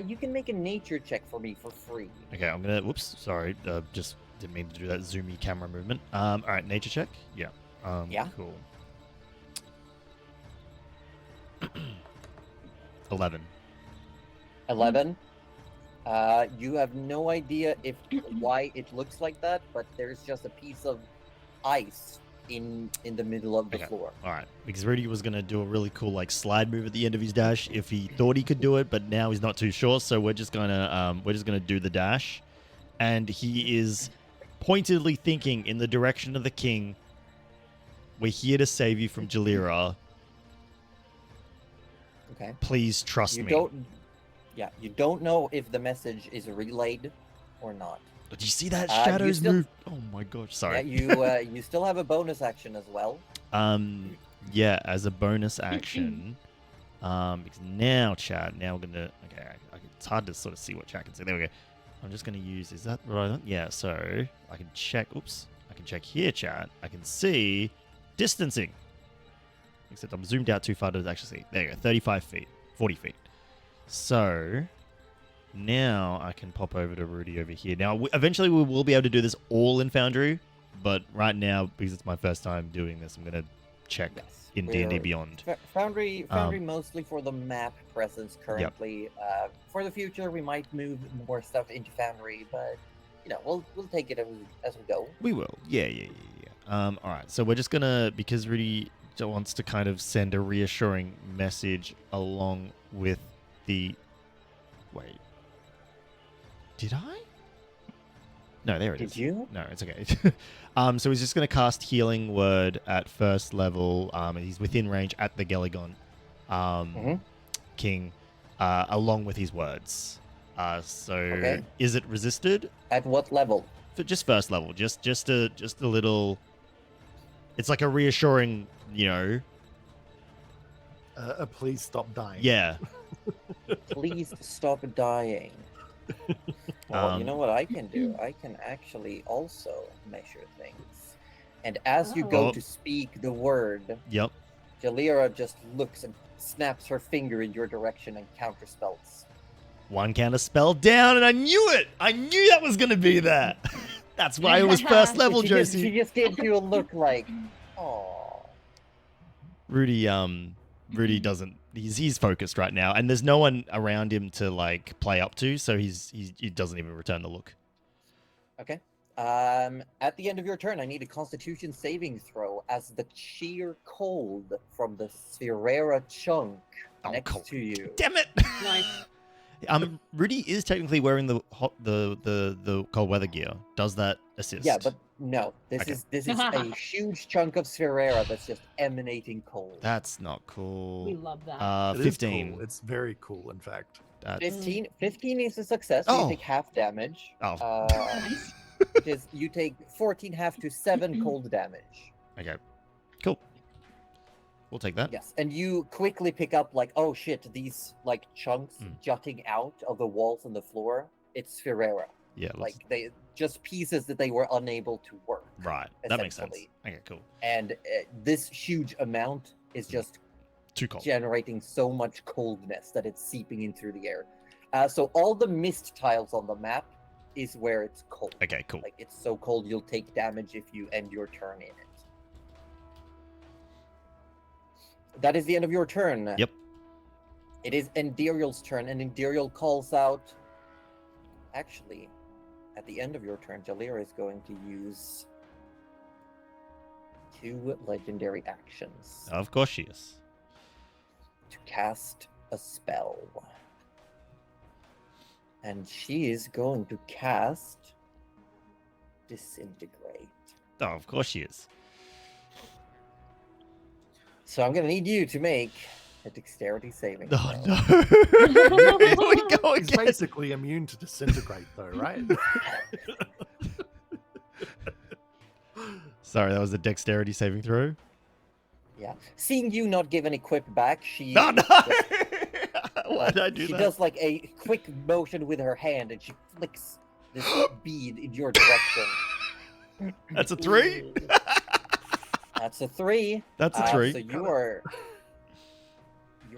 Speaker 3: You can make a nature check for me for free.
Speaker 1: Okay, I'm gonna. Whoops, sorry. Just didn't mean to do that zoomy camera movement. All right, nature check. Yeah.
Speaker 3: Yeah.
Speaker 1: Cool. 11.
Speaker 3: 11. You have no idea why it looks like that, but there's just a piece of ice in the middle of the
Speaker 1: Okay.
Speaker 3: floor.
Speaker 1: All right, because Rudy was gonna do a really cool like slide move at the end of his dash if he thought he could do it, but now he's not too sure. So we're just gonna do the dash, and he is pointedly thinking in the direction of the king. We're here to save you from Jalira.
Speaker 3: Okay.
Speaker 1: Please trust
Speaker 3: You
Speaker 1: me.
Speaker 3: don't know if the message is relayed or not.
Speaker 1: Did you see that
Speaker 3: you
Speaker 1: shadows
Speaker 3: still-
Speaker 1: move? Oh my gosh, sorry.
Speaker 3: Yeah, you still have a bonus action as well.
Speaker 1: Yeah, as a bonus action. Because now chat, now we're gonna it's hard to sort of see what chat can see. There we go. I'm just gonna use, is that right? Yeah, so I can check, I can check here, chat. I can see distancing. Except I'm zoomed out too far to actually see. There you go, 35 feet, 40 feet. So now I can pop over to Rudy over here. Now, eventually we will be able to do this all in Foundry, but right now, because it's my first time doing this, I'm going to check
Speaker 3: Yes.
Speaker 1: in D&D Beyond.
Speaker 3: Foundry mostly for the map presence currently. For the future, we might move more stuff into Foundry, but we'll take it as we go.
Speaker 1: We will. Yeah. All right, so we're just going to, because Rudy wants to kind of send a reassuring message along with the... Wait. Did I? No, there it is.
Speaker 3: Did you?
Speaker 1: No, it's okay. So he's just going to cast Healing Word at first level. And he's within range at the Gelagon King, along with his words. So is it resisted?
Speaker 3: At what level?
Speaker 1: For just first level, just a little. It's like a reassuring,
Speaker 2: Please stop dying.
Speaker 1: Yeah.
Speaker 3: Please stop dying. Well, you know what I can do? I can actually also measure things. And as you go
Speaker 1: Oh.
Speaker 3: to speak the word,
Speaker 1: Yep.
Speaker 3: Jalira just looks and snaps her finger in your direction and counterspells.
Speaker 1: One counter spell down, and I knew it. I knew that was gonna be that. That's why it was first level,
Speaker 3: She
Speaker 1: Josie.
Speaker 3: just gives you a look like, oh.
Speaker 1: Rudy doesn't. He's focused right now, and there's no one around him to like play up to, so he doesn't even return the look.
Speaker 3: Okay. At the end of your turn, I need a Constitution saving throw as the sheer cold from the Spherera chunk next
Speaker 1: cold.
Speaker 3: to you.
Speaker 1: Damn it!
Speaker 6: Nice.
Speaker 1: Rudy is technically wearing the cold weather gear. Does that assist?
Speaker 3: Yeah, but no. This
Speaker 1: Okay.
Speaker 3: is a huge chunk of Spherera that's just emanating cold.
Speaker 1: That's not cool.
Speaker 6: We love that.
Speaker 2: It is
Speaker 1: 15.
Speaker 2: cool. It's very cool, in fact.
Speaker 1: That's,
Speaker 3: 15 is a success. So
Speaker 1: Oh.
Speaker 3: you take half damage.
Speaker 1: Oh.
Speaker 6: Nice.
Speaker 3: Which is you take 14 half to 7 cold damage.
Speaker 1: okay. Cool. We'll take that.
Speaker 3: Yes, and you quickly pick up like, oh shit, these like chunks jutting out of the walls and the floor. It's Spherera.
Speaker 1: Yeah.
Speaker 3: Like they just pieces that they were unable to work.
Speaker 1: Right. That makes sense.
Speaker 3: essentially.
Speaker 1: Okay. Cool.
Speaker 3: And this huge amount is just
Speaker 1: Too cold.
Speaker 3: generating so much coldness that it's seeping in through the air. So all the mist tiles on the map is where it's cold.
Speaker 1: Okay, cool.
Speaker 3: Like it's so cold you'll take damage if you end your turn in it. That is the end of your turn.
Speaker 1: Yep.
Speaker 3: It is Endiriel's turn, and Endiriel calls out. Actually, at the end of your turn, Jalira is going to use 2 legendary actions
Speaker 1: Of course she is.
Speaker 3: to cast a spell. And she is going to cast Disintegrate.
Speaker 1: Oh, of course she is.
Speaker 3: So I'm going to need you to make a dexterity saving throw.
Speaker 1: Oh no! Here we go
Speaker 2: He's
Speaker 1: again.
Speaker 2: basically immune to disintegrate, though, right?
Speaker 1: Sorry, that was a dexterity saving throw.
Speaker 3: Yeah. Seeing you not give any quip back, she
Speaker 1: No, no! Why
Speaker 3: like,
Speaker 1: did I do
Speaker 3: she
Speaker 1: that?
Speaker 3: does like a quick motion with her hand, and she flicks this bead in your direction.
Speaker 1: That's a 3.
Speaker 3: That's a 3.
Speaker 1: That's a 3.
Speaker 3: So you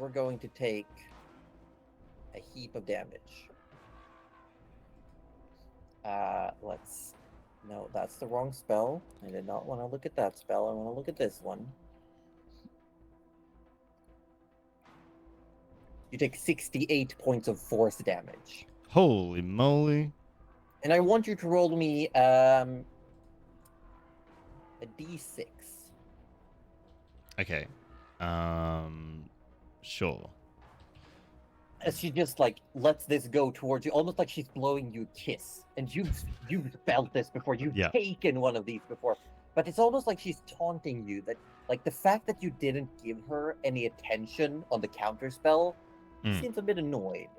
Speaker 3: are going to take a heap of damage. No, that's the wrong spell. I did not want to look at that spell. I want to look at this one. You take 68 points of force damage.
Speaker 1: Holy moly!
Speaker 3: And I want you to roll me a d6.
Speaker 1: Okay. Sure.
Speaker 3: As she just like lets this go towards you, almost like she's blowing you a kiss. And you've felt this before. You've
Speaker 1: Yeah.
Speaker 3: taken one of these before. But it's almost like she's taunting you. That like the fact that you didn't give her any attention on the counter spell seems a bit annoyed.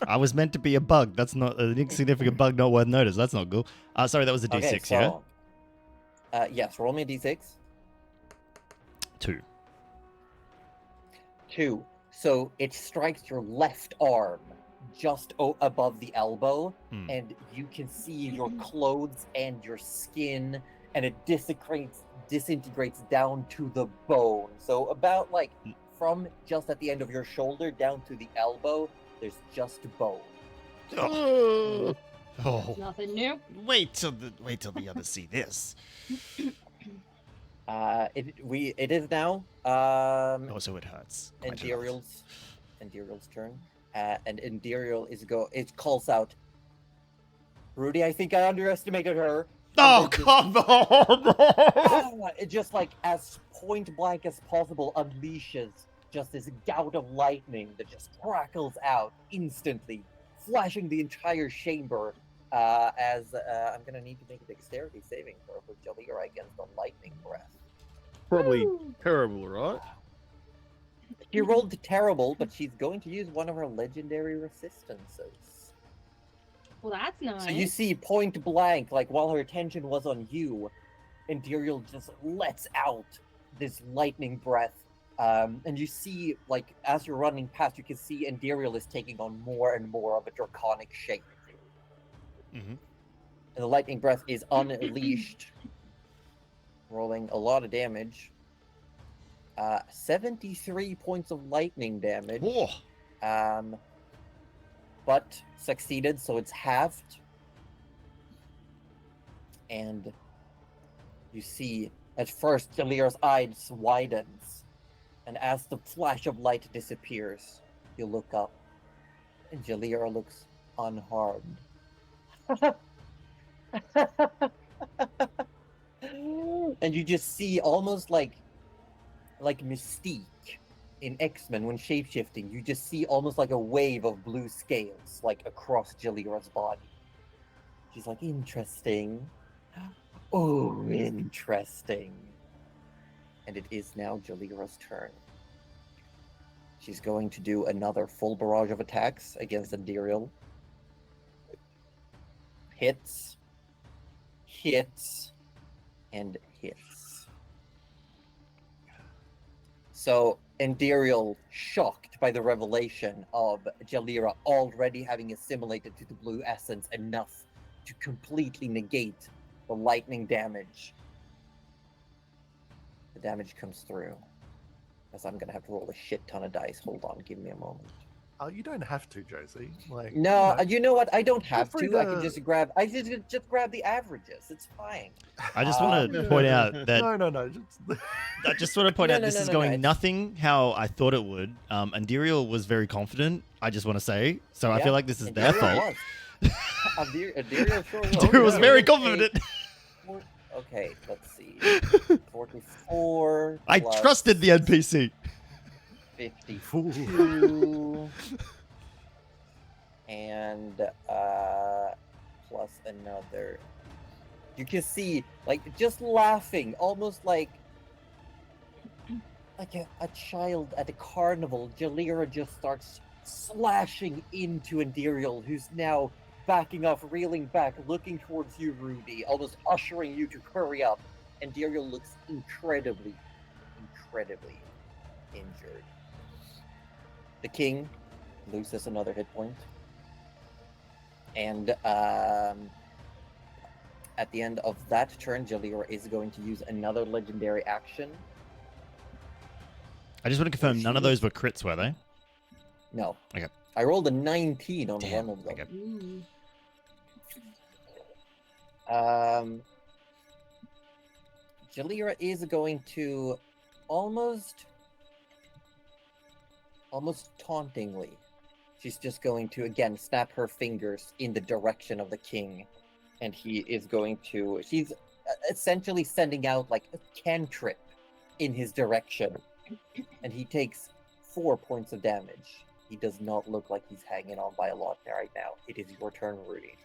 Speaker 1: I was meant to be a bug. That's not an insignificant bug, not worth notice. That's not cool. Sorry, that was a D6,
Speaker 3: Okay,
Speaker 1: yeah?
Speaker 3: so yes, roll me a d6.
Speaker 1: 2.
Speaker 3: 2. So it strikes your left arm just above the elbow, and you can see your clothes and your skin, and it disintegrates down to the bone. So about like from just at the end of your shoulder down to the elbow, there's just bone.
Speaker 1: Oh.
Speaker 6: Nothing new.
Speaker 1: Wait till the others see this.
Speaker 3: It is now
Speaker 1: Also, it hurts. quite a lot.
Speaker 3: Endiriel's turn. And Endiriel it calls out, Rudy, I think I underestimated her.
Speaker 1: Oh, come on!
Speaker 3: It just like as point blank as possible unleashes just this gout of lightning that just crackles out instantly, flashing the entire chamber. As I'm gonna need to make a dexterity saving throw for Jalira against the lightning breath.
Speaker 5: Probably terrible, right?
Speaker 3: She rolled terrible, but she's going to use one of her legendary resistances.
Speaker 6: Well, that's nice.
Speaker 3: So you see point blank, like while her attention was on you, Endiriel just lets out this lightning breath. And you see, like, as you're running past, you can see Endiriel is taking on more and more of a draconic shape.
Speaker 1: Mm-hmm.
Speaker 3: And the lightning breath is unleashed, rolling a lot of damage. 73 points of lightning damage.
Speaker 1: Whoa.
Speaker 3: But succeeded, so it's halved. And you see, at first, Jalira's eyes widens. And as the flash of light disappears, you look up. And Jalira looks unharmed. And you just see almost like Mystique in X-Men when shapeshifting, you just see almost like a wave of blue scales like across Jalira's body. She's like, interesting. Oh, interesting. And it is now Jalira's turn. She's going to do another full barrage of attacks against Endiriel. Hits, and hits. So Endiriel, shocked by the revelation of Jalira already having assimilated to the blue essence enough to completely negate the lightning damage. The damage comes through. As I'm gonna have to roll a shit ton of dice. Hold on, give me a moment.
Speaker 2: Oh, you don't have to, Josie. Like,
Speaker 3: No,
Speaker 2: you know,
Speaker 3: you know what? I don't have
Speaker 2: free
Speaker 3: to. I can
Speaker 2: to-
Speaker 3: just grab. I just grab the averages. It's fine.
Speaker 1: I just want to point out that
Speaker 2: no.
Speaker 1: I just want to point
Speaker 3: No,
Speaker 1: out
Speaker 3: no,
Speaker 1: this
Speaker 3: no,
Speaker 1: is
Speaker 3: no, no,
Speaker 1: going
Speaker 3: it's-
Speaker 1: nothing how I thought it would. Andiriel was very confident. I just want to say, so I
Speaker 3: Yeah,
Speaker 1: feel like this is
Speaker 3: and
Speaker 1: their
Speaker 3: Dario
Speaker 1: fault.
Speaker 3: was. Adiriel sure was.
Speaker 1: Andiriel was
Speaker 2: yeah.
Speaker 1: very
Speaker 3: With a
Speaker 1: confident.
Speaker 3: Okay, let's see. 44.
Speaker 1: I
Speaker 3: plus
Speaker 1: trusted the NPC.
Speaker 3: 52. And plus another. You can see, like, just laughing, almost like a child at a carnival. Jalira just starts slashing into Andiriel, who's now backing off, reeling back, looking towards you, Rudy, almost ushering you to hurry up. Andiriel looks incredibly injured. The king loses another hit point. And at the end of that turn, Jalira is going to use another legendary action.
Speaker 1: I just want to confirm none of those were crits, were they?
Speaker 3: No.
Speaker 1: Okay.
Speaker 3: I rolled a 19 on
Speaker 1: Damn,
Speaker 3: one of them.
Speaker 1: okay.
Speaker 6: Ooh.
Speaker 3: Jalira is going to almost tauntingly. She's just going to again snap her fingers in the direction of the king, and he is going to. She's essentially sending out like a cantrip in his direction, and he takes 4 points of damage. He does not look like he's hanging on by a lot right now. It is your turn, Rudy.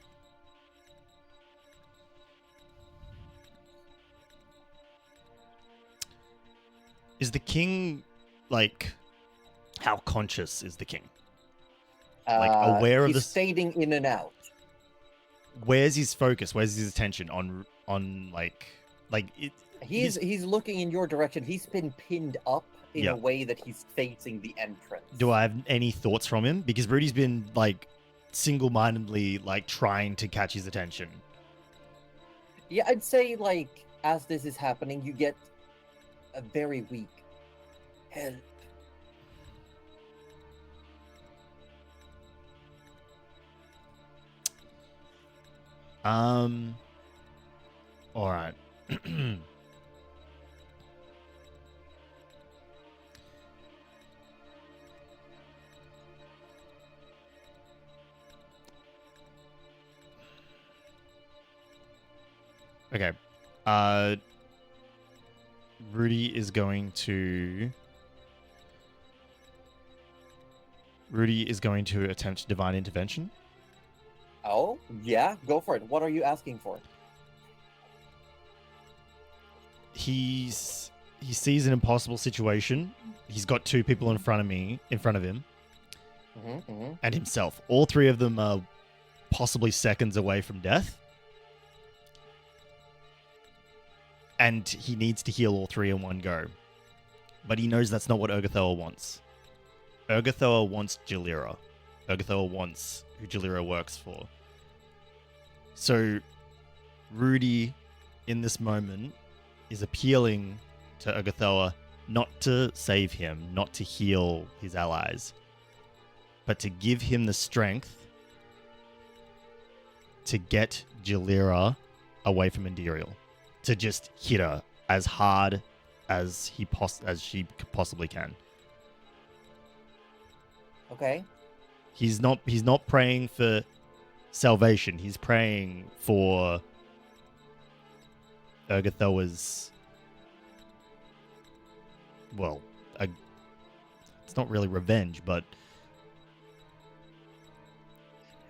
Speaker 1: Is the king, like, how conscious is the king? Like, aware of
Speaker 3: he's
Speaker 1: this?
Speaker 3: fading in and out.
Speaker 1: Where's his focus? Where's his attention on
Speaker 3: He's looking in your direction. He's been pinned up in
Speaker 1: Yeah.
Speaker 3: a way that he's facing the entrance.
Speaker 1: Do I have any thoughts from him? Because Rudy's been, like, single-mindedly, like, trying to catch his attention.
Speaker 3: Yeah, I'd say, like, as this is happening, you get a very weak help.
Speaker 1: All right. Okay. Rudy is going to attempt divine intervention.
Speaker 3: Oh, yeah, go for it. What are you asking for?
Speaker 1: He sees an impossible situation. He's got two people in front of him, and himself. All three of them are possibly seconds away from death. And he needs to heal all three in one go. But he knows that's not what Urgathoa wants. Urgathoa wants Jalira. Urgathoa wants who Jalira works for. So, Rudy, in this moment, is appealing to Urgathoa not to save him, not to heal his allies, but to give him the strength to get Jalira away from Andiriel. To just hit her as hard as she possibly can.
Speaker 3: Okay.
Speaker 1: He's not praying for salvation. He's praying for Urgathoa's. Well, it's not really revenge, but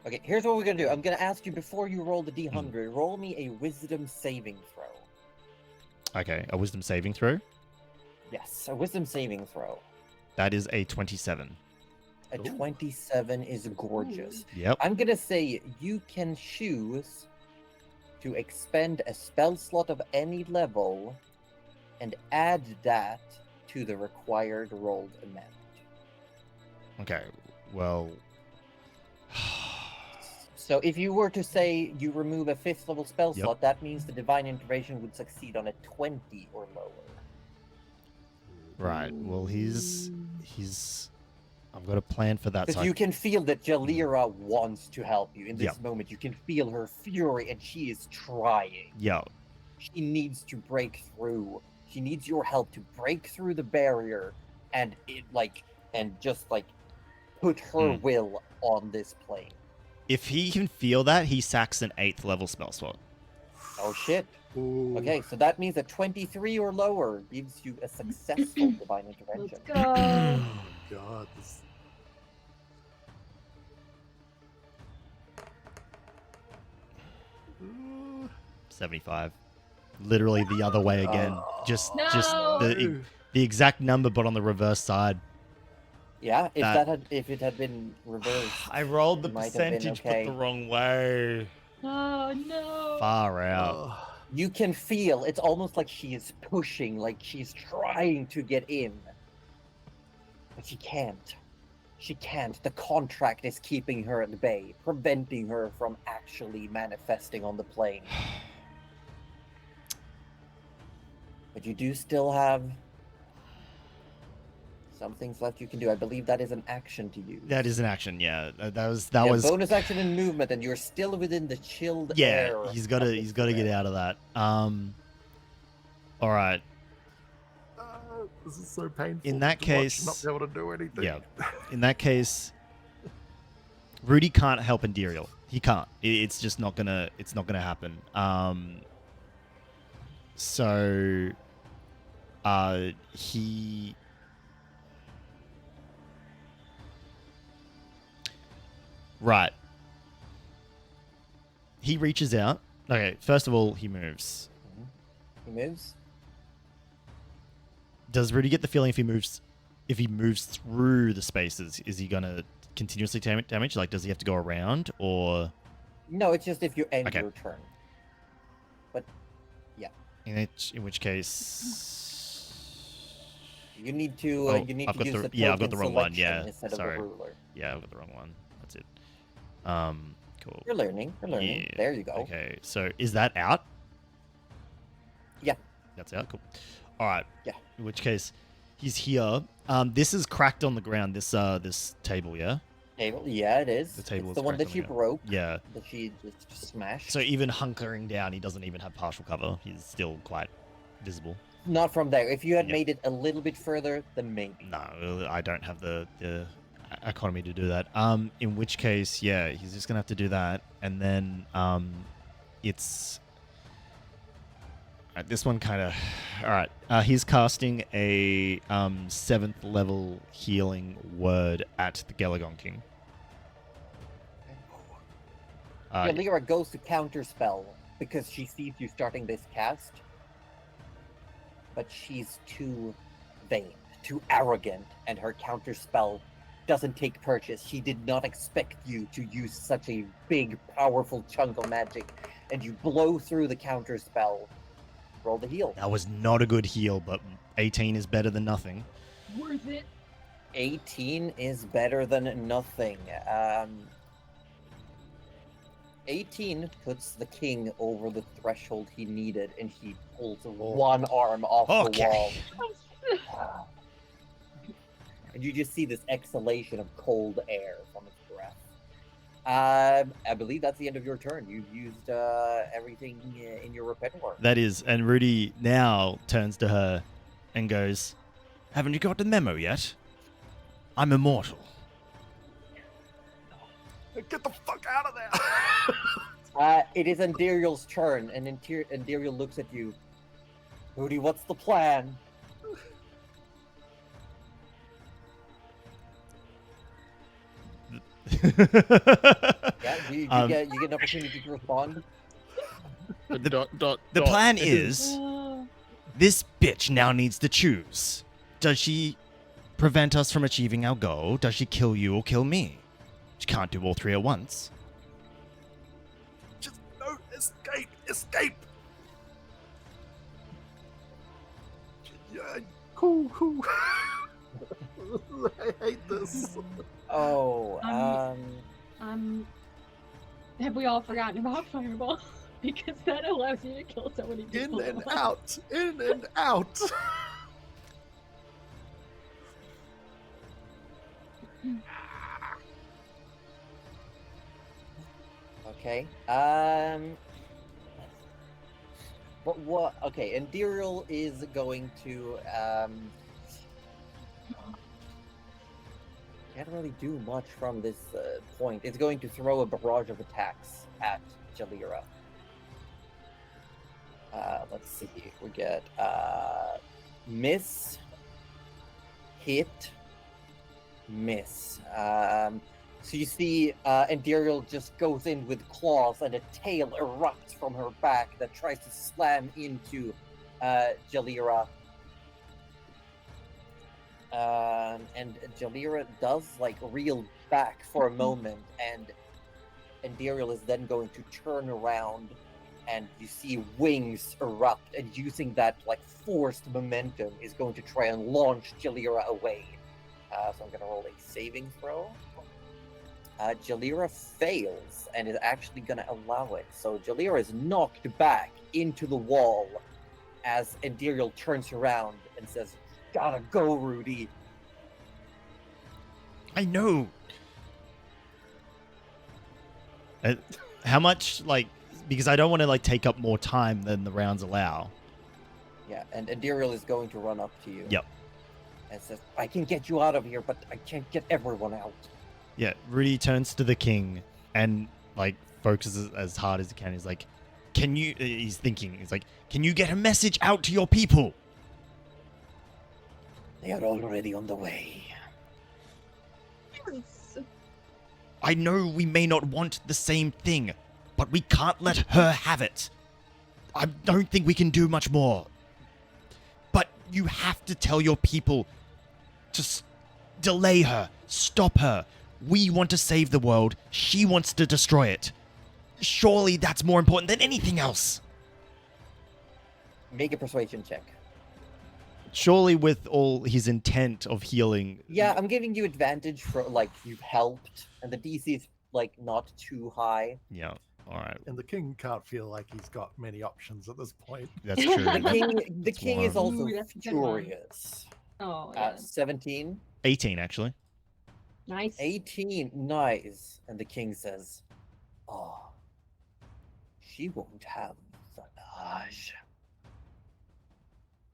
Speaker 3: Okay, here's what we're gonna do. I'm gonna ask you before you roll the D100, roll me a wisdom saving throw.
Speaker 1: okay, a wisdom saving throw.
Speaker 3: Yes, a wisdom saving throw.
Speaker 1: That is a 27.
Speaker 3: A 27 is gorgeous.
Speaker 1: Yep.
Speaker 3: I'm gonna say you can choose to expend a spell slot of any level and add that to the required rolled amount.
Speaker 1: Okay. Well.
Speaker 3: So if you were to say you remove a 5th level spell
Speaker 1: Yep.
Speaker 3: slot, that means the divine intervention would succeed on a 20 or lower.
Speaker 1: Right. Well, he's. I've got a plan for that.
Speaker 3: Because
Speaker 1: So
Speaker 3: you can feel that Jalira wants to help you in this
Speaker 1: Yeah.
Speaker 3: moment. You can feel her fury, and she is trying.
Speaker 1: yeah,
Speaker 3: She needs to break through. She needs your help to break through the barrier, and just put her will on this plane.
Speaker 1: if he can feel that, he sacks an 8th level spell slot.
Speaker 3: Oh shit.
Speaker 2: Ooh.
Speaker 3: Okay, so that means that 23 or lower gives you a successful divine intervention.
Speaker 6: Let's go.
Speaker 2: God, this...
Speaker 1: 75. Literally the other way again. Just
Speaker 6: No.
Speaker 1: the exact number, but on the reverse side.
Speaker 3: Yeah, if
Speaker 1: That-
Speaker 3: if it had been reversed.
Speaker 1: I rolled the
Speaker 3: Might have been
Speaker 1: percentage,
Speaker 3: okay.
Speaker 1: but the wrong way.
Speaker 6: Oh no.
Speaker 1: Far out.
Speaker 2: Oh.
Speaker 3: You can feel it's almost like she is pushing, like she's trying to get in. But she can't. She can't. The contract is keeping her at bay, preventing her from actually manifesting on the plane. But you do still have some things left you can do. I believe that is an action to use.
Speaker 1: That is an action, yeah. That was
Speaker 3: bonus action and movement, and you're still within the chilled air.
Speaker 1: yeah. He's got to get out of that. All right.
Speaker 2: This is so painful.
Speaker 1: In that
Speaker 2: to watch
Speaker 1: case-
Speaker 2: not be able to do anything.
Speaker 1: Yeah. In that case, Rudy can't help Endiriel. He can't. It's just not gonna. It's not gonna happen. So, he. Right. He reaches out. Okay. First of all, he moves.
Speaker 3: He moves.
Speaker 1: Does Rudy get the feeling if he moves through the spaces, is he gonna continuously damage? Like, does he have to go around, or
Speaker 3: No, it's just if you end
Speaker 1: Okay.
Speaker 3: your turn. But
Speaker 1: in which case?
Speaker 3: you need to
Speaker 1: Oh,
Speaker 3: you need
Speaker 1: I've
Speaker 3: to
Speaker 1: got
Speaker 3: use
Speaker 1: the-
Speaker 3: the
Speaker 1: yeah, I've got
Speaker 3: token
Speaker 1: the wrong one,
Speaker 3: selection
Speaker 1: yeah,
Speaker 3: instead
Speaker 1: sorry.
Speaker 3: of the ruler.
Speaker 1: Yeah, I've got the wrong one. That's it. Cool.
Speaker 3: You're learning. You're learning.
Speaker 1: Yeah,
Speaker 3: There you go.
Speaker 1: Okay, so is that out?
Speaker 3: Yeah.
Speaker 1: That's out. Cool. All right.
Speaker 3: Yeah.
Speaker 1: In which case, he's here. This is cracked on the ground. This table, yeah.
Speaker 3: Table. Yeah, it is.
Speaker 1: The table
Speaker 3: it's
Speaker 1: is
Speaker 3: the one
Speaker 1: cracked
Speaker 3: that
Speaker 1: on
Speaker 3: you
Speaker 1: the ground.
Speaker 3: broke.
Speaker 1: Yeah.
Speaker 3: That she just smashed.
Speaker 1: So even hunkering down, he doesn't even have partial cover. He's still quite visible.
Speaker 3: Not from there. If you had
Speaker 1: Yep.
Speaker 3: made it a little bit further, then maybe.
Speaker 1: No, I don't have the economy to do that. In which case, yeah, he's just gonna have to do that, and then it's this one kind of all right. He's casting a 7th level healing word at the Gelagon King.
Speaker 3: Lyra goes to counterspell because she sees you starting this cast. But she's too vain, too arrogant, and her counterspell doesn't take purchase. She did not expect you to use such a big, powerful chunk of magic, and you blow through the counterspell. Roll the heal.
Speaker 1: That was not a good heal, but 18 is better than nothing.
Speaker 6: Worth it.
Speaker 3: 18 is better than nothing. 18 puts the king over the threshold he needed, and he pulls one arm off the wall. And you just see this exhalation of cold air from its breath. I believe that's the end of your turn. You've used everything in your repertoire.
Speaker 1: That is, and Rudy now turns to her and goes, "Haven't you got the memo yet? I'm immortal."
Speaker 2: Get the fuck out of there!
Speaker 3: It is Endiriel's turn, and Endiriel looks at you. Rudy, what's the plan? Yeah, you get an opportunity to respond.
Speaker 1: The plan is, this bitch now needs to choose. Does she prevent us from achieving our goal? Does she kill you or kill me? She can't do all three at once.
Speaker 2: Just no, escape! Escape! Yeah, cool. I hate this.
Speaker 3: Oh,
Speaker 6: Have we all forgotten about Fireball? Because that allows you to kill so many
Speaker 2: In
Speaker 6: people.
Speaker 2: and out. In and out.
Speaker 3: Okay. But what? Okay, Imperial is going to can't really do much from this point. It's going to throw a barrage of attacks at Jalira. Let's see. We get miss, hit, miss. So you see Imperial just goes in with claws and a tail erupts from her back that tries to slam into Jalira. And Jalira does like reel back for a moment, and Imperial is then going to turn around, and you see wings erupt, and using that like forced momentum is going to try and launch Jalira away. So I'm going to roll a saving throw. Jalira fails and is actually going to allow it. So Jalira is knocked back into the wall as Imperial turns around and says, "Gotta go, Rudy."
Speaker 1: I know. How much, like, because I don't want to, like, take up more time than the rounds allow.
Speaker 3: Yeah, and Imperial is going to run up to you.
Speaker 1: Yep.
Speaker 3: And says, "I can get you out of here, but I can't get everyone out."
Speaker 1: Yeah, Rudy turns to the king and, like, focuses as hard as he can. He's like, can you, he's thinking, he's like, can you get a message out to your people?
Speaker 3: "They are already on the way."
Speaker 4: Yes.
Speaker 1: I know we may not want the same thing, but we can't let her have it. I don't think we can do much more. But you have to tell your people to delay her, stop her. We want to save the world. She wants to destroy it. Surely that's more important than anything else.
Speaker 3: Make a persuasion check.
Speaker 1: Surely with all his intent of healing.
Speaker 3: Yeah, I'm giving you advantage for, like, you've helped, and the DC is, like, not too high.
Speaker 1: Yeah, all right.
Speaker 2: And the king can't feel like he's got many options at this point.
Speaker 1: That's true.
Speaker 3: The
Speaker 1: That's
Speaker 3: king is
Speaker 1: one.
Speaker 3: also
Speaker 6: Ooh, that's a good one.
Speaker 3: furious.
Speaker 6: Oh, yeah.
Speaker 3: 17.
Speaker 1: 18, actually.
Speaker 6: Nice.
Speaker 3: 18, nice. And the king says, "Oh, she won't have Talaj.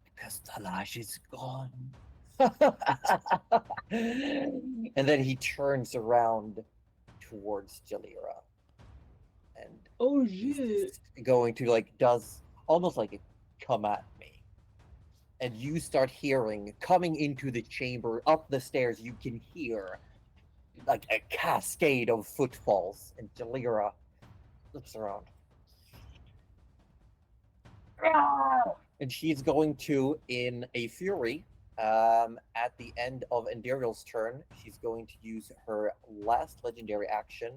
Speaker 3: Because Talaj is gone." And then he turns around towards Jalira. And
Speaker 4: Oh
Speaker 3: he's
Speaker 4: shit.
Speaker 3: just going to, like, does almost like a "come at me." And you start hearing, coming into the chamber, up the stairs, you can hear like a cascade of footfalls, and Jalira looks around. And she's going to, in a fury, at the end of Endurial's turn, she's going to use her last legendary action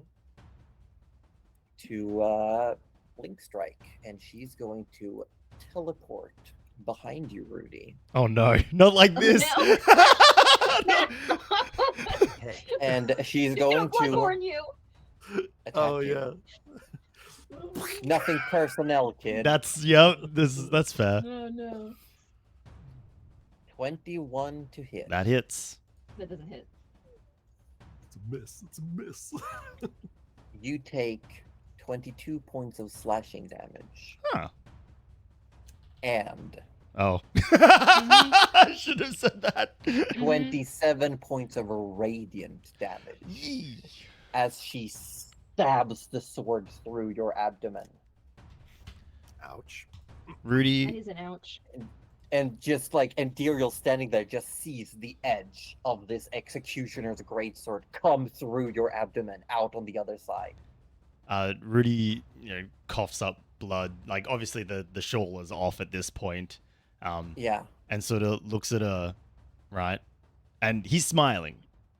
Speaker 3: to Blink Strike, and she's going to teleport behind you, Rudy.
Speaker 1: Oh no, not like this.
Speaker 6: No.
Speaker 3: And she's going
Speaker 6: Don't
Speaker 3: to
Speaker 6: warn you.
Speaker 3: attack
Speaker 2: Oh
Speaker 3: you.
Speaker 2: yeah.
Speaker 3: Nothing personnel, kid.
Speaker 1: That's that's fair.
Speaker 4: Oh no.
Speaker 3: 21 to hit.
Speaker 1: That hits.
Speaker 6: That doesn't hit.
Speaker 2: It's a miss. It's a miss.
Speaker 3: You take 22 points of slashing damage.
Speaker 1: Huh.
Speaker 3: And
Speaker 1: Oh. I should have said that.
Speaker 3: 27 points of radiant damage
Speaker 1: Yee.
Speaker 3: as she stabs the sword through your abdomen.
Speaker 2: Ouch.
Speaker 6: That
Speaker 1: Rudy,
Speaker 6: is an ouch.
Speaker 3: And just like Imperial standing there just sees the edge of this executioner's greatsword come through your abdomen out on the other side.
Speaker 1: Rudy, coughs up blood. Like obviously the shawl is off at this point.
Speaker 3: Yeah.
Speaker 1: And sort of looks at her, right? And he's smiling.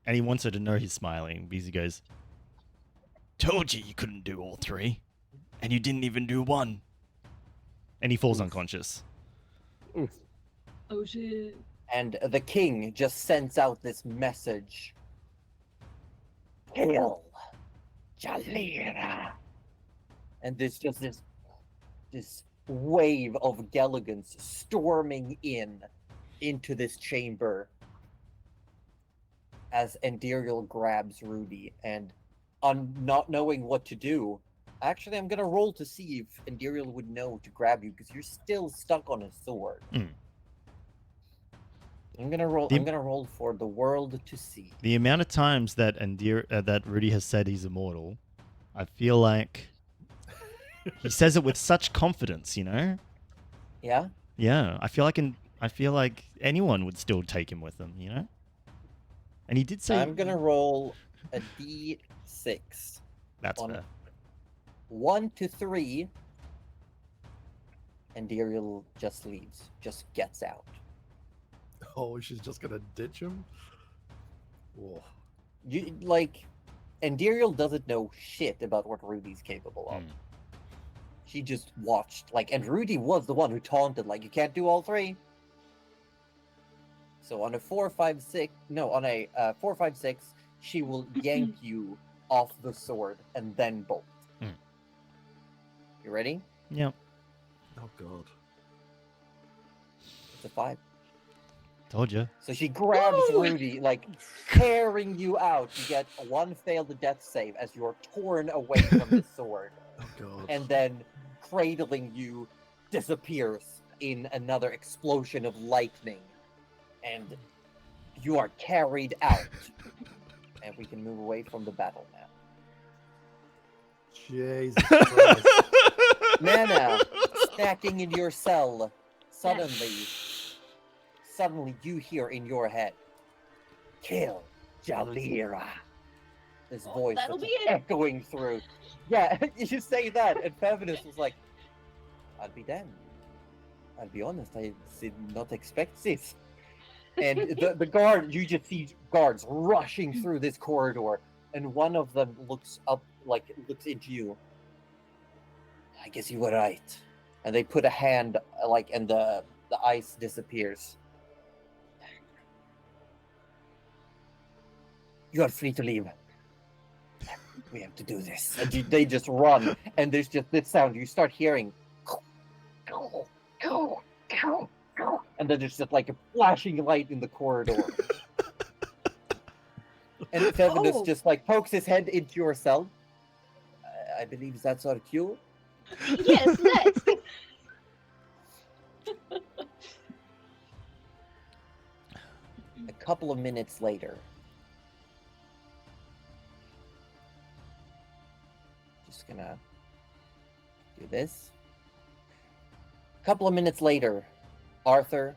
Speaker 1: And he wants her to know he's smiling because he goes, "Told you couldn't do all three. And you didn't even do one." And he falls unconscious.
Speaker 4: Oh shit.
Speaker 3: And the king just sends out this message. "Kill Jalira." And there's just this wave of Gelligans storming into this chamber. as Endiriel grabs Rudy and not knowing what to do. Actually, I'm gonna roll to see if Endiriel would know to grab you because you're still stuck on his sword.
Speaker 1: Mm.
Speaker 3: I'm gonna roll.
Speaker 1: The-
Speaker 3: I'm gonna roll for the world to see.
Speaker 1: The amount of times that that Rudy has said he's immortal, I feel like he says it with such confidence. You know?
Speaker 3: Yeah.
Speaker 1: Yeah. I feel like anyone would still take him with them. You know? And he did say
Speaker 3: I'm gonna roll a d6.
Speaker 1: that's
Speaker 3: on
Speaker 1: fair.
Speaker 3: 1 to 3. Endiriel just leaves. Just gets out.
Speaker 2: Oh, she's just gonna ditch him? Whoa.
Speaker 3: You like, Endiriel doesn't know shit about what Rudy's capable of.
Speaker 1: Mm.
Speaker 3: She just watched, and Rudy was the one who taunted, you can't do all 3. So on a 4, 5, 6, no, on a 4, 5, 6, she will yank you off the sword and then bolt.
Speaker 1: Mm.
Speaker 3: You ready?
Speaker 1: Yep.
Speaker 2: Oh god.
Speaker 3: It's a 5.
Speaker 1: Told you.
Speaker 3: So she grabs
Speaker 4: Woo!
Speaker 3: Rudy, tearing you out. You get 1 failed death save as you're torn away from the sword.
Speaker 2: Oh god.
Speaker 3: And then cradling you disappears in another explosion of lightning. And you are carried out. And we can move away from the battle now.
Speaker 2: Jesus Christ.
Speaker 3: Nana, stacking in your cell. Suddenly you hear in your head, kill Jalira. This voice
Speaker 4: that'll
Speaker 3: that's
Speaker 4: be it.
Speaker 3: echoing through. Yeah, you say that, and Feminist was like, I'll be damned. I'll be honest, I did not expect this. And the guard, you just see guards rushing through this corridor, and one of them looks up, looks into you. I guess you were right. And they put a hand, and the ice disappears. You are free to leave. We have to do this. And they just run, and there's just this sound. You start hearing, and then there's just a flashing light in the corridor. And Feminist just pokes his head into your cell. I believe that's our cue.
Speaker 4: Yes, next.
Speaker 3: A couple of minutes later, just gonna do this. A couple of minutes later, Arthur,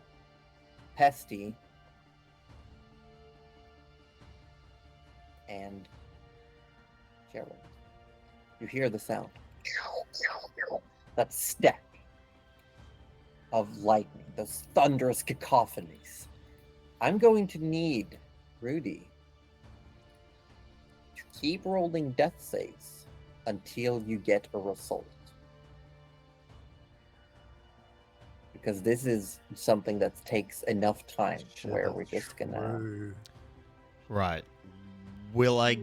Speaker 3: Pesty, and Gerald, you hear the sound. That step of lightning, those thunderous cacophonies. I'm going to need Rudy to keep rolling death saves until you get a result. Because this is something that takes enough time
Speaker 2: Shit,
Speaker 3: where
Speaker 2: that's
Speaker 3: we're just gonna...
Speaker 2: true.
Speaker 1: Right. Will I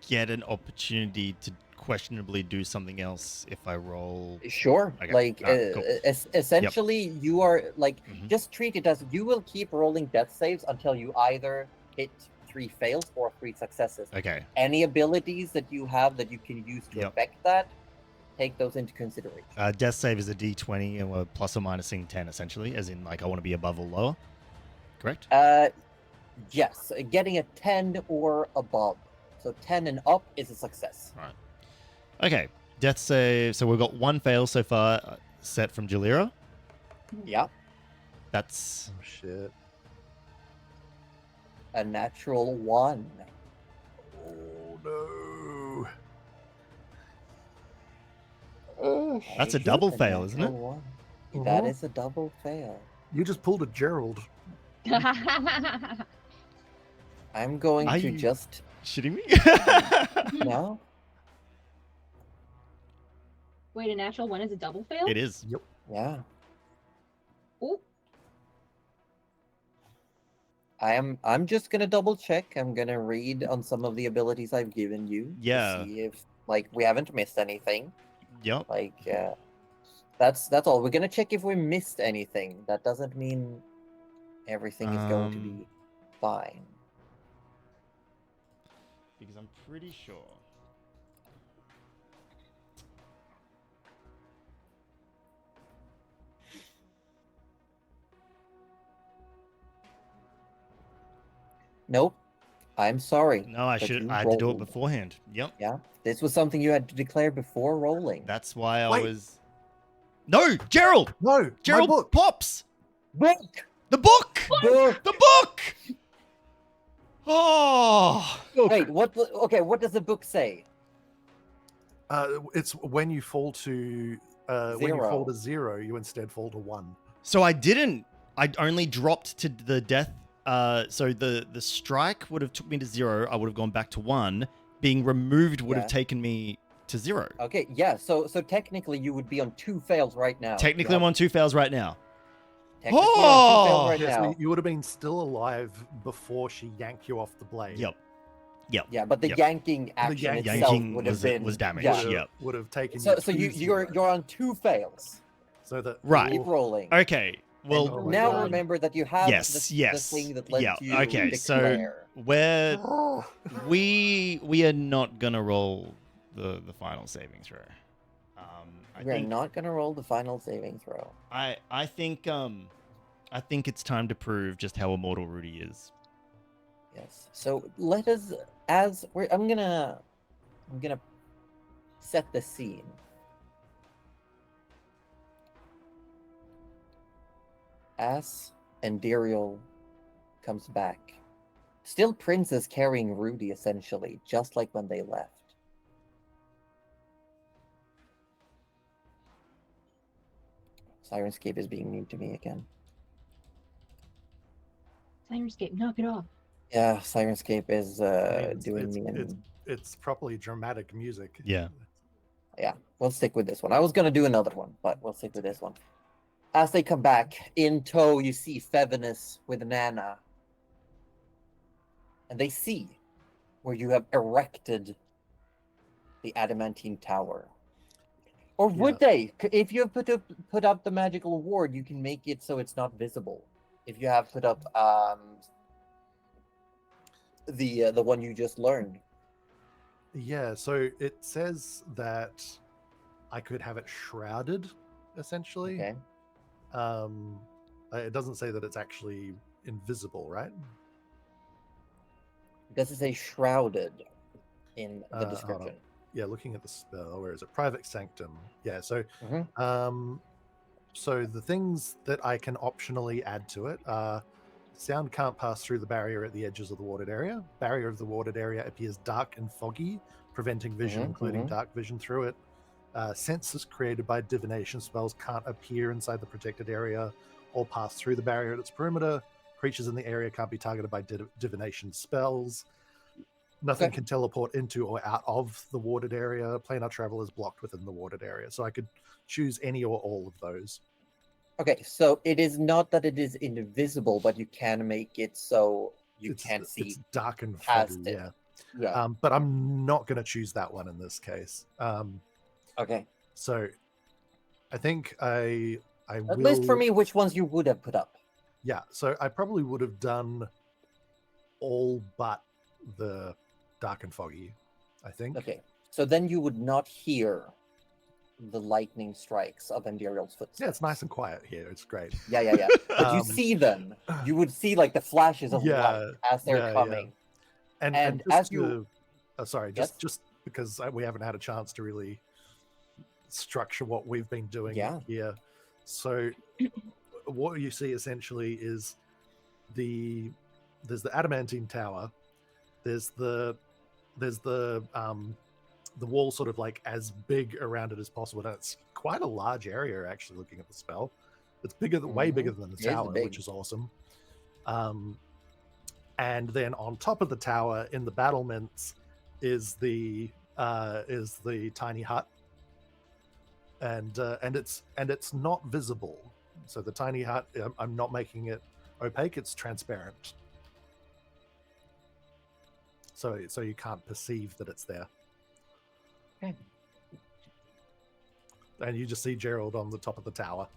Speaker 1: get an opportunity to questionably do something else if I roll?
Speaker 3: Sure.
Speaker 1: Okay. Alright, cool.
Speaker 3: Essentially, you are
Speaker 1: Mhm.
Speaker 3: just treat it as you will keep rolling death saves until you either hit 3 fails or 3 successes.
Speaker 1: Okay.
Speaker 3: Any abilities that you have that you can use to
Speaker 1: Yep.
Speaker 3: affect that, take those into consideration.
Speaker 1: Death save is a D20 and we're plus or minusing 10 essentially, as in I want to be above or lower. Correct?
Speaker 3: Yes, getting a 10 or above. So 10 and up is a success.
Speaker 1: Right. Okay. Death save. So we've got 1 fail so far set from Jalira.
Speaker 3: Yeah.
Speaker 1: That's
Speaker 2: Oh shit.
Speaker 3: A natural 1.
Speaker 2: Oh no.
Speaker 1: That's a double fail, isn't it?
Speaker 3: Natural 1. That
Speaker 2: Mhm.
Speaker 3: is a double fail.
Speaker 2: You just pulled a Gerald.
Speaker 3: I'm going
Speaker 1: Are
Speaker 3: to
Speaker 1: you-
Speaker 3: just...
Speaker 1: shitting me.
Speaker 3: No?
Speaker 6: Wait, a natural 1 is a double fail?
Speaker 1: It is.
Speaker 3: Yeah.
Speaker 6: Ooh.
Speaker 3: I'm just gonna double check. I'm gonna read on some of the abilities I've given you.
Speaker 1: Yeah.
Speaker 3: To see if we haven't missed anything.
Speaker 1: Yep.
Speaker 3: That's all. We're gonna check if we missed anything. That doesn't mean everything is going to be fine.
Speaker 1: because I'm pretty sure.
Speaker 3: Nope. I'm sorry.
Speaker 1: No, I
Speaker 3: but
Speaker 1: should.
Speaker 3: you
Speaker 1: I had to do it
Speaker 3: rolled.
Speaker 1: beforehand. Yep.
Speaker 3: Yeah. This was something you had to declare before rolling.
Speaker 1: That's why I
Speaker 2: Wait.
Speaker 1: was. No, Gerald.
Speaker 2: No,
Speaker 1: Gerald
Speaker 2: my book.
Speaker 1: pops.
Speaker 3: Book!
Speaker 1: The book.
Speaker 3: Book!
Speaker 1: The book. Oh.
Speaker 3: Wait, what? Okay, what does the book say?
Speaker 2: It's when you fall to when you fall to 0, you instead fall to 1.
Speaker 1: So I didn't. I only dropped to the death. So the strike would have took me to 0. I would have gone back to 1. Being removed would have
Speaker 3: Yeah.
Speaker 1: taken me to 0.
Speaker 3: Okay, yeah. So technically, you would be on 2 fails right now.
Speaker 1: Technically,
Speaker 3: Yep.
Speaker 1: I'm on 2 fails right now.
Speaker 3: Technically, on 2
Speaker 1: Oh!
Speaker 3: fails right
Speaker 2: Yes,
Speaker 3: now.
Speaker 2: you would have been still alive before she yanked you off the blade.
Speaker 1: Yep.
Speaker 3: Yeah, but the
Speaker 1: Yep.
Speaker 3: yanking action
Speaker 2: yanking
Speaker 3: itself
Speaker 1: Yanking
Speaker 3: would have
Speaker 1: was,
Speaker 3: been
Speaker 1: was damaged.
Speaker 3: Yeah.
Speaker 1: Yep.
Speaker 2: Would have taken
Speaker 3: So
Speaker 2: you
Speaker 3: so
Speaker 2: to
Speaker 3: you're
Speaker 2: 0.
Speaker 3: you're on 2 fails.
Speaker 2: So that
Speaker 1: Right.
Speaker 3: Keep rolling.
Speaker 1: Okay. Well,
Speaker 2: Oh my
Speaker 3: now
Speaker 2: God.
Speaker 3: remember that you have
Speaker 1: yes,
Speaker 3: the
Speaker 1: yes.
Speaker 3: thing that lets
Speaker 1: Yeah.
Speaker 3: you
Speaker 1: Okay. So
Speaker 3: declare.
Speaker 1: we're we are not gonna roll the final saving throw. I
Speaker 3: We're
Speaker 1: think
Speaker 3: not gonna roll the final saving throw.
Speaker 1: I think it's time to prove just how immortal Rudy is.
Speaker 3: Yes. So let us, I'm gonna set the scene. As Endiriel comes back, still Prince is carrying Rudy essentially, just like when they left. Sirenscape is being mean to me again.
Speaker 6: Sirenscape, knock it off.
Speaker 3: Yeah, Sirenscape is
Speaker 2: It's-
Speaker 3: doing me
Speaker 2: it's-
Speaker 3: in.
Speaker 2: It's properly dramatic music.
Speaker 1: Yeah.
Speaker 3: Yeah, we'll stick with this one. I was gonna do another one, but we'll stick with this one. As they come back, in tow, you see Fevinus with Nana. And they see where you have erected the adamantine tower. Or would they? If you have put up the magical ward, you can make it so it's not visible. If you have put up the one you just learned.
Speaker 2: Yeah, so it says that I could have it shrouded, essentially.
Speaker 3: Okay.
Speaker 2: It doesn't say that it's actually invisible, right?
Speaker 3: Does it say shrouded in the
Speaker 2: Hold on.
Speaker 3: description?
Speaker 2: Yeah, looking at the spell, where is it? Private Sanctum. Yeah, so
Speaker 3: Mhm.
Speaker 2: so the things that I can optionally add to it are sound can't pass through the barrier at the edges of the watered area. Barrier of the watered area appears dark and foggy, preventing vision, including dark vision through it. Senses created by divination spells can't appear inside the protected area or pass through the barrier at its perimeter. Creatures in the area can't be targeted by divination spells. Nothing
Speaker 3: Okay.
Speaker 2: can teleport into or out of the watered area. Planar travel is blocked within the watered area. So I could choose any or all of those.
Speaker 3: Okay, so it is not that it is invisible, but you can make it so you can't see
Speaker 2: It's dark and
Speaker 3: past
Speaker 2: foggy,
Speaker 3: it.
Speaker 2: yeah.
Speaker 3: Yeah.
Speaker 2: But I'm not going to choose that one in this case.
Speaker 3: Okay.
Speaker 2: So I think I
Speaker 3: At
Speaker 2: will.
Speaker 3: least for me, which ones you would have put up?
Speaker 2: Yeah, so I probably would have done all but the dark and foggy, I think.
Speaker 3: Okay. So then you would not hear the lightning strikes of Endiriel's footsteps.
Speaker 2: Yeah, it's nice and quiet here. It's great.
Speaker 3: Yeah. But you
Speaker 2: Um,
Speaker 3: see them. You would see like the flashes of
Speaker 2: Yeah,
Speaker 3: light as they're
Speaker 2: yeah.
Speaker 3: coming.
Speaker 2: And
Speaker 3: And
Speaker 2: just
Speaker 3: as you-
Speaker 2: sorry,
Speaker 3: Yes?
Speaker 2: just because we haven't had a chance to really structure what we've been doing
Speaker 3: Yeah.
Speaker 2: here. So what you see essentially is there's the adamantine tower, there's the wall sort of like as big around it as possible, and it's quite a large area actually. Looking at the spell, it's bigger than way
Speaker 3: Mhm.
Speaker 2: bigger than the
Speaker 3: It is
Speaker 2: tower,
Speaker 3: big.
Speaker 2: which is awesome. And then on top of the tower in the battlements is the tiny hut, and it's not visible. So the tiny hut, I'm not making it opaque; it's transparent. So you can't perceive that it's there.
Speaker 3: Okay.
Speaker 2: And you just see Gerald on the top of the tower.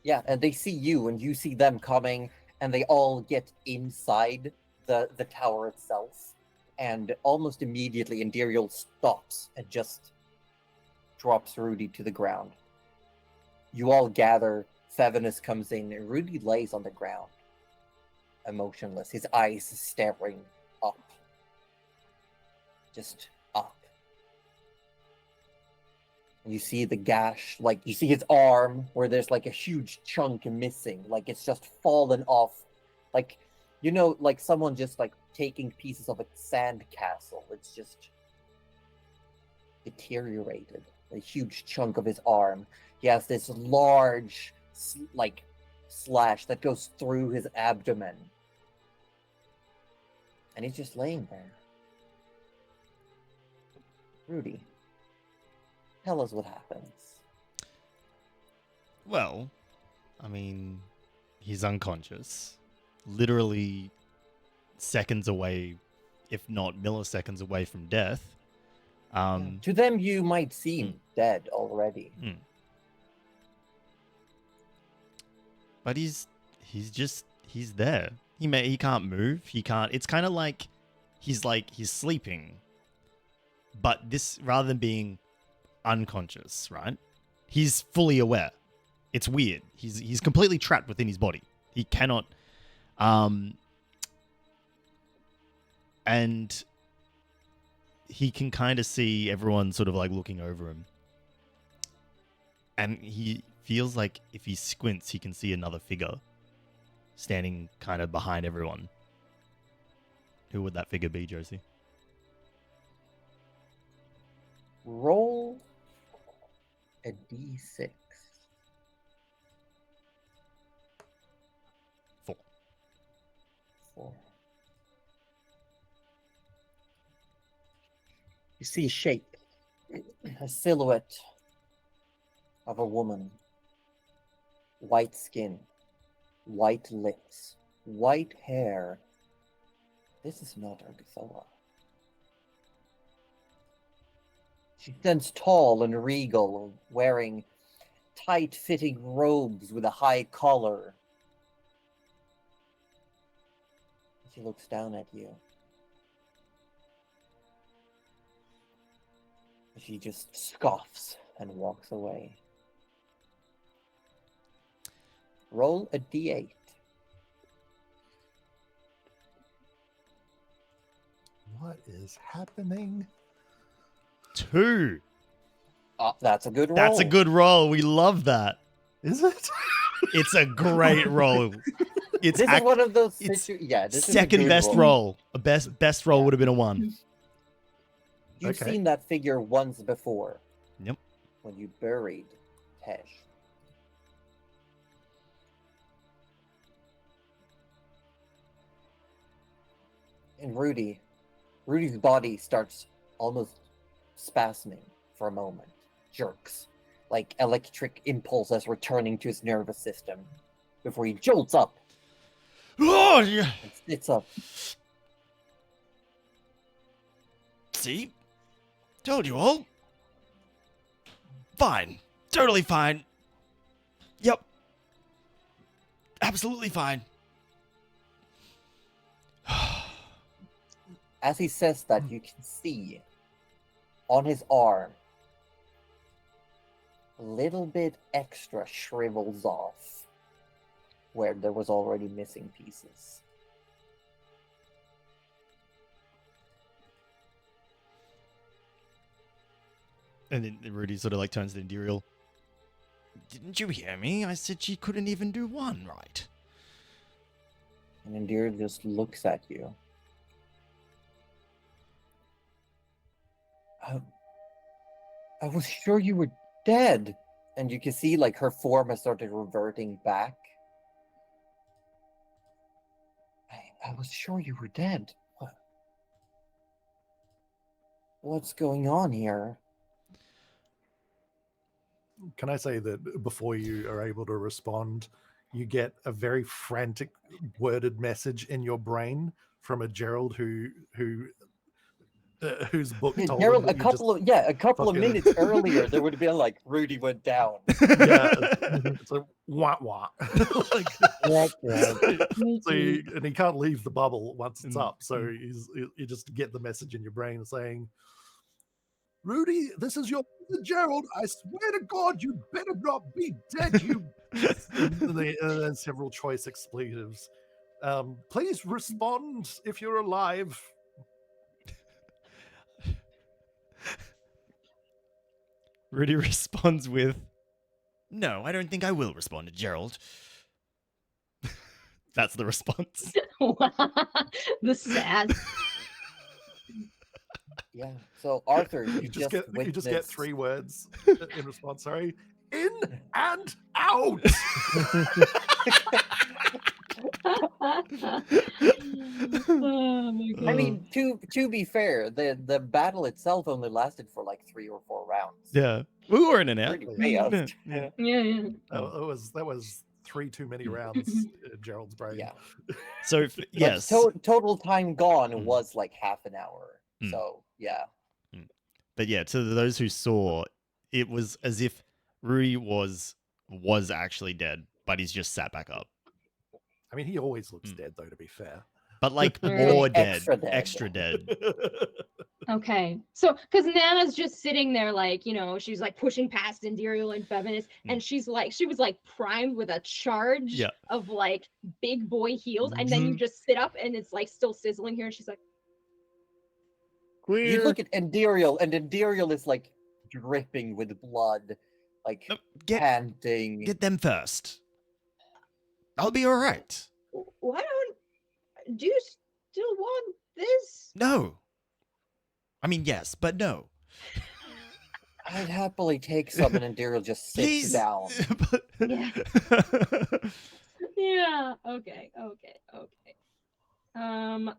Speaker 3: Yeah, and they see you and you see them coming, and they all get inside the tower itself. and almost immediately Indiriel stops and just drops Rudy to the ground. You all gather, Fevinus comes in, and Rudy lays on the ground, emotionless, his eyes staring up. Just up. And you see the gash, like you see his arm where there's like a huge chunk missing, like it's just fallen off. Like, you know, like someone just like taking pieces of a sand castle. It's just deteriorated. A huge chunk of his arm. He has this large, like, slash that goes through his abdomen. And he's just laying there. Rudy, tell us what happens.
Speaker 1: Well, I mean, he's unconscious. Literally seconds away, if not milliseconds away from death.
Speaker 3: To them, you might seem dead already.
Speaker 1: But he's there. He can't move. He can't. It's kind of like he's sleeping. But this, rather than being unconscious, right? He's fully aware. It's weird. He's completely trapped within his body. He cannot. And he can kind of see everyone sort of like looking over him. And he feels like if he squints, he can see another figure standing kind of behind everyone. Who would that figure be, Josie?
Speaker 3: Roll a d6.
Speaker 1: 4.
Speaker 3: 4. You see a shape, a silhouette of a woman. White skin, white lips, white hair. This is not Argathoa. She stands tall and regal, wearing tight-fitting robes with a high collar. She looks down at you. She just scoffs and walks away. Roll a d8.
Speaker 2: What is happening?
Speaker 1: 2.
Speaker 3: Oh, that's a good roll.
Speaker 1: That's a good roll. We love that.
Speaker 2: Is it?
Speaker 1: It's a great roll. It's
Speaker 3: This is one of those.
Speaker 1: it's
Speaker 3: This is a
Speaker 1: second
Speaker 3: good
Speaker 1: best roll. A best roll
Speaker 3: Yeah.
Speaker 1: would have been a 1.
Speaker 3: You've
Speaker 2: Okay.
Speaker 3: seen that figure once before.
Speaker 1: Yep.
Speaker 3: When you buried Tesh. And Rudy's body starts almost spasming for a moment. Jerks. Like electric impulses returning to his nervous system. Before he jolts up
Speaker 1: Oh, yeah.
Speaker 3: and sits up.
Speaker 1: See? Told you all. Fine. Totally fine. Yep. Absolutely fine.
Speaker 3: As he says that, you can see on his arm a little bit extra shrivels off where there was already missing pieces.
Speaker 1: And then Rudy sort of like turns to Indiriel. Didn't you hear me? I said she couldn't even do one right.
Speaker 3: And Indira just looks at you. I was sure you were dead. And you can see like her form has started reverting back. I was sure you were dead. What's going on here?
Speaker 2: Can I say that before you are able to respond, you get a very frantic worded message in your brain from a Gerald who whose book
Speaker 3: Yeah,
Speaker 2: told
Speaker 3: Gerald,
Speaker 2: him
Speaker 3: a
Speaker 2: that you just
Speaker 3: couple of a couple of
Speaker 2: fucking-
Speaker 3: minutes earlier, there would have been like Rudy went down.
Speaker 2: yeah, it's a wah wah. Like, so and he can't leave the bubble once it's up. So you just get the message in your brain saying, "Rudy, this is your brother Gerald. I swear to God, you better not be dead. You." and then several choice expletives. Please respond if you're alive.
Speaker 1: Rudy responds with, "No, I don't think I will respond to Gerald." That's the response.
Speaker 6: The sad.
Speaker 3: Yeah. So Arthur,
Speaker 2: You just get
Speaker 3: witnessed...
Speaker 2: 3 words in response. Sorry, in and out.
Speaker 6: Oh my God.
Speaker 3: I mean, to be fair, the battle itself only lasted for like 3 or 4 rounds.
Speaker 1: Yeah. We were in and out.
Speaker 3: Pretty fast.
Speaker 1: Yeah.
Speaker 6: yeah.
Speaker 2: That was 3 too many rounds in Gerald's brain.
Speaker 3: Yeah.
Speaker 1: So,
Speaker 3: But
Speaker 1: yes.
Speaker 3: total time gone
Speaker 1: Mm.
Speaker 3: was like half an hour.
Speaker 1: Mm.
Speaker 3: So yeah.
Speaker 1: But yeah, to those who saw, it was as if Rudy was actually dead, but he's just sat back up.
Speaker 2: I mean, he always looks dead, though. To be fair.
Speaker 1: But like
Speaker 6: Really?
Speaker 1: more dead,
Speaker 3: Extra dead.
Speaker 1: extra dead.
Speaker 6: Okay. So, because Nana's just sitting there, like, you know, she's like pushing past Indirial and Feminist, and she was like primed with a charge
Speaker 1: Yeah.
Speaker 6: of like big boy heels, and then you just sit up and it's like still sizzling here, and she's like,
Speaker 3: You look at Indirial, and Indirial is like dripping with blood, like panting.
Speaker 1: Get them first. I'll be all right.
Speaker 4: Why do you still want this?
Speaker 1: No. I mean, yes, but no.
Speaker 3: I'd happily take some, and Indirial just sits
Speaker 1: Please.
Speaker 3: down.
Speaker 6: yeah, yeah, okay.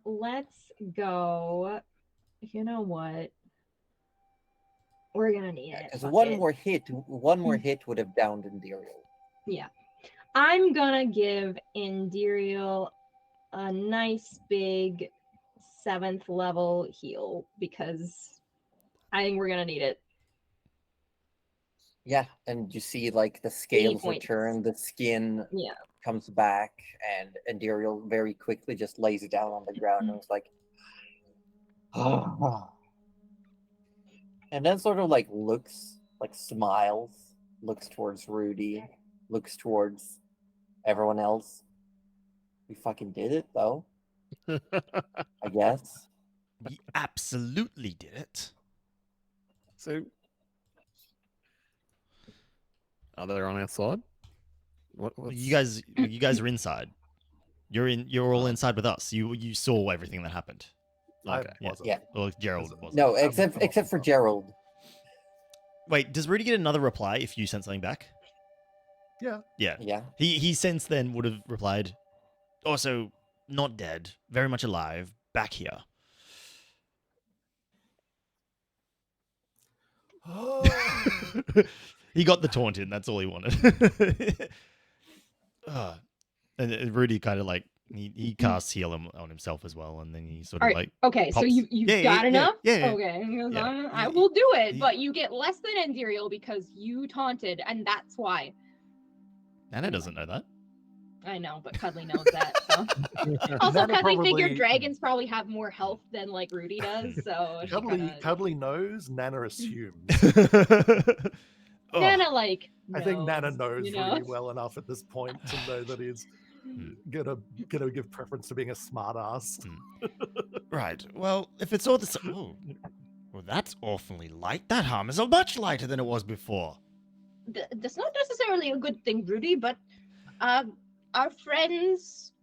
Speaker 6: Let's go. You know what? We're gonna need it.
Speaker 3: Because
Speaker 6: Fuck
Speaker 3: one
Speaker 6: it.
Speaker 3: more hit would have downed Indirial.
Speaker 6: Yeah. I'm gonna give Indirial a nice big 7th level heal because I think we're gonna need it.
Speaker 3: Yeah, and you see like the scales
Speaker 6: points.
Speaker 3: return, the skin
Speaker 6: Yeah.
Speaker 3: comes back, and Indirial very quickly just lays down on the ground and is like, and then sort of like smiles, looks towards Rudy, looks towards everyone else. We fucking did it, though. I guess.
Speaker 1: We absolutely did it.
Speaker 5: So, are they on our side?
Speaker 1: You guys are inside. You're all inside with us. You saw everything that happened.
Speaker 5: Okay.
Speaker 2: I wasn't.
Speaker 3: Yeah.
Speaker 1: Well, Gerald was.
Speaker 3: No,
Speaker 2: I'm
Speaker 3: except for
Speaker 2: not.
Speaker 3: Gerald.
Speaker 1: Wait, does Rudy get another reply if you send something back?
Speaker 2: Yeah.
Speaker 1: Yeah.
Speaker 3: Yeah.
Speaker 1: He since then would have replied, also not dead, very much alive, back here. He got the taunt in. That's all he wanted. And Rudy kind of like he casts heal on himself as well, and then he sort of
Speaker 6: Alright,
Speaker 1: like
Speaker 6: okay, so
Speaker 1: pops-
Speaker 6: you
Speaker 1: Yeah,
Speaker 6: got enough?
Speaker 1: yeah.
Speaker 6: Okay,
Speaker 1: Yeah.
Speaker 6: I will do it,
Speaker 1: He-
Speaker 6: but you get less than Indirial because you taunted, and that's why.
Speaker 1: Nana doesn't know that.
Speaker 6: I know, but Cuddly knows that. So. Also,
Speaker 2: Nana
Speaker 6: Cuddly figured
Speaker 2: probably-
Speaker 6: dragons probably have more health than like Rudy does, so she
Speaker 2: Cuddly knows, Nana assumes.
Speaker 1: Oh,
Speaker 6: Nana like.
Speaker 2: I think Nana
Speaker 6: knows,
Speaker 2: knows
Speaker 6: you know?
Speaker 2: Rudy well enough at this point to know that he's gonna give preference to being a smartass.
Speaker 1: right. Well, if it's all the same. Oh, well, that's awfully light. That harm is much lighter than it was before.
Speaker 4: That's not necessarily a good thing, Rudy, but our friends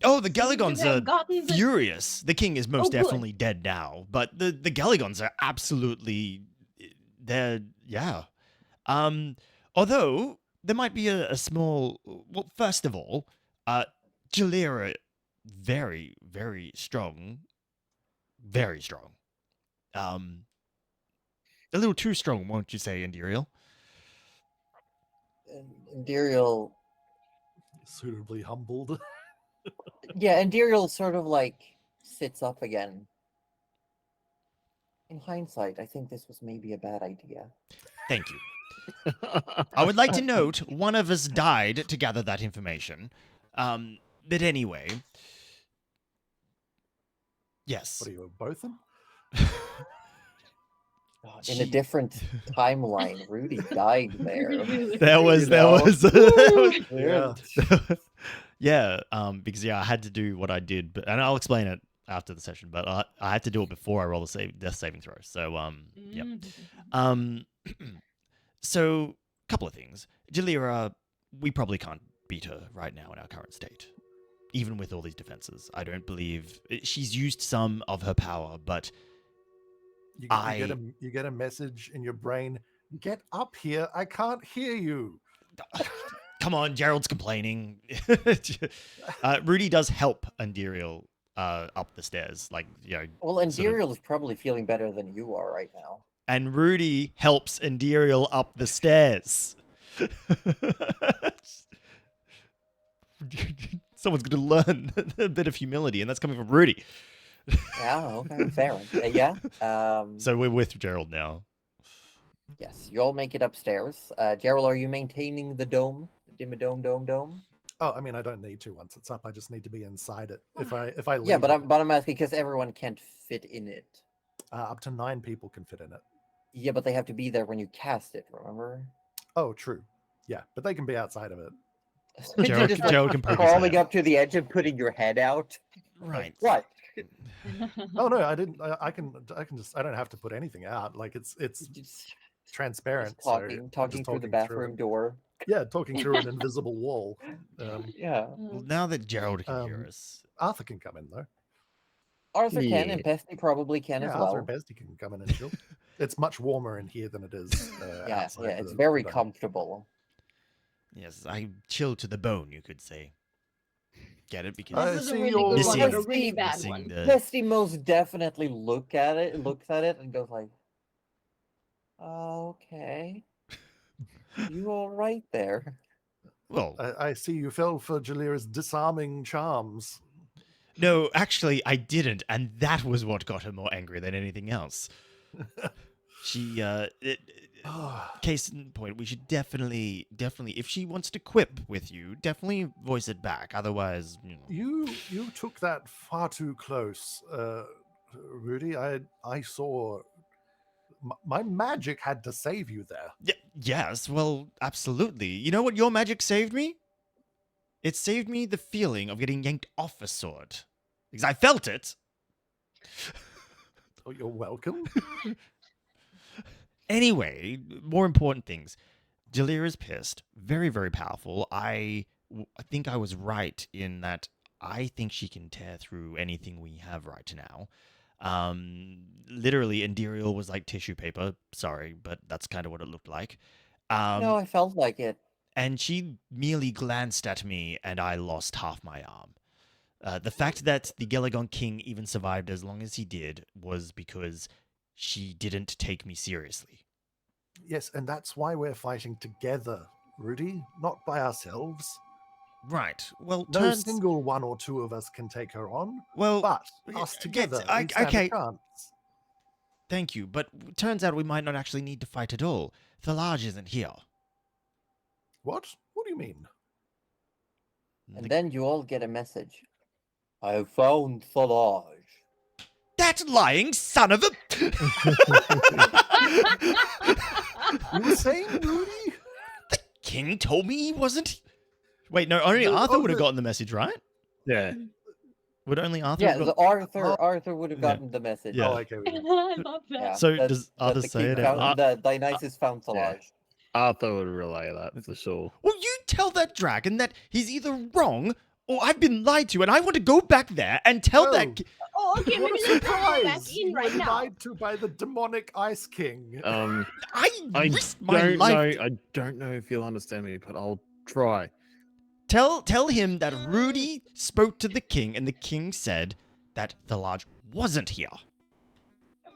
Speaker 1: Oh, the
Speaker 4: seem to
Speaker 1: Galligons
Speaker 4: have
Speaker 1: are
Speaker 4: gotten the-
Speaker 1: furious. The king is most
Speaker 4: Oh, good.
Speaker 1: definitely dead now, but the Galligons are absolutely they're yeah. Although there might be a small. Well, first of all, Jalira, very very strong, very strong. A little too strong, won't you say, Indirial?
Speaker 3: Indirial,
Speaker 2: Suitably humbled.
Speaker 3: yeah, Indirial sort of like sits up again. In hindsight, I think this was maybe a bad idea.
Speaker 1: Thank you. I would like to note one of us died to gather that information. But anyway. Yes.
Speaker 2: What are you, both them?
Speaker 3: In a different timeline, Rudy died there.
Speaker 1: There was.
Speaker 2: Yeah.
Speaker 1: Yeah, because I had to do what I did, and I'll explain it after the session. But I had to do it before I roll the death saving throw. So yeah. So a couple of things. Jalira, we probably can't beat her right now in our current state, even with all these defenses. I don't believe she's used some of her power, but
Speaker 2: You get a message in your brain. Get up here! I can't hear you.
Speaker 1: Come on, Gerald's complaining. Rudy does help Andiriel up the stairs,
Speaker 3: Well, Andiriel is probably feeling better than you are right now.
Speaker 1: And Rudy helps Andiriel up the stairs. Someone's going to learn a bit of humility, and that's coming from Rudy.
Speaker 3: Yeah, okay, fair. Yeah.
Speaker 1: So we're with Gerald now.
Speaker 3: Yes, you all make it upstairs. Gerald, are you maintaining the dome? The dome?
Speaker 2: Oh, I mean, I don't need to once it's up. I just need to be inside it. If I leave
Speaker 3: Yeah, but
Speaker 2: it,
Speaker 3: I'm asking because everyone can't fit in it.
Speaker 2: up to 9 people can fit in it.
Speaker 3: Yeah, but they have to be there when you cast it, remember?
Speaker 2: Oh, true. Yeah, but they can be outside of it.
Speaker 3: So you're
Speaker 1: Gerald,
Speaker 3: just
Speaker 1: Gerald can poke his head
Speaker 3: crawling
Speaker 1: out.
Speaker 3: up to the edge and putting your head out.
Speaker 1: Right.
Speaker 3: What?
Speaker 2: Oh no, I didn't. I can just. I don't have to put anything out. Like it's
Speaker 3: Just
Speaker 2: transparent.
Speaker 3: Just
Speaker 2: so
Speaker 3: talking,
Speaker 2: I'm
Speaker 3: talking
Speaker 2: just
Speaker 3: through the
Speaker 2: talking
Speaker 3: bathroom
Speaker 2: it.
Speaker 3: door.
Speaker 2: Yeah, talking through an invisible wall.
Speaker 3: Yeah.
Speaker 1: Well, now that Gerald can hear us.
Speaker 2: Arthur can come in though.
Speaker 3: Arthur can,
Speaker 5: Yeah.
Speaker 3: and Pesty probably can
Speaker 2: Yeah,
Speaker 3: as
Speaker 2: Arthur
Speaker 3: well.
Speaker 2: and Bestie can come in and chill. It's much warmer in here than it is.
Speaker 3: Yeah,
Speaker 2: outside
Speaker 3: yeah, it's
Speaker 2: the
Speaker 3: very
Speaker 2: dome.
Speaker 3: comfortable.
Speaker 1: Yes, I chill to the bone, you could say. Get it? Because
Speaker 2: I
Speaker 4: This is a
Speaker 2: see
Speaker 4: really
Speaker 2: your-
Speaker 4: good one and a
Speaker 3: Missing-
Speaker 4: really bad
Speaker 1: missing
Speaker 4: one.
Speaker 1: the-
Speaker 3: Pesty most definitely looks at it, and goes like, "Okay, you all right there?"
Speaker 1: Well,
Speaker 2: I see you fell for Jalira's disarming charms.
Speaker 1: no, actually, I didn't, and that was what got her more angry than anything else. She, case in point, we should definitely, if she wants to quip with you, definitely voice it back. Otherwise,
Speaker 2: You took that far too close, Rudy. I saw my magic had to save you there.
Speaker 1: Yes, well, absolutely. You know what your magic saved me? It saved me the feeling of getting yanked off a sword. Because I felt it.
Speaker 2: Oh, you're welcome.
Speaker 1: Anyway, more important things. Jalira's pissed. Very, very powerful. I think I was right in that I think she can tear through anything we have right now. Literally, Indirial was like tissue paper. Sorry, but that's kind of what it looked like.
Speaker 3: No, I felt like it.
Speaker 1: And she merely glanced at me, and I lost half my arm. The fact that the Gelagon King even survived as long as he did was because she didn't take me seriously.
Speaker 2: Yes, and that's why we're fighting together, Rudy, not by ourselves.
Speaker 1: Right. Well,
Speaker 2: No single one or two of us can take her on,
Speaker 1: well,
Speaker 2: but
Speaker 1: yeah,
Speaker 2: us together,
Speaker 1: I-
Speaker 2: we stand
Speaker 1: okay.
Speaker 2: a chance.
Speaker 1: thank you, but turns out we might not actually need to fight at all. Thalage isn't here.
Speaker 2: What? What do you mean?
Speaker 3: And then you all get a message. I found Thalage.
Speaker 1: That lying son of a...
Speaker 2: You were saying, Rudy?
Speaker 1: King told me he wasn't... Wait, no, only
Speaker 2: No,
Speaker 1: Arthur
Speaker 2: oh,
Speaker 1: would have
Speaker 2: the-
Speaker 1: gotten the message, right?
Speaker 5: Yeah.
Speaker 1: Would only Arthur
Speaker 3: Yeah,
Speaker 1: have
Speaker 3: the
Speaker 1: got...
Speaker 3: Arthur would have
Speaker 1: Yeah.
Speaker 3: gotten the message.
Speaker 1: Yeah.
Speaker 2: Oh, okay.
Speaker 6: I love that.
Speaker 3: Yeah,
Speaker 1: So
Speaker 3: that-
Speaker 1: does
Speaker 3: that
Speaker 1: Arthur
Speaker 3: the
Speaker 1: say
Speaker 3: king
Speaker 1: it
Speaker 3: found-
Speaker 1: out?
Speaker 3: the Dionysus found Thalage.
Speaker 5: Arthur would relay that for sure.
Speaker 1: Well, you tell that dragon that he's either wrong or I've been lied to, and I want to go back there and tell that...
Speaker 2: Oh.
Speaker 4: Oh, okay,
Speaker 2: What
Speaker 4: maybe
Speaker 2: a
Speaker 4: let's go back
Speaker 2: surprise!
Speaker 4: in
Speaker 2: You
Speaker 4: right
Speaker 2: were
Speaker 4: now.
Speaker 2: lied to by the demonic Ice King.
Speaker 5: I
Speaker 1: I risked my
Speaker 5: don't
Speaker 1: life.
Speaker 5: know. I don't know if you'll understand me, but I'll try.
Speaker 1: Tell him that Rudy spoke to the king, and the king said that Thalage wasn't here.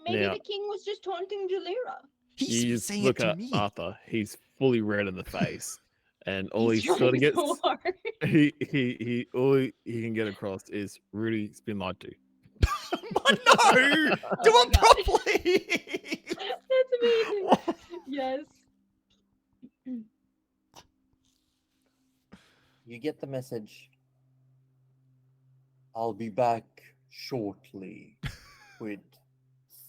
Speaker 4: Maybe
Speaker 5: Yeah.
Speaker 4: the king was just taunting Jalira.
Speaker 1: He's
Speaker 5: You just
Speaker 1: saying
Speaker 5: look
Speaker 1: it to
Speaker 5: at
Speaker 1: me.
Speaker 5: Arthur. He's fully red in the face, and all
Speaker 6: He's
Speaker 5: he sort of
Speaker 6: trying
Speaker 5: gets,
Speaker 6: so hard.
Speaker 5: he all he can get across is Rudy's been lied to.
Speaker 1: But no! Do
Speaker 6: Oh
Speaker 1: it
Speaker 6: my God.
Speaker 1: properly!
Speaker 6: That's amazing. Yes.
Speaker 3: You get the message. I'll be back shortly with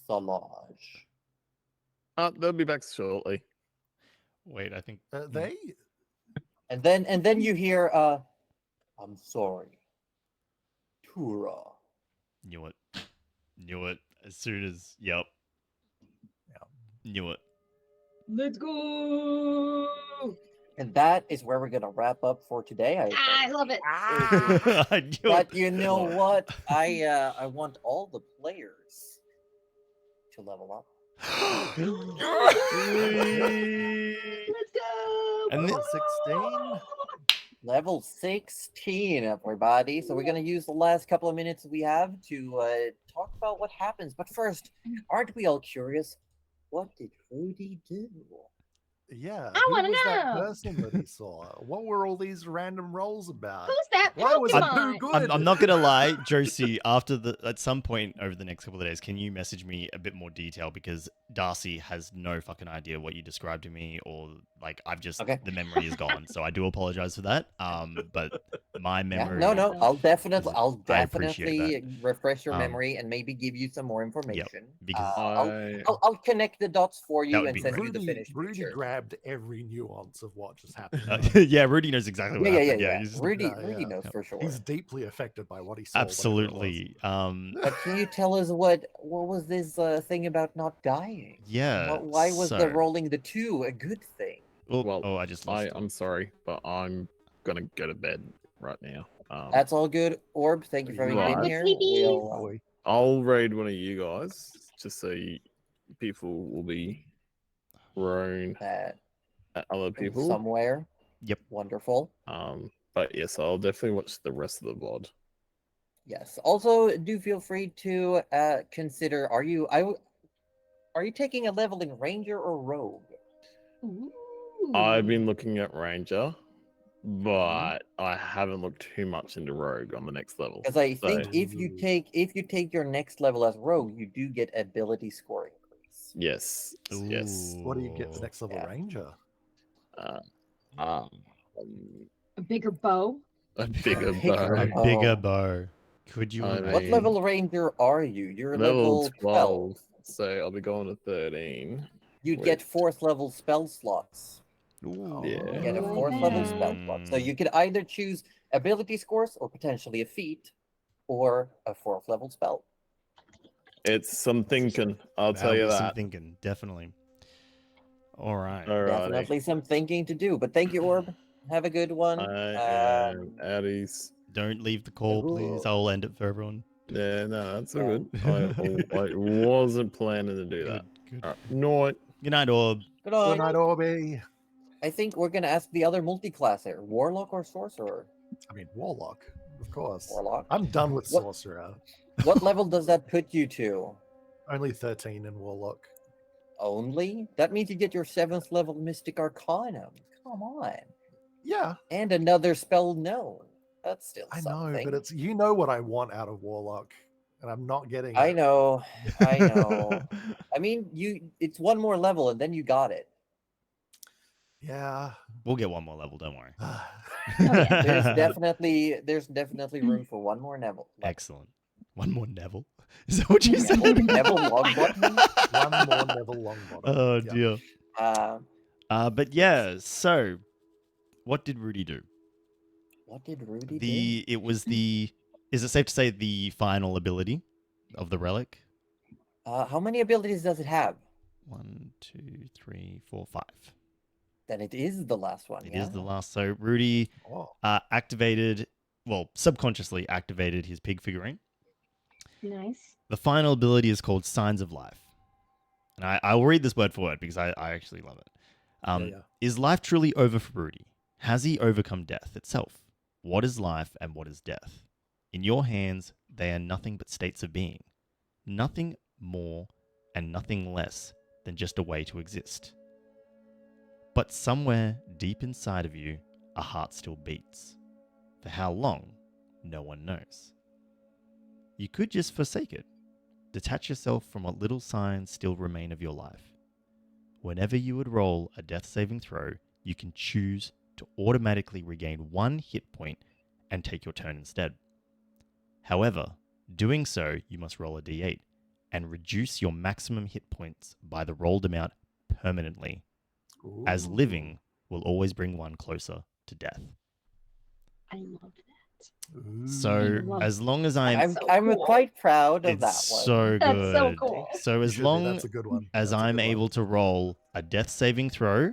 Speaker 3: Salage.
Speaker 5: They'll be back shortly.
Speaker 1: Wait, I think.
Speaker 2: They?
Speaker 3: And then you hear I'm sorry. Tura.
Speaker 1: Knew it. Knew it. As soon as. Yep. Knew it.
Speaker 6: Let's go.
Speaker 3: And that is where we're gonna wrap up for today.
Speaker 6: I love it.
Speaker 1: I knew
Speaker 3: But
Speaker 1: it.
Speaker 3: you know what? I want all the players to level up.
Speaker 6: Let's go.
Speaker 1: And
Speaker 2: Level
Speaker 1: this-
Speaker 2: 16?
Speaker 3: Level 16, everybody. So we're gonna use the last couple of minutes we have to talk about what happens. But first, aren't we all curious? What did Rudy do?
Speaker 2: Yeah.
Speaker 6: I
Speaker 2: who
Speaker 6: wanna
Speaker 2: was that
Speaker 6: know.
Speaker 2: person that he saw? What were all these random rolls about?
Speaker 6: Who's that
Speaker 2: Why was it
Speaker 6: Pokemon?
Speaker 2: too good?
Speaker 1: I'm not gonna lie, Josie. At some point over the next couple of days, can you message me a bit more detail, because Darcy has no fucking idea what you described to me, or like I've just
Speaker 3: Okay.
Speaker 1: the memory is gone. So I do apologize for that. But my
Speaker 3: Yeah,
Speaker 1: memory.
Speaker 3: no. I'll definitely
Speaker 1: I appreciate
Speaker 3: refresh your
Speaker 1: Um,
Speaker 3: memory and maybe give you some more information.
Speaker 1: because
Speaker 3: I'll connect the dots for you
Speaker 1: would
Speaker 3: and
Speaker 1: be
Speaker 3: send
Speaker 1: great.
Speaker 3: you the finished
Speaker 2: Rudy
Speaker 3: picture.
Speaker 2: grabbed every nuance of what just happened.
Speaker 1: yeah, Rudy knows exactly what happened.
Speaker 3: Yeah.
Speaker 1: he's just-
Speaker 3: Rudy
Speaker 2: Yeah.
Speaker 3: knows for sure.
Speaker 2: He's deeply affected by what he saw. whatever it was.
Speaker 1: absolutely.
Speaker 3: But can you tell us what was this thing about not dying?
Speaker 1: Yeah.
Speaker 3: Why was
Speaker 1: so,
Speaker 3: the rolling the 2 a good thing?
Speaker 1: Oh, I just lost.
Speaker 5: I'm sorry, but I'm gonna go to bed right now.
Speaker 3: That's all good. Orb, thank you for having
Speaker 5: Right.
Speaker 3: been here.
Speaker 6: Sleepies.
Speaker 3: We'll,
Speaker 2: Boy.
Speaker 5: I'll raid one of you guys just so people will be thrown at other people.
Speaker 3: somewhere.
Speaker 1: Yep.
Speaker 3: Wonderful.
Speaker 5: But yes, I'll definitely watch the rest of the VOD.
Speaker 3: Yes. Also, do feel free to consider. Are you taking a leveling ranger or rogue?
Speaker 6: Ooh.
Speaker 5: I've been looking at Ranger, but I haven't looked too much into Rogue on the next level.
Speaker 3: Because I think
Speaker 5: So-
Speaker 3: if you take your next level as rogue, you do get ability score increase.
Speaker 5: Yes, yes.
Speaker 2: What do you get the next level
Speaker 3: Yeah.
Speaker 2: ranger?
Speaker 5: Um,
Speaker 6: A bigger bow.
Speaker 5: a bigger
Speaker 3: bigger
Speaker 5: bow.
Speaker 1: A bigger
Speaker 3: Oh.
Speaker 1: bow. Could you
Speaker 5: I
Speaker 1: imagine?
Speaker 3: What
Speaker 5: mean-
Speaker 3: level ranger are you? You're
Speaker 5: Level
Speaker 3: level
Speaker 5: 12, so I'll be going to 13.
Speaker 3: You'd
Speaker 5: Wait.
Speaker 3: get 4th level spell slots.
Speaker 1: Ooh.
Speaker 5: Yeah.
Speaker 3: You get a
Speaker 6: Oh,
Speaker 3: 4th level
Speaker 6: yeah.
Speaker 3: spell slot. So you could either choose ability scores or potentially a feat or a 4th level spell.
Speaker 5: It's some thinking, I'll tell
Speaker 1: That'll
Speaker 5: you
Speaker 1: be some
Speaker 5: that.
Speaker 1: thinking, definitely. All right.
Speaker 5: Alrighty.
Speaker 3: Definitely some thinking to do. But thank you, Orb. Have a good one.
Speaker 5: I am outies.
Speaker 1: Don't leave the call, please. I'll end it for everyone.
Speaker 5: Yeah, no, that's all
Speaker 3: Yeah.
Speaker 5: good. I wasn't planning to do that.
Speaker 1: Good.
Speaker 5: Alright, night.
Speaker 1: Good night, Orb.
Speaker 3: Good
Speaker 2: Good
Speaker 3: night.
Speaker 2: night, Orby.
Speaker 3: I think we're gonna ask the other multi-classer, Warlock or Sorcerer?
Speaker 2: I mean, Warlock, of course.
Speaker 3: Warlock.
Speaker 2: I'm done with
Speaker 3: What-
Speaker 2: Sorcerer.
Speaker 3: What level does that put you to?
Speaker 2: Only 13 in Warlock.
Speaker 3: Only? That means you get your 7th level Mystic Arcanum. Come on.
Speaker 2: Yeah,
Speaker 3: And another spell known. That's still
Speaker 2: I
Speaker 3: something.
Speaker 2: know, but it's what I want out of Warlock, and I'm not getting.
Speaker 3: I
Speaker 2: it.
Speaker 3: know. I know. I mean, it's one more level and then you got it.
Speaker 2: Yeah.
Speaker 1: We'll get one more level, don't worry.
Speaker 3: There's definitely room for one more level.
Speaker 1: Excellent. One more Neville. Is that what you said?
Speaker 3: Neville Longbottom?
Speaker 2: One more Neville Longbottom.
Speaker 1: Oh
Speaker 2: Yeah.
Speaker 1: dear. But yeah. So, what did Rudy do?
Speaker 3: What did Rudy do?
Speaker 1: It was the. Is it safe to say the final ability of the relic?
Speaker 3: How many abilities does it have?
Speaker 1: 1, 2, 3, 4, 5.
Speaker 3: Then it is the last one.
Speaker 1: It is the last. So Rudy
Speaker 2: Oh,
Speaker 1: activated, well, subconsciously activated his pig figurine.
Speaker 6: Nice.
Speaker 1: The final ability is called Signs of Life. And I will read this word for word because I actually love it.
Speaker 2: yeah.
Speaker 1: Is life truly over for Rudy? Has he overcome death itself? What is life and what is death? In your hands, they are nothing but states of being. Nothing more and nothing less than just a way to exist. But somewhere deep inside of you, a heart still beats. For how long, no one knows. You could just forsake it detach yourself from what little signs still remain of your life. Whenever you would roll a death saving throw, you can choose to automatically regain 1 hit point and take your turn instead. However, doing so, you must roll a d8 and reduce your maximum hit points by the rolled amount permanently, as living will always bring one closer to death.
Speaker 4: I love that.
Speaker 1: So
Speaker 4: love
Speaker 1: as long as I'm
Speaker 4: so
Speaker 3: I'm
Speaker 4: cool.
Speaker 3: quite proud of
Speaker 1: it's
Speaker 3: that one.
Speaker 1: so
Speaker 6: That's
Speaker 1: good.
Speaker 6: so cool.
Speaker 1: So
Speaker 2: You
Speaker 1: as
Speaker 2: should be,
Speaker 1: long
Speaker 2: that's a good one.
Speaker 1: as
Speaker 2: That's a
Speaker 1: I'm
Speaker 2: good one.
Speaker 1: able to roll a death saving throw,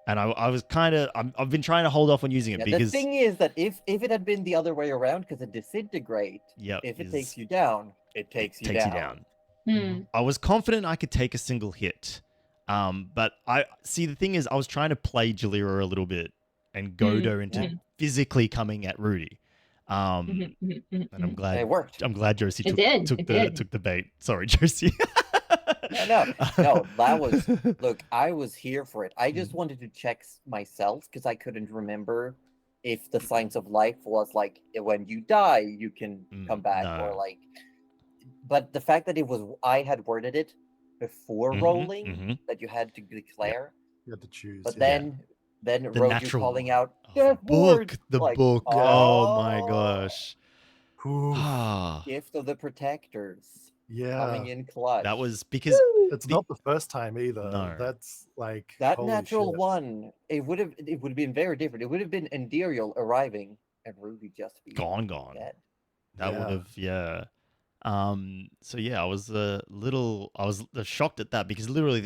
Speaker 1: and I was kind of I've been trying to hold off on using it
Speaker 3: Yeah,
Speaker 1: because
Speaker 3: the thing is that if it had been the other way around, because it disintegrate,
Speaker 1: yep,
Speaker 3: if it
Speaker 1: is-
Speaker 3: takes you down, it takes you down.
Speaker 6: Hmm.
Speaker 1: I was confident I could take a single hit. But I see the thing is I was trying to play Jalira a little bit and goad her into
Speaker 3: Yeah.
Speaker 1: physically coming at Rudy.
Speaker 6: Mhm, mhm, mhm,
Speaker 1: And I'm
Speaker 6: mhm.
Speaker 1: glad
Speaker 3: And it worked.
Speaker 1: I'm glad Josie
Speaker 6: It did,
Speaker 1: took
Speaker 6: it
Speaker 1: the
Speaker 6: did.
Speaker 1: took the bait. Sorry, Josie.
Speaker 3: No, that was look. I was here for it. I
Speaker 1: Mm.
Speaker 3: just wanted to check myself because I couldn't remember if the signs of life was like when you die you can come back or
Speaker 1: no.
Speaker 3: like. But the fact that it was I had worded it before
Speaker 1: Mhm,
Speaker 3: rolling
Speaker 1: mhm.
Speaker 3: that you had to declare,
Speaker 2: You had to choose.
Speaker 3: but
Speaker 2: yeah.
Speaker 3: then
Speaker 1: The
Speaker 3: wrote you
Speaker 1: natural
Speaker 3: calling
Speaker 1: one.
Speaker 3: out
Speaker 1: Oh,
Speaker 3: death
Speaker 1: the book,
Speaker 3: ward,
Speaker 1: the
Speaker 3: like,
Speaker 1: book. Oh my
Speaker 3: oh,
Speaker 1: gosh.
Speaker 2: Oof,
Speaker 1: Ah,
Speaker 3: gift of the protectors
Speaker 2: yeah.
Speaker 3: coming in clutch.
Speaker 1: that was because
Speaker 3: Woo!
Speaker 2: It's
Speaker 1: the-
Speaker 2: not the first time either.
Speaker 1: No.
Speaker 2: That's like
Speaker 3: That
Speaker 2: holy
Speaker 3: natural
Speaker 2: shit.
Speaker 3: one, it would have been very different. It would have been Endiriel arriving and Ruby just be
Speaker 1: gone.
Speaker 3: dead.
Speaker 1: That would
Speaker 2: Yeah.
Speaker 1: have, yeah. So yeah, I was shocked at that because literally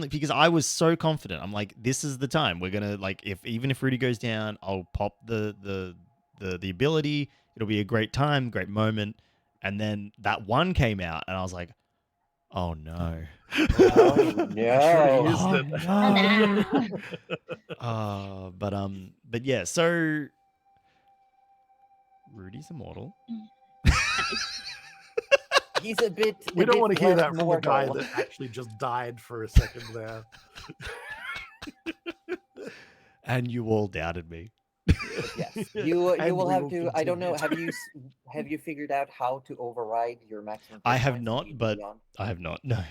Speaker 1: because I was so confident. I'm like, this is the time we're gonna like even if Rudy goes down, I'll pop the ability. It'll be a great time, great moment. And then that one came out, and I was like, oh no.
Speaker 3: Oh no!
Speaker 2: used
Speaker 1: Oh,
Speaker 2: it.
Speaker 1: no.
Speaker 6: Nah.
Speaker 1: But yeah, so Rudy's immortal.
Speaker 3: He's a bit.
Speaker 2: We don't want to hear
Speaker 3: less
Speaker 2: that from the guy
Speaker 3: mortal.
Speaker 2: that actually just died for a second there.
Speaker 1: And you all doubted me.
Speaker 3: Yes, you
Speaker 2: And
Speaker 3: will
Speaker 2: we
Speaker 3: have
Speaker 2: will
Speaker 3: to. I don't know.
Speaker 2: continue
Speaker 3: Have you figured out how to override your maximum?
Speaker 1: I
Speaker 3: hit
Speaker 1: have
Speaker 3: points
Speaker 1: not,
Speaker 3: to
Speaker 1: but
Speaker 3: beyond?
Speaker 1: I have not. No.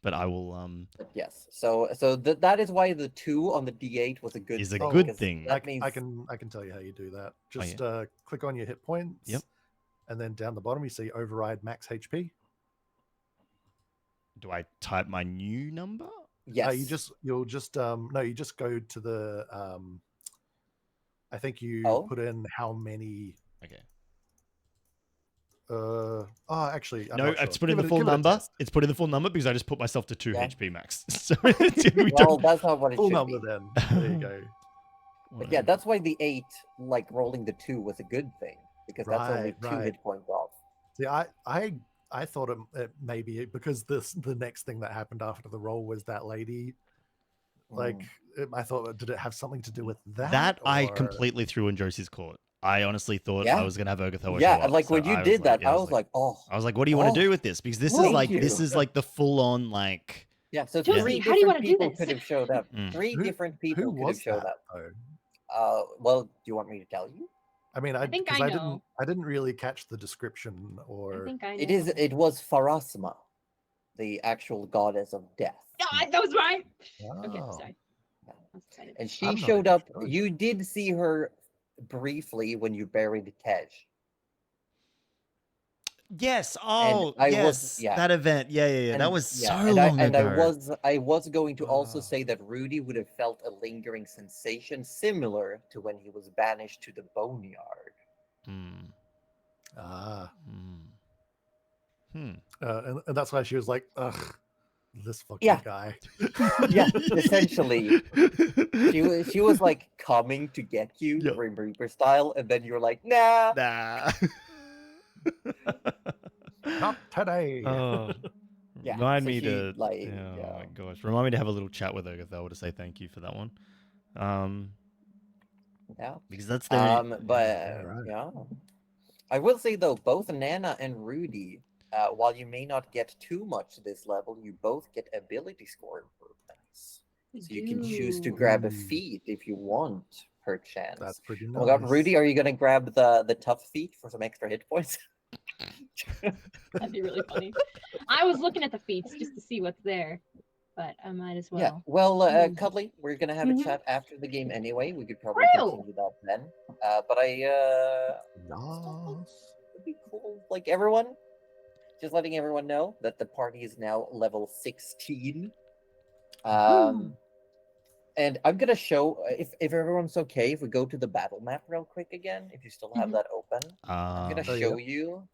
Speaker 1: But I will
Speaker 3: But yes. So that is why the 2 on the D8 was a good.
Speaker 1: Is a
Speaker 3: thing,
Speaker 1: good
Speaker 3: because
Speaker 1: thing.
Speaker 3: That means
Speaker 2: I can tell you how you do that.
Speaker 1: Oh,
Speaker 2: Just click on your hit points.
Speaker 1: Yep.
Speaker 2: And then down the bottom you see override max HP.
Speaker 1: do I type my new number?
Speaker 3: yes.
Speaker 2: You'll just no, you just go to the I think you
Speaker 3: Oh?
Speaker 2: put in how many
Speaker 1: Okay.
Speaker 2: actually I'm
Speaker 1: No,
Speaker 2: not sure.
Speaker 1: it's put in
Speaker 2: Give
Speaker 1: the
Speaker 2: it-
Speaker 1: full
Speaker 2: give it a
Speaker 1: number.
Speaker 2: test.
Speaker 1: It's put in the full number because I just put myself to 2
Speaker 3: Yeah.
Speaker 1: HP max. So we
Speaker 3: Well,
Speaker 1: don't.
Speaker 3: that's not what it
Speaker 2: Full
Speaker 3: should
Speaker 2: number
Speaker 3: be.
Speaker 2: then. There you go.
Speaker 3: But yeah, that's why the 8, like rolling the 2, was a good thing because that's only
Speaker 2: Right,
Speaker 3: 2
Speaker 2: right.
Speaker 3: hit points off.
Speaker 2: See, I thought it maybe because the next thing that happened after the roll was that lady. Like I thought, did it have something to do with that?
Speaker 1: That I
Speaker 2: or-
Speaker 1: completely threw in Josie's court. I honestly thought
Speaker 3: Yeah.
Speaker 1: I was gonna have Urgathoa
Speaker 3: Yeah,
Speaker 1: show
Speaker 3: and
Speaker 1: up.
Speaker 3: like
Speaker 1: so
Speaker 3: when you
Speaker 1: I
Speaker 3: did that,
Speaker 1: yeah,
Speaker 3: I was like, oh,
Speaker 1: I was like, what do you want to
Speaker 3: oh,
Speaker 1: do with this? Because this is
Speaker 3: thank
Speaker 1: like
Speaker 3: you.
Speaker 1: this is like the full on like
Speaker 3: yeah. So
Speaker 6: Josie,
Speaker 3: 3
Speaker 6: how do you wanna
Speaker 3: different
Speaker 6: do
Speaker 3: people
Speaker 6: this?
Speaker 3: could have showed up.
Speaker 1: Mm.
Speaker 3: 3
Speaker 2: Who-
Speaker 3: different
Speaker 2: Who
Speaker 3: people could have
Speaker 2: was
Speaker 3: showed
Speaker 2: that,
Speaker 3: up.
Speaker 2: though?
Speaker 3: Well, do you want me to tell you?
Speaker 2: I mean, I
Speaker 6: think
Speaker 2: because
Speaker 6: I
Speaker 2: I
Speaker 6: know.
Speaker 2: didn't really catch the description or
Speaker 6: I think I know.
Speaker 3: It was Pharasma, the actual goddess of death.
Speaker 6: Ah, that was right. Okay,
Speaker 2: Oh.
Speaker 6: sorry. I was excited.
Speaker 3: And she
Speaker 2: I'm not
Speaker 3: showed
Speaker 2: even
Speaker 3: up.
Speaker 2: sure.
Speaker 3: You did see her briefly when you buried Tej.
Speaker 1: yes, oh
Speaker 3: I
Speaker 1: yes,
Speaker 3: was- yeah.
Speaker 1: that event, yeah. That
Speaker 3: And-
Speaker 1: was so
Speaker 3: and
Speaker 1: long ago.
Speaker 3: I was going to also
Speaker 2: Ah.
Speaker 3: say that Rudy would have felt a lingering sensation similar to when he was banished to the boneyard.
Speaker 1: Mm,
Speaker 2: Ah,
Speaker 1: mm. Hmm.
Speaker 2: and that's why she was like, ugh, this fucking
Speaker 3: Yeah.
Speaker 2: guy.
Speaker 3: Yeah, essentially. She was like coming to get you,
Speaker 1: Yep.
Speaker 3: Grim Reaper style, and then you were like, nah.
Speaker 1: Nah.
Speaker 2: Not today.
Speaker 1: Oh,
Speaker 3: Yeah,
Speaker 1: remind
Speaker 3: so
Speaker 1: me
Speaker 3: she,
Speaker 1: to
Speaker 3: like,
Speaker 1: oh
Speaker 3: yeah.
Speaker 1: my gosh, remind me to have a little chat with Urgathoa to say thank you for that one.
Speaker 3: Yeah.
Speaker 1: Because that's the
Speaker 3: But
Speaker 2: right.
Speaker 3: yeah. I will say though, both Nana and Rudy, while you may not get too much this level, you both get ability score improvements. So you can choose to grab a
Speaker 2: Ooh.
Speaker 3: feat if you want, perchance.
Speaker 2: That's pretty
Speaker 3: Oh
Speaker 2: nice.
Speaker 3: my god, Rudy, are you gonna grab the tough feat for some extra hit points?
Speaker 6: That'd be really funny. I was looking at the feats just to see what's there, but I might as well.
Speaker 3: Yeah. Well,
Speaker 6: Hmm.
Speaker 3: Cuddly, we're gonna have
Speaker 6: Mhm.
Speaker 3: a chat after the game anyway. We could probably
Speaker 6: Real.
Speaker 3: continue that then. But
Speaker 2: Yes.
Speaker 3: it'd be cool. Like everyone, just letting everyone know that the party is now level 16. And I'm gonna show if everyone's okay, if we go to the battle map real quick again, if you still have
Speaker 6: Mhm.
Speaker 3: that open. I'm gonna
Speaker 2: Oh,
Speaker 3: show
Speaker 2: yeah.
Speaker 3: you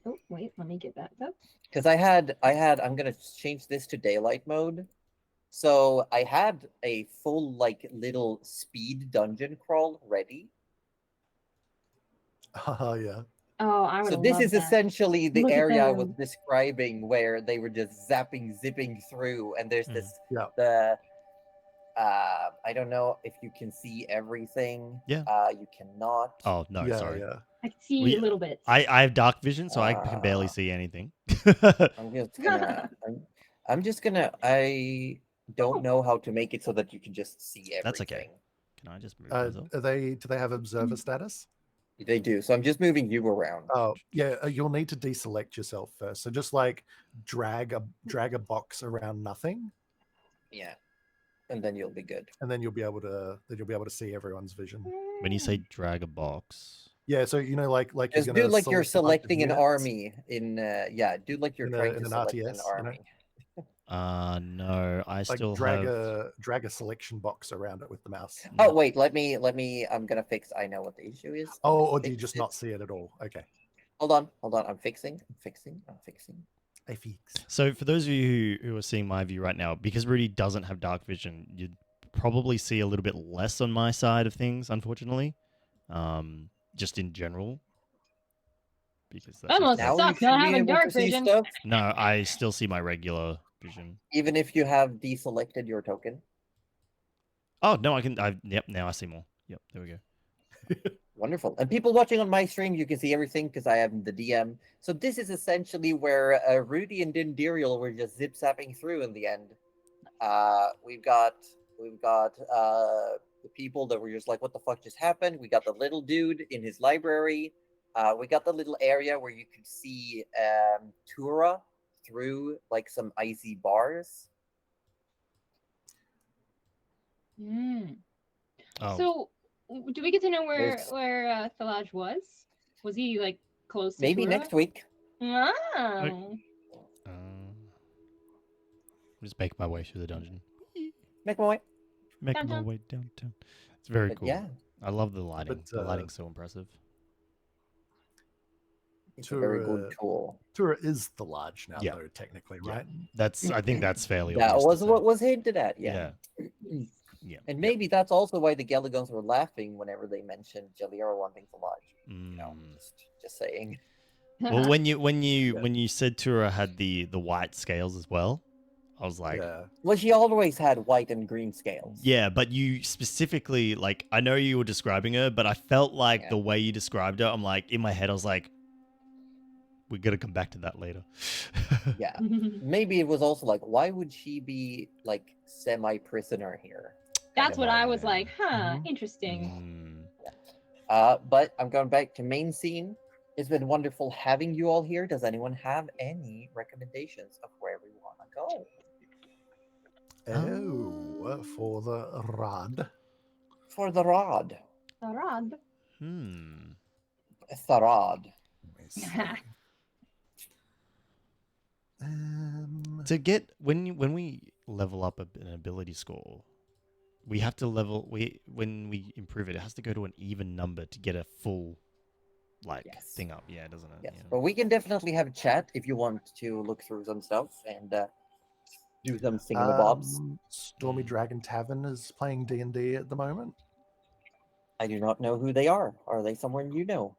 Speaker 6: Oh wait, let me get back up.
Speaker 3: because I'm gonna change this to daylight mode. So I had a full like little speed dungeon crawl ready.
Speaker 2: Oh, yeah.
Speaker 6: Oh, I would
Speaker 3: So
Speaker 6: love
Speaker 3: this is
Speaker 6: that.
Speaker 3: essentially the
Speaker 6: Look at
Speaker 3: area I was
Speaker 6: them.
Speaker 3: describing where they were just zipping through, and there's this
Speaker 2: Yeah.
Speaker 3: the I don't know if you can see everything.
Speaker 1: Yeah.
Speaker 3: You cannot.
Speaker 1: Oh no,
Speaker 2: yeah,
Speaker 1: sorry.
Speaker 2: yeah.
Speaker 6: I can see
Speaker 1: We-
Speaker 6: little bits.
Speaker 1: I have dark vision, so I can barely see anything.
Speaker 3: I'm just gonna. I'm just gonna. I don't know how to make it so that you can just see everything.
Speaker 1: That's okay. Can I just move myself?
Speaker 2: Do they have observer status?
Speaker 3: They do. So I'm just moving you around.
Speaker 2: Oh, yeah. You'll need to deselect yourself first. So just like drag a box around nothing,
Speaker 3: Yeah, and then you'll be good.
Speaker 2: and then you'll be able to see everyone's vision.
Speaker 1: When you say drag a box,
Speaker 2: Yeah. So like
Speaker 3: Just
Speaker 2: you're
Speaker 3: do
Speaker 2: gonna
Speaker 3: like you're
Speaker 2: select a bunch of
Speaker 3: selecting an
Speaker 2: units.
Speaker 3: army in. Yeah, do like you're
Speaker 2: In
Speaker 3: trying
Speaker 2: an
Speaker 3: to select an
Speaker 2: RTS, you know?
Speaker 3: army.
Speaker 1: no, I
Speaker 2: Like
Speaker 1: still
Speaker 2: drag
Speaker 1: have.
Speaker 2: a selection box around it with the mouse.
Speaker 3: Oh wait, let me. I'm gonna fix. I know what the issue is. I'm
Speaker 2: Oh,
Speaker 3: gonna
Speaker 2: or do you
Speaker 3: fix
Speaker 2: just
Speaker 3: it.
Speaker 2: not see it at all? Okay.
Speaker 3: Hold on. I'm fixing.
Speaker 2: I fix.
Speaker 1: So for those of you who are seeing my view right now, because Rudy doesn't have dark vision, you'd probably see a little bit less on my side of things, unfortunately. Just in general. Because that's
Speaker 6: Almost
Speaker 1: just
Speaker 3: Now
Speaker 6: suck
Speaker 3: you should
Speaker 6: not
Speaker 3: be
Speaker 6: having
Speaker 3: able
Speaker 6: dark
Speaker 3: to see
Speaker 6: vision.
Speaker 3: stuff,
Speaker 1: No, I still see my regular vision.
Speaker 3: even if you have deselected your token.
Speaker 1: Oh no, yep, now I see more. Yep, there we go.
Speaker 3: Wonderful. And people watching on my stream, you can see everything because I am the DM. So this is essentially where Rudy and Dindirial were just zip zapping through in the end. We've got the people that were just like, what the fuck just happened? We got the little dude in his library. We got the little area where you could see Tura through like some icy bars.
Speaker 6: Mm.
Speaker 1: Oh,
Speaker 6: So, do we get to know where
Speaker 3: There's-
Speaker 6: Thalaj was? Was he like close to
Speaker 3: Maybe
Speaker 6: Tura?
Speaker 3: next week.
Speaker 6: Oh.
Speaker 1: I'm just making my way through the dungeon.
Speaker 3: Make my way.
Speaker 1: Making my
Speaker 6: Downtown.
Speaker 1: way downtown. It's very
Speaker 3: But
Speaker 1: cool.
Speaker 3: yeah,
Speaker 1: I love the lighting.
Speaker 2: But,
Speaker 1: The lighting's so impressive.
Speaker 3: it's a very good
Speaker 2: Tura-
Speaker 3: tool.
Speaker 2: Tura is the large now,
Speaker 1: Yeah.
Speaker 2: though, technically,
Speaker 1: Yeah.
Speaker 2: right?
Speaker 1: I think that's fairly
Speaker 3: That
Speaker 1: obvious to
Speaker 3: was
Speaker 1: say.
Speaker 3: what was hinted at. Yeah.
Speaker 1: Yeah.
Speaker 3: And maybe that's also why the Galagons were laughing whenever they mentioned Jalira wanting to lodge. You know, just saying.
Speaker 1: Well, when you
Speaker 2: Yeah.
Speaker 1: said Tura had the white scales as well, I was like,
Speaker 2: Yeah.
Speaker 3: Well, she always had white and green scales.
Speaker 1: yeah, but you specifically, like, I know you were describing her, but I felt like
Speaker 3: Yeah.
Speaker 1: the way you described her, I'm like, in my head, I was like, we got to come back to that later.
Speaker 3: Yeah. Maybe it was also like, why would she be like semi-prisoner here?
Speaker 6: That's what I was
Speaker 1: Yeah.
Speaker 6: like, huh,
Speaker 2: Mhm.
Speaker 6: interesting.
Speaker 3: But I'm going back to main scene. It's been wonderful having you all here. Does anyone have any recommendations of where we want to go?
Speaker 2: Oh, for the rod.
Speaker 3: For the Rod.
Speaker 6: Arad.
Speaker 3: Tharad.
Speaker 2: Let me see.
Speaker 1: To get when we level up an ability score, we have to when we improve it, it has to go to an even number to get a full
Speaker 3: Yes.
Speaker 1: thing up. Yeah, doesn't it?
Speaker 3: Yes,
Speaker 1: Yeah.
Speaker 3: but we can definitely have a chat if you want to look through some stuff and do some thingamabobs.
Speaker 2: Stormy Dragon Tavern is playing D&D at the moment.
Speaker 3: I do not know who they are. Are they someone you know?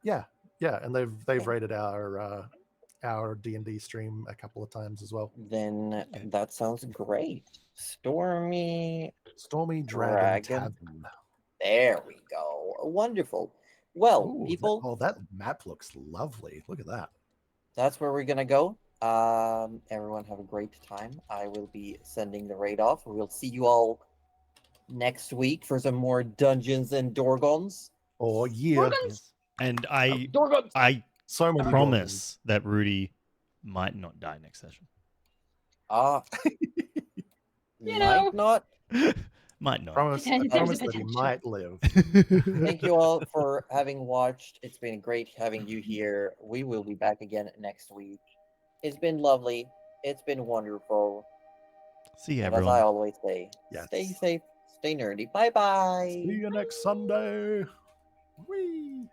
Speaker 2: Yeah, and they've rated our D&D stream a couple of times as well.
Speaker 3: Then that sounds great. Stormy
Speaker 2: Stormy
Speaker 3: Dragon.
Speaker 2: Dragon Tavern.
Speaker 3: There we go. Wonderful. Well,
Speaker 2: Ooh,
Speaker 3: people,
Speaker 2: that map looks lovely. Look at that.
Speaker 3: that's where we're gonna go. Everyone have a great time. I will be sending the raid off. We'll see you all next week for some more Dungeons and Dorgons.
Speaker 2: Oh yeah.
Speaker 1: Yes. And I
Speaker 3: Dorgons!
Speaker 2: So many
Speaker 1: promise that Rudy might not die next session.
Speaker 3: Ah,
Speaker 6: You know.
Speaker 3: might not.
Speaker 1: Might not.
Speaker 2: Promise, I
Speaker 6: There's a
Speaker 2: promise that he
Speaker 6: potential.
Speaker 2: might live.
Speaker 3: Thank you all for having watched. It's been great having you here. We will be back again next week. It's been lovely. It's been wonderful.
Speaker 1: See you,
Speaker 3: And as I
Speaker 1: everyone.
Speaker 3: always say,
Speaker 2: Yes.
Speaker 3: stay safe, stay nerdy. Bye bye.
Speaker 2: See you next Sunday. Whee!